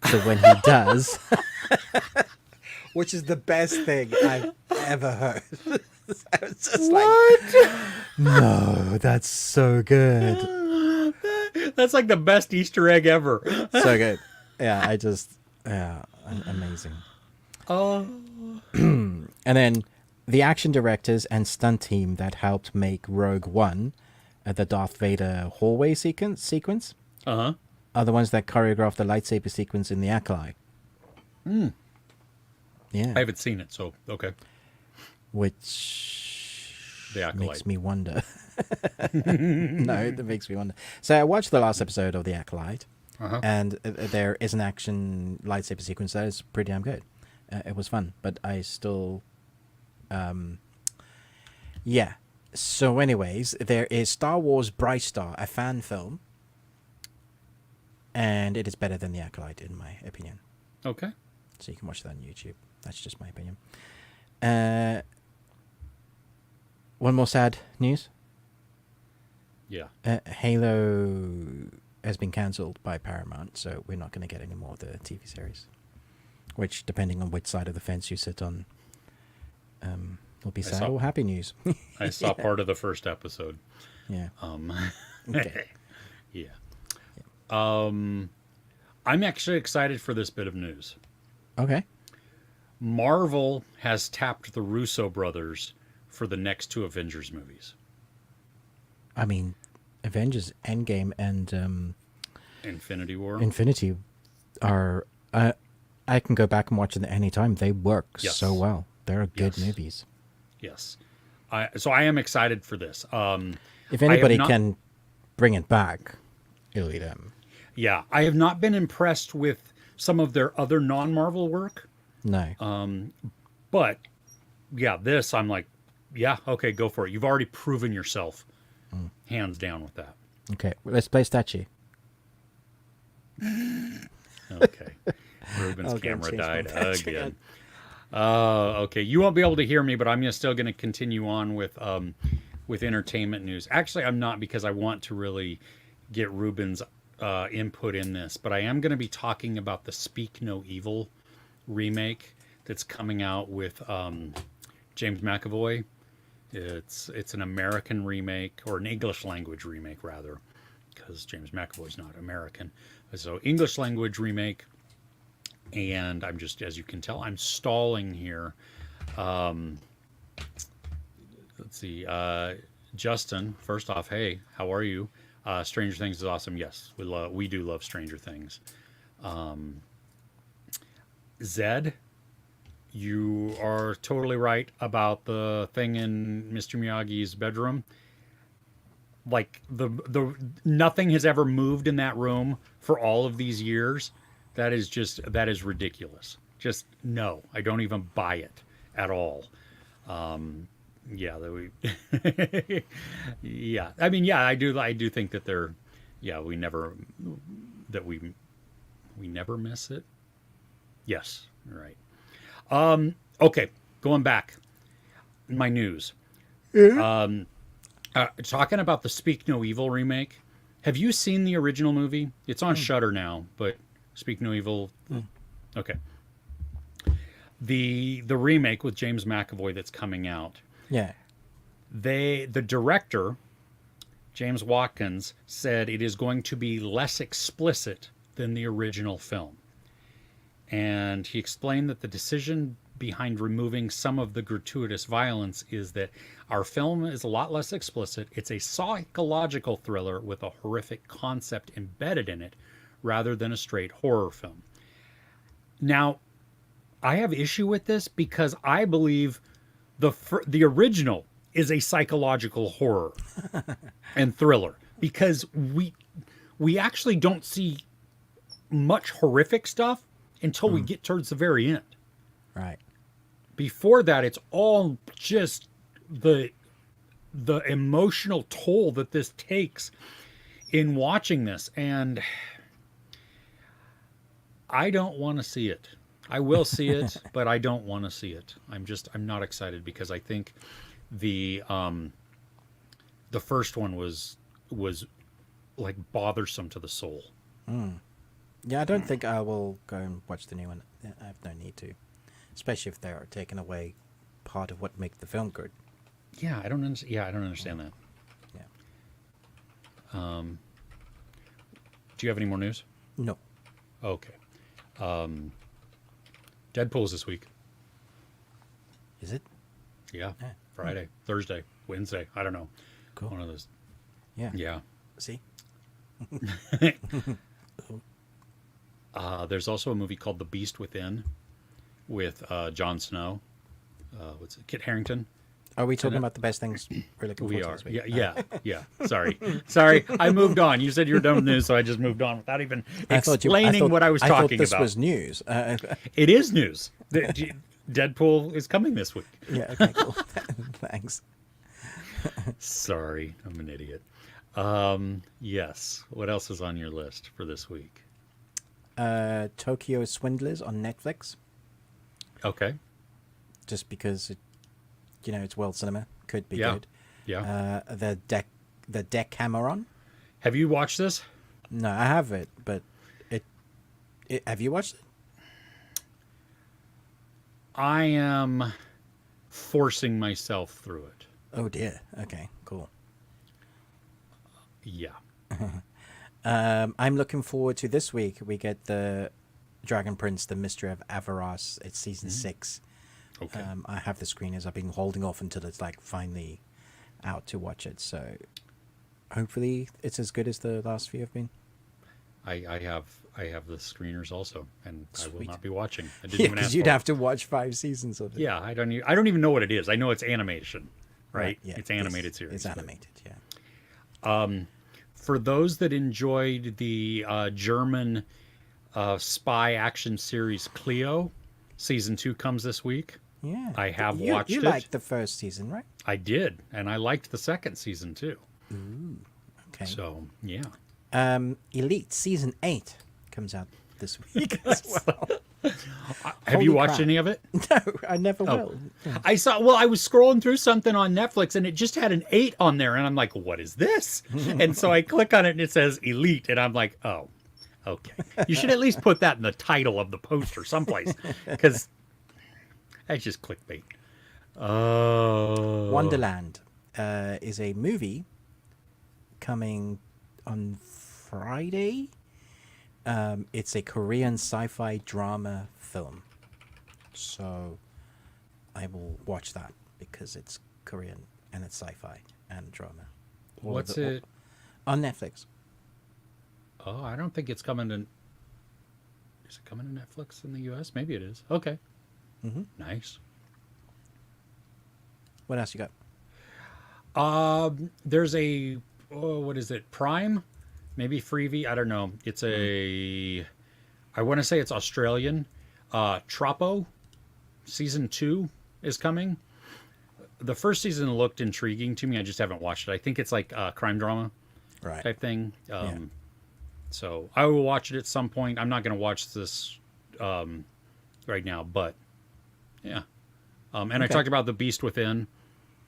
So when he does, which is the best thing I've ever heard. I was just like, no, that's so good. That's like the best Easter egg ever. So good. Yeah, amazing. Oh. And then the action directors and stunt team that helped make Rogue One, the Darth Vader hallway sequence, Uh-huh. are the ones that choreographed the lightsaber sequence in The Acolyte. Yeah. I haven't seen it, so okay. Which The Acolyte. makes me wonder. No, that makes me wonder. So I watched the last episode of The Acolyte, and there is an action lightsaber sequence that is pretty damn good. It was fun, but I still... yeah. So anyways, there is Star Wars Bright Star, a fan film, and it is better than The Acolyte, in my opinion. Okay. So you can watch that on YouTube. That's just my opinion. One more sad news. Yeah. Halo has been cancelled by Paramount, so we're not going to get any more of the TV series. Which, depending on which side of the fence you sit on, will be sad or happy news. I saw part of the first episode. Yeah. Okay. Yeah. I'm actually excited for this bit of news. Okay. Marvel has tapped the Russo brothers for the next 2 Avengers movies. I mean, Avengers Endgame and Infinity War. Infinity are... I can go back and watch them at any time. They work so well. They're good movies. Yes. So I am excited for this. If anybody can bring it back, it'll be them. Yeah. I have not been impressed with some of their other non-Marvel work. No. But, yeah, this, I'm like, yeah, okay, go for it. You've already proven yourself. Hands down with that. Okay, let's play Statue. Okay. Ruben's camera died again. Okay, you won't be able to hear me, but I'm still going to continue on with entertainment news. Actually, I'm not, because I want to really get Ruben's input in this, but I am going to be talking about the Speak No Evil remake that's coming out with James McAvoy. It's an American remake, or an English language remake rather, because James McAvoy's not American. So English language remake. And I'm just, as you can tell, I'm stalling here. Let's see. Justin, first off, hey, how are you? Stranger Things is awesome. Yes, we do love Stranger Things. Zed, you are totally right about the thing in Mr. Miyagi's bedroom. Like the nothing has ever moved in that room for all of these years. That is ridiculous. Just no, I don't even buy it at all. Yeah, yeah. I mean, yeah, I do think that they're, yeah, we never miss it. Yes, right. Okay, going back, my news. Talking about the Speak No Evil remake. Have you seen the original movie? It's on Shudder now, but Speak No Evil. Okay. The remake with James McAvoy that's coming out. Yeah. The director, James Watkins, said it is going to be less explicit than the original film. And he explained that the decision behind removing some of the gratuitous violence is that our film is a lot less explicit. It's a psychological thriller with a horrific concept embedded in it, rather than a straight horror film. Now, I have issue with this because I believe the original is a psychological horror and thriller, because we actually don't see much horrific stuff until we get towards the very end. Right. Before that, it's all just the emotional toll that this takes in watching this, and I don't want to see it. I will see it, but I don't want to see it. I'm not excited, because I think the first one was like bothersome to the soul. Yeah, I don't think I will go and watch the new one. I have no need to, especially if they are taking away part of what makes the film good. Yeah, I don't understand that. Yeah. Do you have any more news? No. Okay. Deadpool's this week. Is it? Yeah. Friday, Thursday, Wednesday. I don't know. Cool. One of those. Yeah. Yeah. See? There's also a movie called The Beast Within with Jon Snow. What's it? Kit Harington. Are we talking about the best things we're looking We forward to are. this week? Yeah. Sorry. I moved on. You said you were done with news, so I just moved on without even explaining what I was talking I thought this about. was news. It is news. Deadpool is coming this week. Yeah, okay, cool. Thanks. Sorry, I'm an idiot. Yes. What else is on your list for this week? Tokyo Swindlers on Netflix, Okay. just because it's world cinema. Could be Yeah. good. Yeah. The Decameron. Have you watched this? No, I have it, but have you watched it? I am forcing myself through it. Oh dear. Okay, cool. Yeah. I'm looking forward to this week. We get the Dragon Prince, The Mystery of Avaros. It's season 6. Okay. I have the screeners. I've been holding off until it's like finally out to watch it. So hopefully it's as good as the last few have been. I have the screeners also, and I will Sweet. not be watching. I didn't Yeah, even ask because you'd for it. have to watch 5 seasons of it. Yeah, I don't even know what it is. I know it's animation, right? Yeah, It's animated series. It's but- animated, yeah. For those that enjoyed the German spy action series Cleo, season 2 comes this week. Yeah. I have you, watched you it. You liked the first season, right? I did, and I liked the second season too. Okay. So yeah. Elite season 8 comes out this week as well. Have you Holy watched crap. any of it? No, I never Oh. will. I saw. Well, I was scrolling through something on Netflix, and it just had an 8 on there, and I'm like, "What is this?" And so I click on it, and it says Elite, and I'm like, "Oh, okay." You should at least put that in the title of the poster someplace, because that's just clickbait. Oh, Wonderland is a movie coming on Friday. It's a Korean sci-fi drama film. So I will watch that because it's Korean and it's sci-fi and drama. What's it? On Netflix. Oh, I don't think it's coming to. Is it coming to Netflix in the U.S.? Maybe it is. Okay. Mm-hmm. Nice. What else you got? There's a what is it? Prime, maybe Freebie. I don't know. It's a. I want to say it's Australian. Troppo, season 2 is coming. The first season looked intriguing to me. I just haven't watched it. I think it's like a crime drama Right. type thing. Yeah. So I will watch it at some point. I'm not going to watch this right now, but yeah. And I Okay. talked about The Beast Within.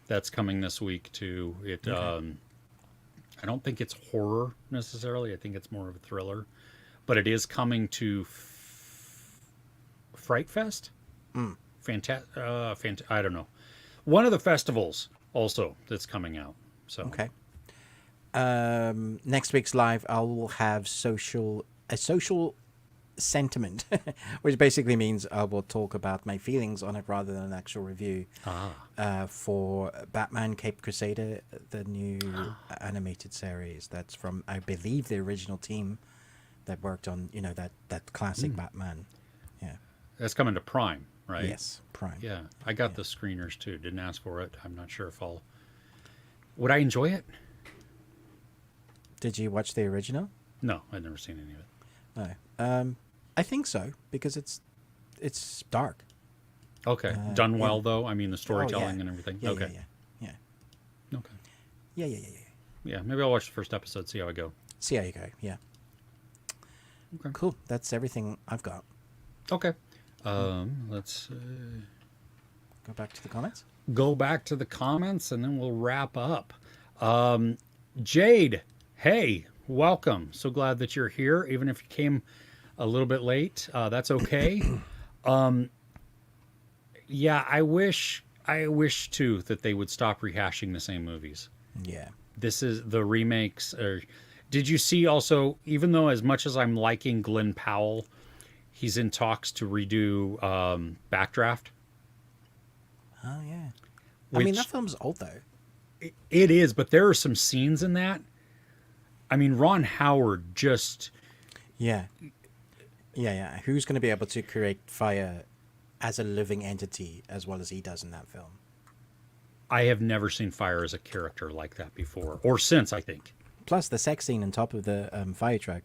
That's coming this week too. It Okay. I don't think it's horror necessarily. I think it's more of a thriller, but it is coming to Fright Fest. I don't know. One of the festivals also that's coming out. So Okay. Next week's live, I will have a social sentiment, which basically means I will talk about my feelings on it rather than an actual review. For Batman Cape Crusader, the new animated series that's from, I believe, the original team that worked on that classic Batman. Yeah. that's coming to Prime, right? Yes, Prime. Yeah, I got the screeners too. Didn't ask for it. I'm not sure if I'll. Would I enjoy it? Did you watch the original? No, I've never seen any of it. No. I think so because it's dark. Okay, done well yeah. though. I mean, the storytelling yeah. and everything. Yeah, okay. yeah. Okay. Yeah. Yeah, maybe I'll watch the first episode, see how I go. See how you go. Yeah. Okay. Cool. That's everything I've got. Okay. Let's Go back to the comments. go back to the comments and then we'll wrap up. Jade, hey, welcome. So glad that you're here, even if you came a little bit late. That's okay. Yeah, I wish too that they would stop rehashing the same movies. Yeah. This is the remakes. Did you see also, even though as much as I'm liking Glenn Powell, he's in talks to redo Backdraft? Oh yeah. I mean, Which- that film's old though. It is, but there are some scenes in that. I mean, Ron Howard just... Yeah. Yeah. Who's going to be able to create fire as a living entity as well as he does in that film? I have never seen fire as a character like that before, or since, I think. Plus the sex scene on top of the fire truck.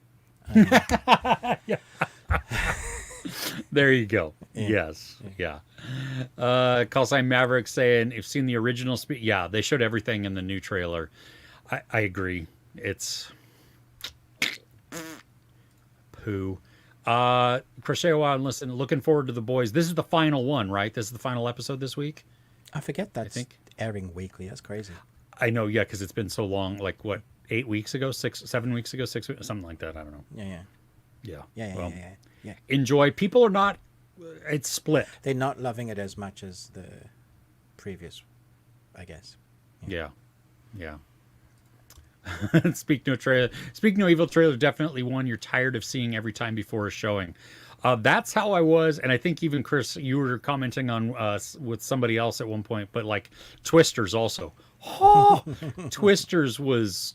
There you go. Yeah. Yes. Yeah. Callsign Maverick saying, if seen the original yeah, they showed everything in the new trailer. I agree. It's poo. Crochet Wild, listen, looking forward to The Boys. This is the final one, right? This is the final episode this week? I forget that's airing weekly. That's crazy. I know, yeah, because it's been so long. Like, what, 8 weeks ago? 7 weeks ago? 6 weeks? Something like that. I don't know. Yeah. Yeah. Enjoy. People are not, it's split. They're not loving it as much as the previous, I guess. Yeah. Speak No Evil trailer, definitely one you're tired of seeing every time before a showing. That's how I was, and I think even Chris, you were commenting on with somebody else at one point, but like Twisters also. Oh, Twisters was,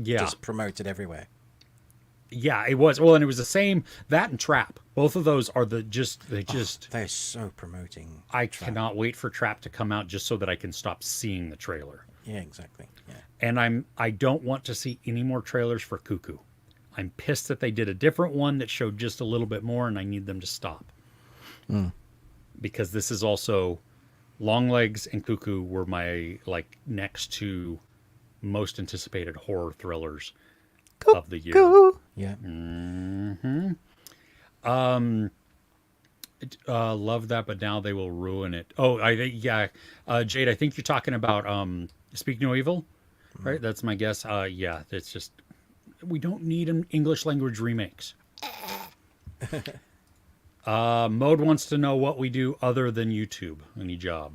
just promoted everywhere. Yeah, it was. Well, and it was the same, that and Trap. Both of those are they're so promoting. I cannot wait for Trap to come out just so that I can stop seeing the trailer. Yeah, exactly. Yeah. And I don't want to see any more trailers for Cuckoo. I'm pissed that they did a different one that showed just a little bit more, and I need them to stop. Because this is also Longlegs and Cuckoo were my next two most anticipated horror thrillers of the year. Yeah. Love that, but now they will ruin it. Oh, Jade, I think you're talking about Speak No Evil, right? That's my guess. Yeah, it's just, we don't need an English language remakes. Mode wants to know what we do other than YouTube. Any job?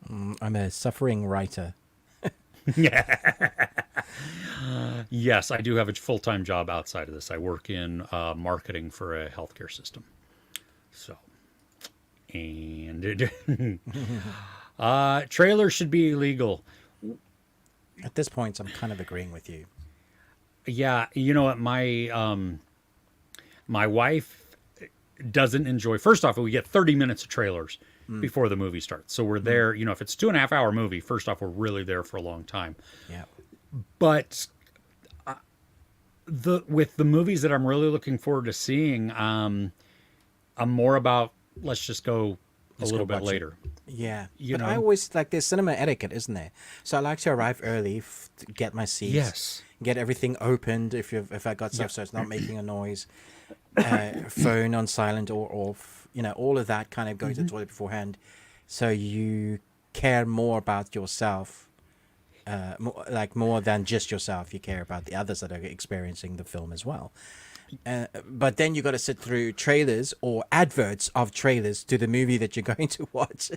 I'm a suffering writer. Yes, I do have a full-time job outside of this. I work in marketing for a healthcare system. So, and trailers should be illegal. At this point, I'm kind of agreeing with you. Yeah, you know what, my wife doesn't enjoy. First off, we get 30 minutes of trailers before the movie starts, so we're there. You know, if it's a 2.5-hour movie, first off, we're really there for a long time. Yeah. But with the movies that I'm really looking forward to seeing, I'm more about let's just go a little bit later. Yeah, but I always like there's cinema etiquette, isn't there? So I like to arrive early, to get my seats, yes, get everything opened if I got stuff so it's not making a noise, phone on silent or off, all of that kind of going to the toilet beforehand, so you care more about yourself, more than just yourself. You care about the others that are experiencing the film as well. But then you got to sit through trailers or adverts of trailers to the movie that you're going to watch.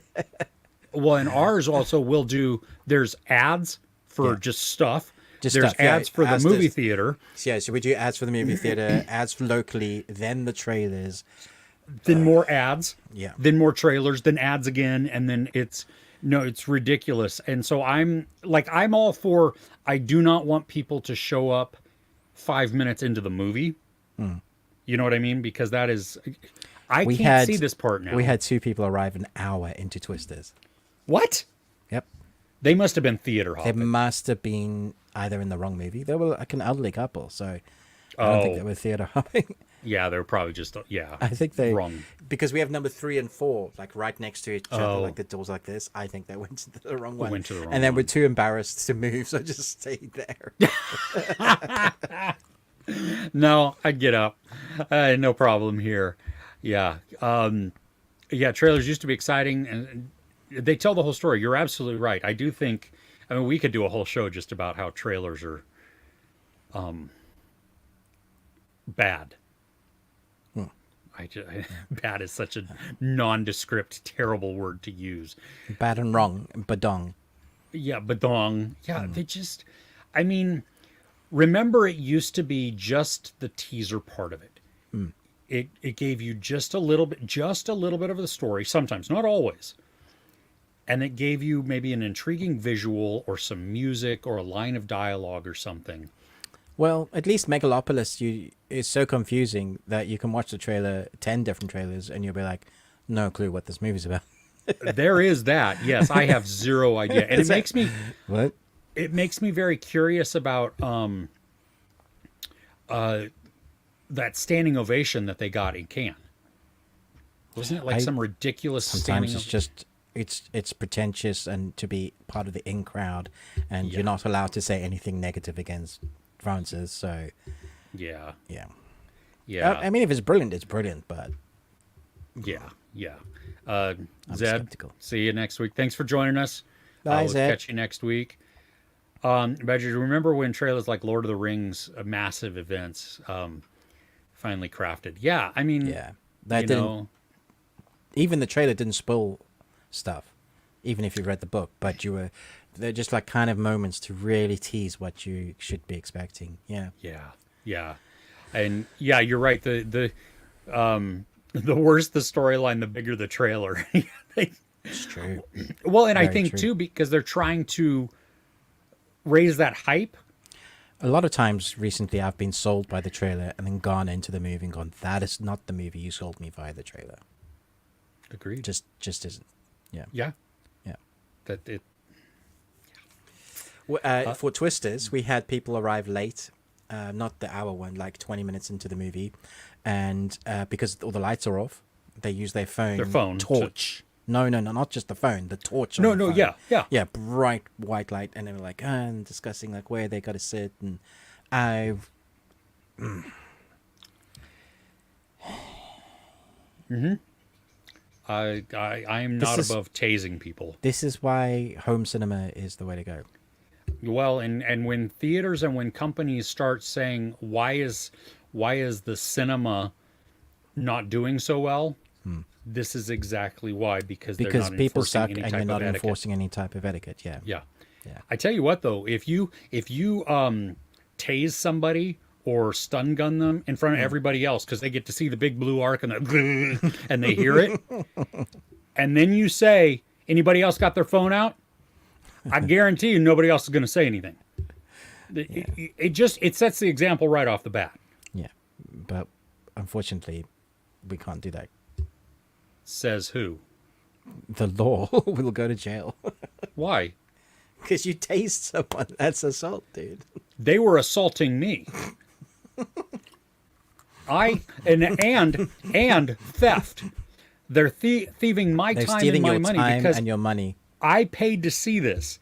Well, and ours also will do. There's ads for just stuff. There's ads for the movie theater. Yeah, so we do ads for the movie theater, ads for locally, then the trailers, then more ads. Yeah. Then more trailers, then ads again, and then it's ridiculous. And so I'm all for. I do not want people to show up 5 minutes into the movie. You know what I mean? Because that is, I can't see this part now. We had 2 people arrive an hour into Twisters. What? Yep. They must have been theater hopping. They must have been either in the wrong movie. They were like an elderly couple, so I don't think they were theater hopping. Yeah, they were probably just, I think they wrong. Because we have number 3 and 4 like right next to each other, like the doors like this. I think they went to the wrong one. Went to the wrong and then one. we're too embarrassed to move, so just stayed there. No, I'd get up. No problem here. Yeah. Trailers used to be exciting, and they tell the whole story. You're absolutely right. I do think, we could do a whole show just about how trailers are bad. Bad is such a nondescript, terrible word to use. Bad and wrong. Badong. Yeah, badong. Yeah, they just, remember, it used to be just the teaser part of it. It gave you just a little bit of the story, sometimes, not always. And it gave you maybe an intriguing visual or some music or a line of dialogue or something. Well, at least Megalopolis is so confusing that you can watch the trailer, 10 different trailers, and you'll be like, no clue what this movie's about. There is that. Yes, I have zero idea, and What? it makes me very curious about that standing ovation that they got in Cannes. Wasn't it like some ridiculous Sometimes standing it's just it's pretentious and to be part of the in crowd, and you're not allowed to say anything negative against Francis. So Yeah. yeah. Yeah. I mean, if it's brilliant, it's brilliant. But Yeah. Yeah. I'm Zed, skeptical. see you next week. Thanks for joining us. Bye, We'll Zed. catch you next week. Badger, remember when trailers like Lord of the Rings, massive events, finally crafted? Yeah. I mean, Yeah, that you didn't. know, Even the trailer didn't spoil stuff, even if you read the book. But they're just like kind of moments to really tease what you should be expecting. Yeah. yeah. Yeah. And yeah, you're right. The worse the storyline, the bigger the trailer. It's true. Well, and I Very think true. too, because they're trying to raise that hype. A lot of times recently, I've been sold by the trailer and then gone into the movie and gone, "That is not the movie you sold me via the trailer." Agreed. Just isn't. Yeah. Yeah. Yeah. That it. For Twisters, we had people arrive late, not the hour one, like 20 minutes into the movie, and because all the lights are off, they use their phone. Their phone torch. No, not just the phone. The torch. on No, the no, phone. yeah. Yeah, bright white light, and they were like, and discussing like where they got to sit, and I. I'm This not is- above tasing people. This is why home cinema is the way to go. Well, and when theaters and when companies start saying why is the cinema not doing so well, this is exactly why, because they're Because not people enforcing suck, any and type you're not of etiquette. enforcing any type of etiquette. Yeah. Yeah. Yeah. I tell you what though, if you tase somebody or stun gun them in front of everybody else because they get to see the big blue arc and and they hear it, and then you say, anybody else got their phone out? I guarantee you nobody else is going to say anything. It sets the example right off the bat. Yeah, but unfortunately, we can't do that. Says who? The law will go to jail Why? because you tased someone. That's assault, dude. They were assaulting me. And theft. They're thieving my They're time and stealing my your money time because and your money. I paid to see this.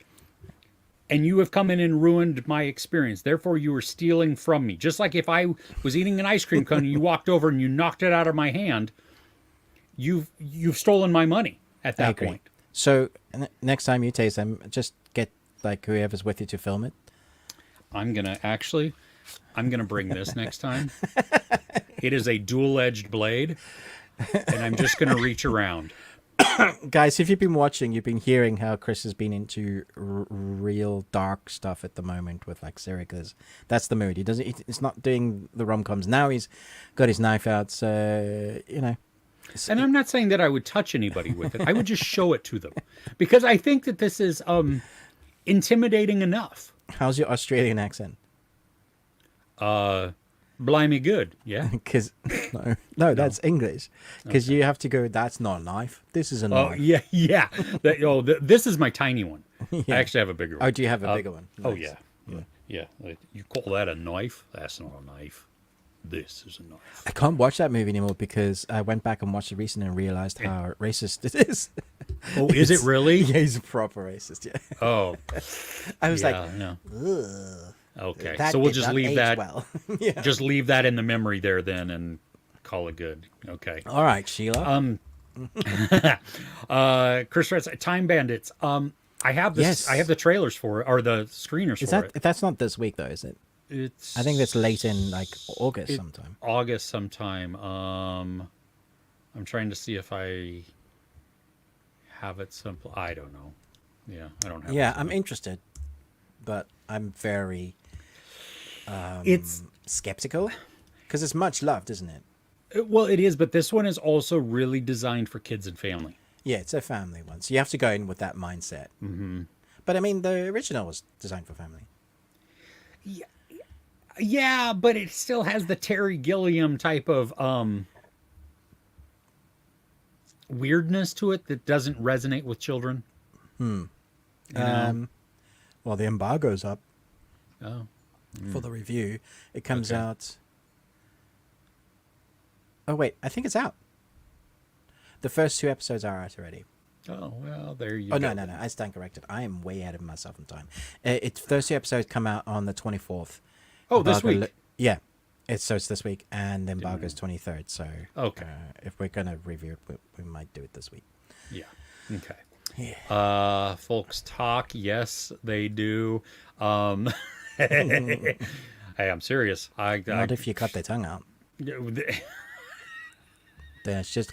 And you have come in and ruined my experience. Therefore, you are stealing from me. Just like if I was eating an ice cream cone and you walked over and you knocked it out of my hand, you've stolen my money at I that agree. point. So next time you tase them, just get like whoever's with you to film it. I'm gonna bring this next time. It is a dual-edged blade, and I'm just gonna reach around. Guys, if you've been watching, you've been hearing how Chris has been into real dark stuff at the moment with like Syracuse. That's the mood. He's not doing the rom-coms. Now he's got his knife out, so, you know. And I'm not saying that I would touch anybody with it. I would just show it to them. Because I think that this is intimidating enough. How's your Australian accent? Blimey good, yeah? Because no, that's English. Because you have to go, that's not a knife. This is a Oh, knife. yeah. This is my tiny one. I actually have a bigger one. Oh, do you have a bigger one? Oh, Nice. yeah. Like, you call that a knife? That's not a knife. This is a knife. I can't watch that movie anymore because I went back and watched it recently and realized how racist it is. Oh, is it really? Yeah, he's a proper racist, yeah. Oh, I was yeah, like, no. ugh. Okay, That so we'll did just not leave age that. well. Yeah. Just leave that in the memory there then, and call it good. Okay. All right, Sheila. Chris writes, Time Bandits. I have this. Yes. I have the trailers for it, or the screeners Is for that it. that's not this week though, is it? It's. I think that's late in like August it- sometime. August sometime. I'm trying to see if I have it simple. I don't know. Yeah, I don't have. Yeah, it I'm interested, but I'm very It's skeptical because it's much loved, isn't it? well, it is, but this one is also really designed for kids and family. Yeah, it's a family one, so you have to go in with that mindset. Mm-hmm. But I mean, the original was designed for family. Yeah, but it still has the Terry Gilliam type of weirdness to it that doesn't resonate with children. You know? Well, the embargo's up Oh, for the review. It comes Okay. out. Oh wait, I think it's out. The first 2 episodes are out already. oh well, there you Oh go. no, I stand corrected. I am way ahead of myself in time. It's first 2 episodes come out on the 24th. Oh, this Embargo week. yeah, it's this week, and the embargo's 23rd. So Okay. if we're gonna review it, we might do it this week. Yeah. Okay. Yeah. Folks talk. Yes, they do. Hey, I'm serious. Not if you cut their tongue out. Then it's just.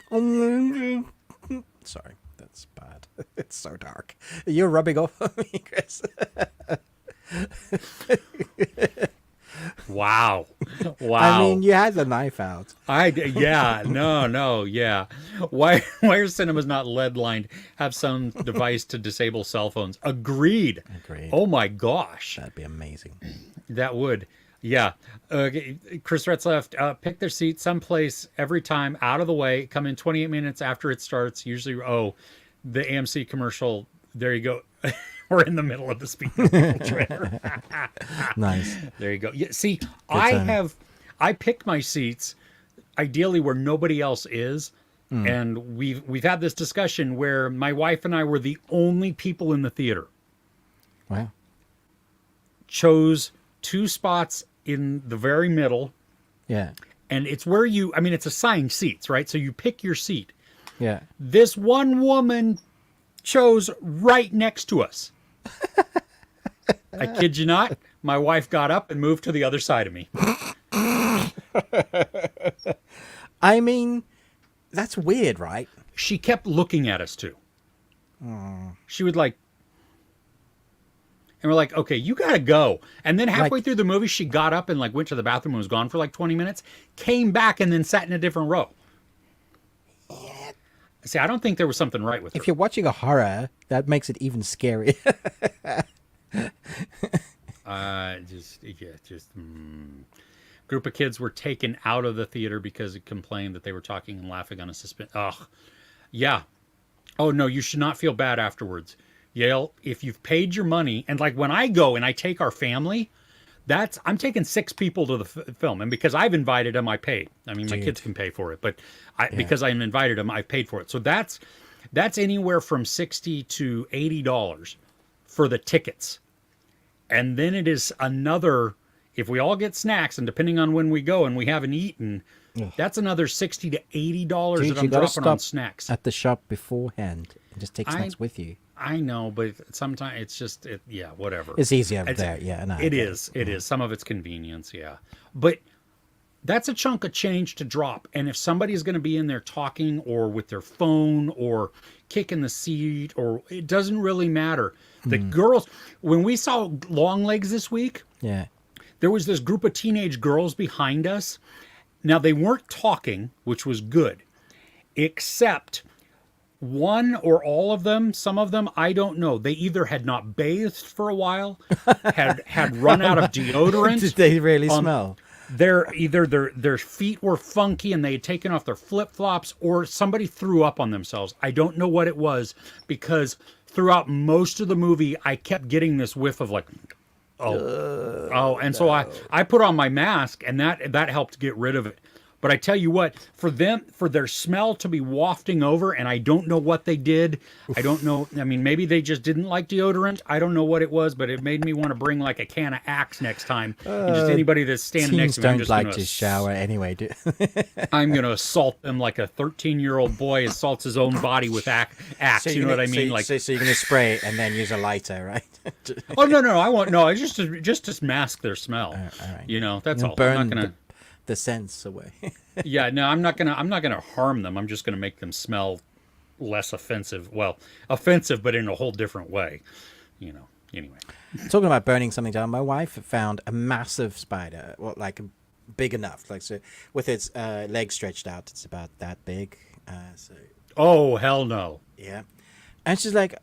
Sorry, that's bad. It's so dark. You're rubbing off on me, Chris. Wow. Wow. I mean, you had the knife out. Yeah, no, yeah. Why are cinemas not lead lined? Have some device to disable cell phones. Agreed. Agreed. Oh my gosh. That'd be amazing. That would. Yeah. Chris Retzlaff, pick their seat someplace every time out of the way. Come in 28 minutes after it starts. Usually, the AMC commercial. There you go. We're in the middle of the speaker trailer. Nice. There you go. Yeah, see, time. I pick my seats ideally where nobody else is. And we've had this discussion where my wife and I were the only people in the theater. Wow. Chose 2 spots in the very middle, Yeah. and it's where it's assigned seats, right? So you pick your seat. Yeah. This one woman chose right next to us. I kid you not. My wife got up and moved to the other side of me. I mean, that's weird, right? She kept looking at us too. She would and we're like, okay, you gotta go. And then halfway through the movie, she got up and went to the bathroom and was gone for 20 minutes, came back and then sat in a different row. Yeah. See, I don't think there was something right with her. If you're watching a horror, that makes it even scarier. Group of kids were taken out of the theater because it complained that they were talking and laughing on a suspense. Ugh. Yeah. Oh, no, you should not feel bad afterwards. Yale, if you've paid your money, and when I go and I take our family, I'm taking 6 people to the film. And because I've invited them, I paid. I mean, my kids can pay for it, but because I'm invited them, I've paid for it. So that's anywhere from $60 to $80 for the tickets. And then it is another, if we all get snacks, and depending on when we go and we haven't eaten, that's another $60 to $80 Dude, that I'm you gotta dropping on stop snacks. at the shop beforehand and just take snacks with you. I know, but sometimes it's just, whatever. It's easy over there, yeah. No, It is. Some of it's convenience, yeah. But that's a chunk of change to drop. And if somebody's going to be in there talking or with their phone or kicking the seat, or it doesn't really matter. The girls, when we saw Long Legs this week, Yeah. there was this group of teenage girls behind us. Now, they weren't talking, which was good, except one or all of them, some of them, I don't know. They either had not bathed for a while, had run out of deodorant. Did they really smell? Either their feet were funky and they had taken off their flip-flops, or somebody threw up on themselves. I don't know what it was, because throughout most of the movie, I kept getting this whiff of and so I put on my mask, and that helped get rid of it. But I tell you what, for their smell to be wafting over, and I don't know what they did. I don't know. I mean, maybe they just didn't like deodorant. I don't know what it was, but it made me want to bring a can of Axe next time. And just anybody that's standing next to me, I'm don't just like to shower anyway. I'm going to assault them like a 13-year-old boy assaults his own body with axe. So you know what I mean? So you're going to spray it and then use a lighter, right? Oh, no, I won't. No, I just to mask their smell. All right. That's all. Burn I'm not going to the scents away. Yeah, no, I'm not gonna harm them. I'm just gonna make them smell less offensive. Well, offensive, but in a whole different way. Anyway. Talking about burning something down, my wife found a massive spider, big enough, so with its legs stretched out, it's about that big. Oh, hell no. Yeah, and she's like,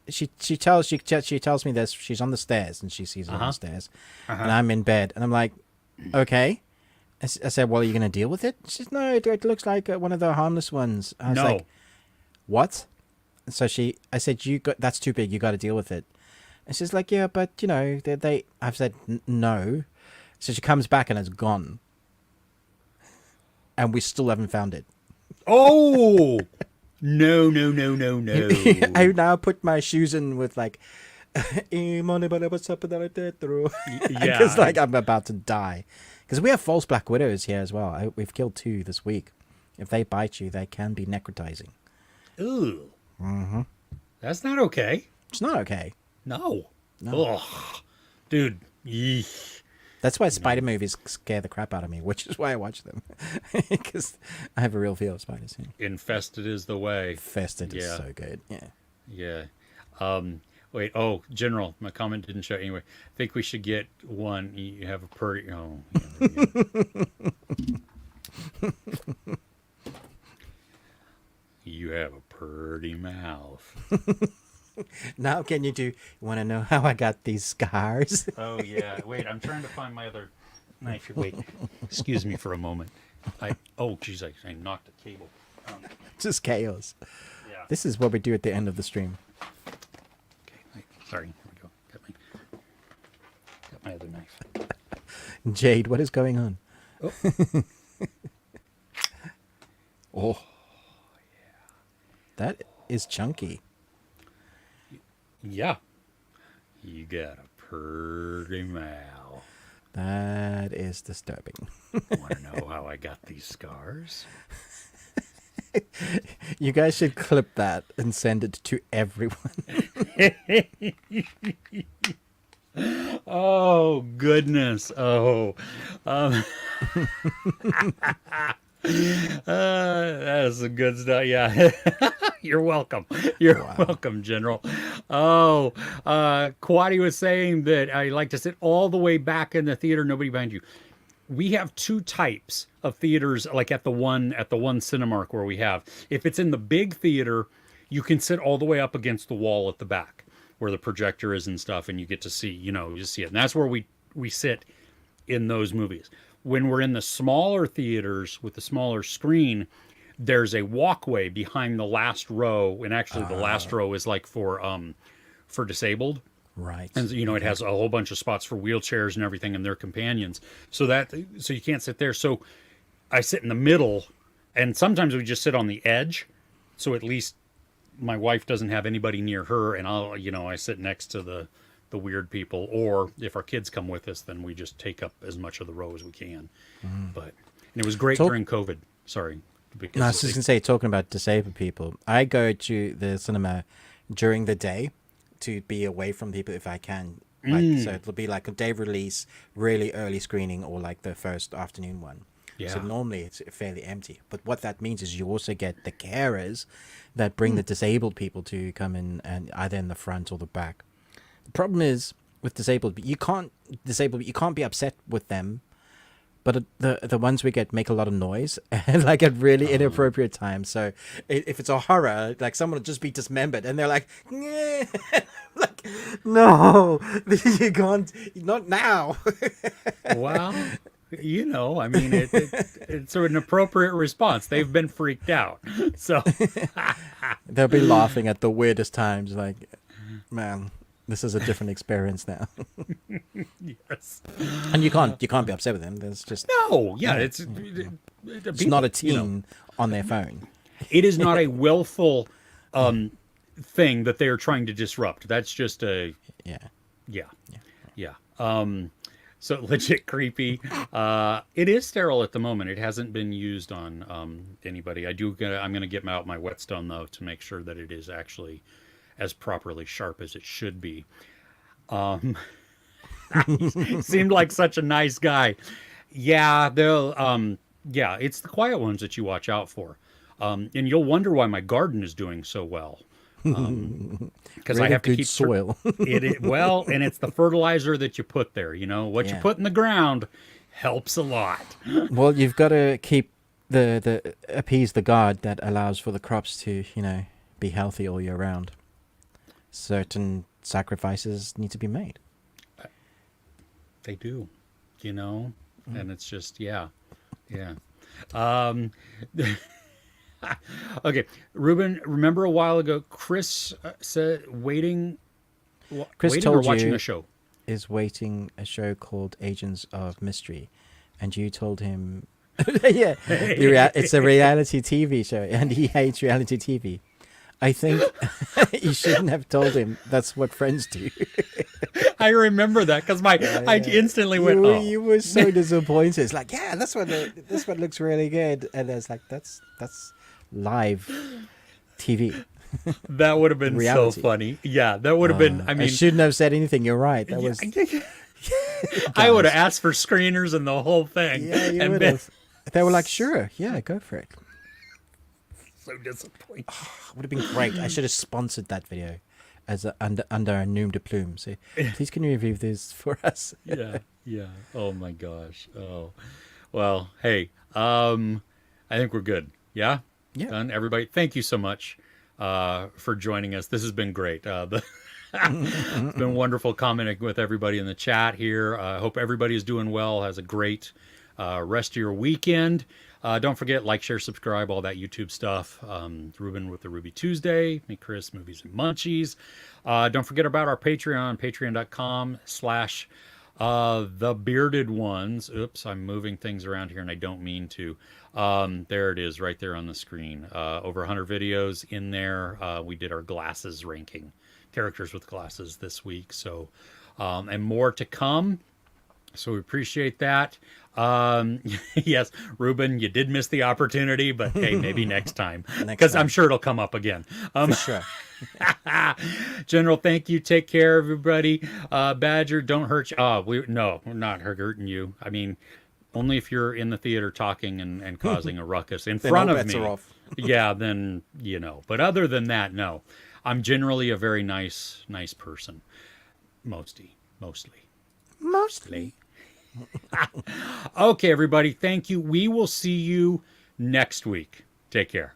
she tells me this. She's on the stairs and she sees her on the stairs, and I'm in bed and I'm like, okay. I said, well, are you going to deal with it? She says, no, it looks like one of the harmless ones. I was like, what? So I said, that's too big. You got to deal with it. And she's like, yeah, but you know, I've said no. So she comes back and it's gone. And we still haven't found it. Oh, no. I now put my shoes in with like, Yeah. because like I'm about to die. Because we have false black widows here as well. We've killed 2 this week. If they bite you, they can be necrotizing. Ooh. Mm-hmm. That's not okay. It's not okay. No. Ugh. Dude. Yeesh. That's why spider movies scare the crap out of me, which is why I watch them. Because I have a real fear of spiders. Yeah. Infested is the way. Infested is so good. Yeah. Yeah. Wait. Oh, General, my comment didn't show. Anyway, I think we should get one. You have a pretty. Oh. Yeah. You have a pretty mouth. Now, can you want to know how I got these scars? Oh yeah. Wait, I'm trying to find my other knife. Wait. Excuse me for a moment. Oh, geez, I knocked a cable. Just chaos. Yeah. This is what we do at the end of the stream. Sorry, here we go. Got my other knife. Jade, what is going on? Oh, oh yeah. That is chunky. Yeah. You got a pretty mouth. That is disturbing. Want to know how I got these scars? You guys should clip that and send it to everyone. Oh, goodness. Oh. That is some good stuff. Yeah. You're welcome. You're welcome, General. Oh, Kwadi was saying that I like to sit all the way back in the theater, nobody behind you. We have 2 types of theaters, like at the one Cinemark where we have. If it's in the big theater, you can sit all the way up against the wall at the back where the projector is and stuff, and you get to see, you just see it. And that's where we sit in those movies. When we're in the smaller theaters with the smaller screen, there's a walkway behind the last row, and actually the last row is like for disabled. Right. And it has a whole bunch of spots for wheelchairs and everything and their companions. So you can't sit there. So I sit in the middle, and sometimes we just sit on the edge. So at least my wife doesn't have anybody near her, and I sit next to the weird people. Or if our kids come with us, then we just take up as much of the row as we can. And it was great during COVID. Sorry. No, I was just going to say, talking about disabled people, I go to the cinema during the day to be away from people if I can. So it'll be like a day release, really early screening, or like the first afternoon one. Yeah. So normally it's fairly empty. But what that means is you also get the carers that bring the disabled people to come in, and either in the front or the back. The problem is with disabled, you can't be upset with them. But the ones we get make a lot of noise and like at really inappropriate times. So if it's a horror, like someone will just be dismembered and they're like, like, no, you can't, not now. Well, I mean, it's an appropriate response. They've been freaked out. So they'll be laughing at the weirdest times. Like, man, this is a different experience now. Yes. And you can't be upset with them. There's just it's not a teen on their phone. It is not a willful thing that they are trying to disrupt. That's just a so legit creepy. It is sterile at the moment. It hasn't been used on anybody. I'm gonna get out my whetstone though to make sure that it is actually as properly sharp as it should be. He seemed like such a nice guy. Yeah, it's the quiet ones that you watch out for. And you'll wonder why my garden is doing so well. Because I have to keep soil. Well, and it's the fertilizer that you put there. What you put in the ground helps a lot. Well, you've got to keep appease the god that allows for the crops to, be healthy all year round. certain sacrifices need to be made. They do, and it's just, yeah. Okay, Ruben, remember a while ago, Chris said Chris waiting told or watching you a show. is waiting a show called Agents of Mystery, and you told him, yeah, it's a reality TV show, and he hates reality TV. I think you shouldn't have told him that's what friends do. I remember that because I instantly went, oh. You were so disappointed. It's like, yeah, this one looks really good, and it's like that's live TV. That would have been reality. So funny. Yeah, that would have been. I mean, I shouldn't have said anything. You're right. That was. I would have asked for screeners and the whole thing. Yeah, you would have. They were like, sure, yeah, go for it. So disappointing. Would have been great. I should have sponsored that video as under a nom de plume. So please, can you review this for us? Yeah. Oh my gosh. Oh, well. Hey, I think we're good. Yeah. Yeah. Done. Everybody, thank you so much for joining us. This has been great. It's been wonderful commenting with everybody in the chat here. I hope everybody is doing well. Has a great rest of your weekend. Don't forget, like, share, subscribe, all that YouTube stuff. Ruben with the Ruby Tuesday, me, Chris, Movies and Munchies. Don't forget about our Patreon, patreon.com/The Bearded Ones. Oops, I'm moving things around here and I don't mean to. There it is right there on the screen. Over 100 videos in there. We did our glasses ranking, characters with glasses this week. So, and more to come. So we appreciate that. Yes, Ruben, you did miss the opportunity, but hey, maybe next time, because I'm sure it'll come up again. For sure. General, thank you. Take care, everybody. Badger, don't hurt you. We're not hurting you. I mean, only if you're in the theater talking and causing a ruckus in front of me. Yeah, then, but other than that, no. I'm generally a very nice person. Mostly. Okay, everybody. Thank you. We will see you next week. Take care.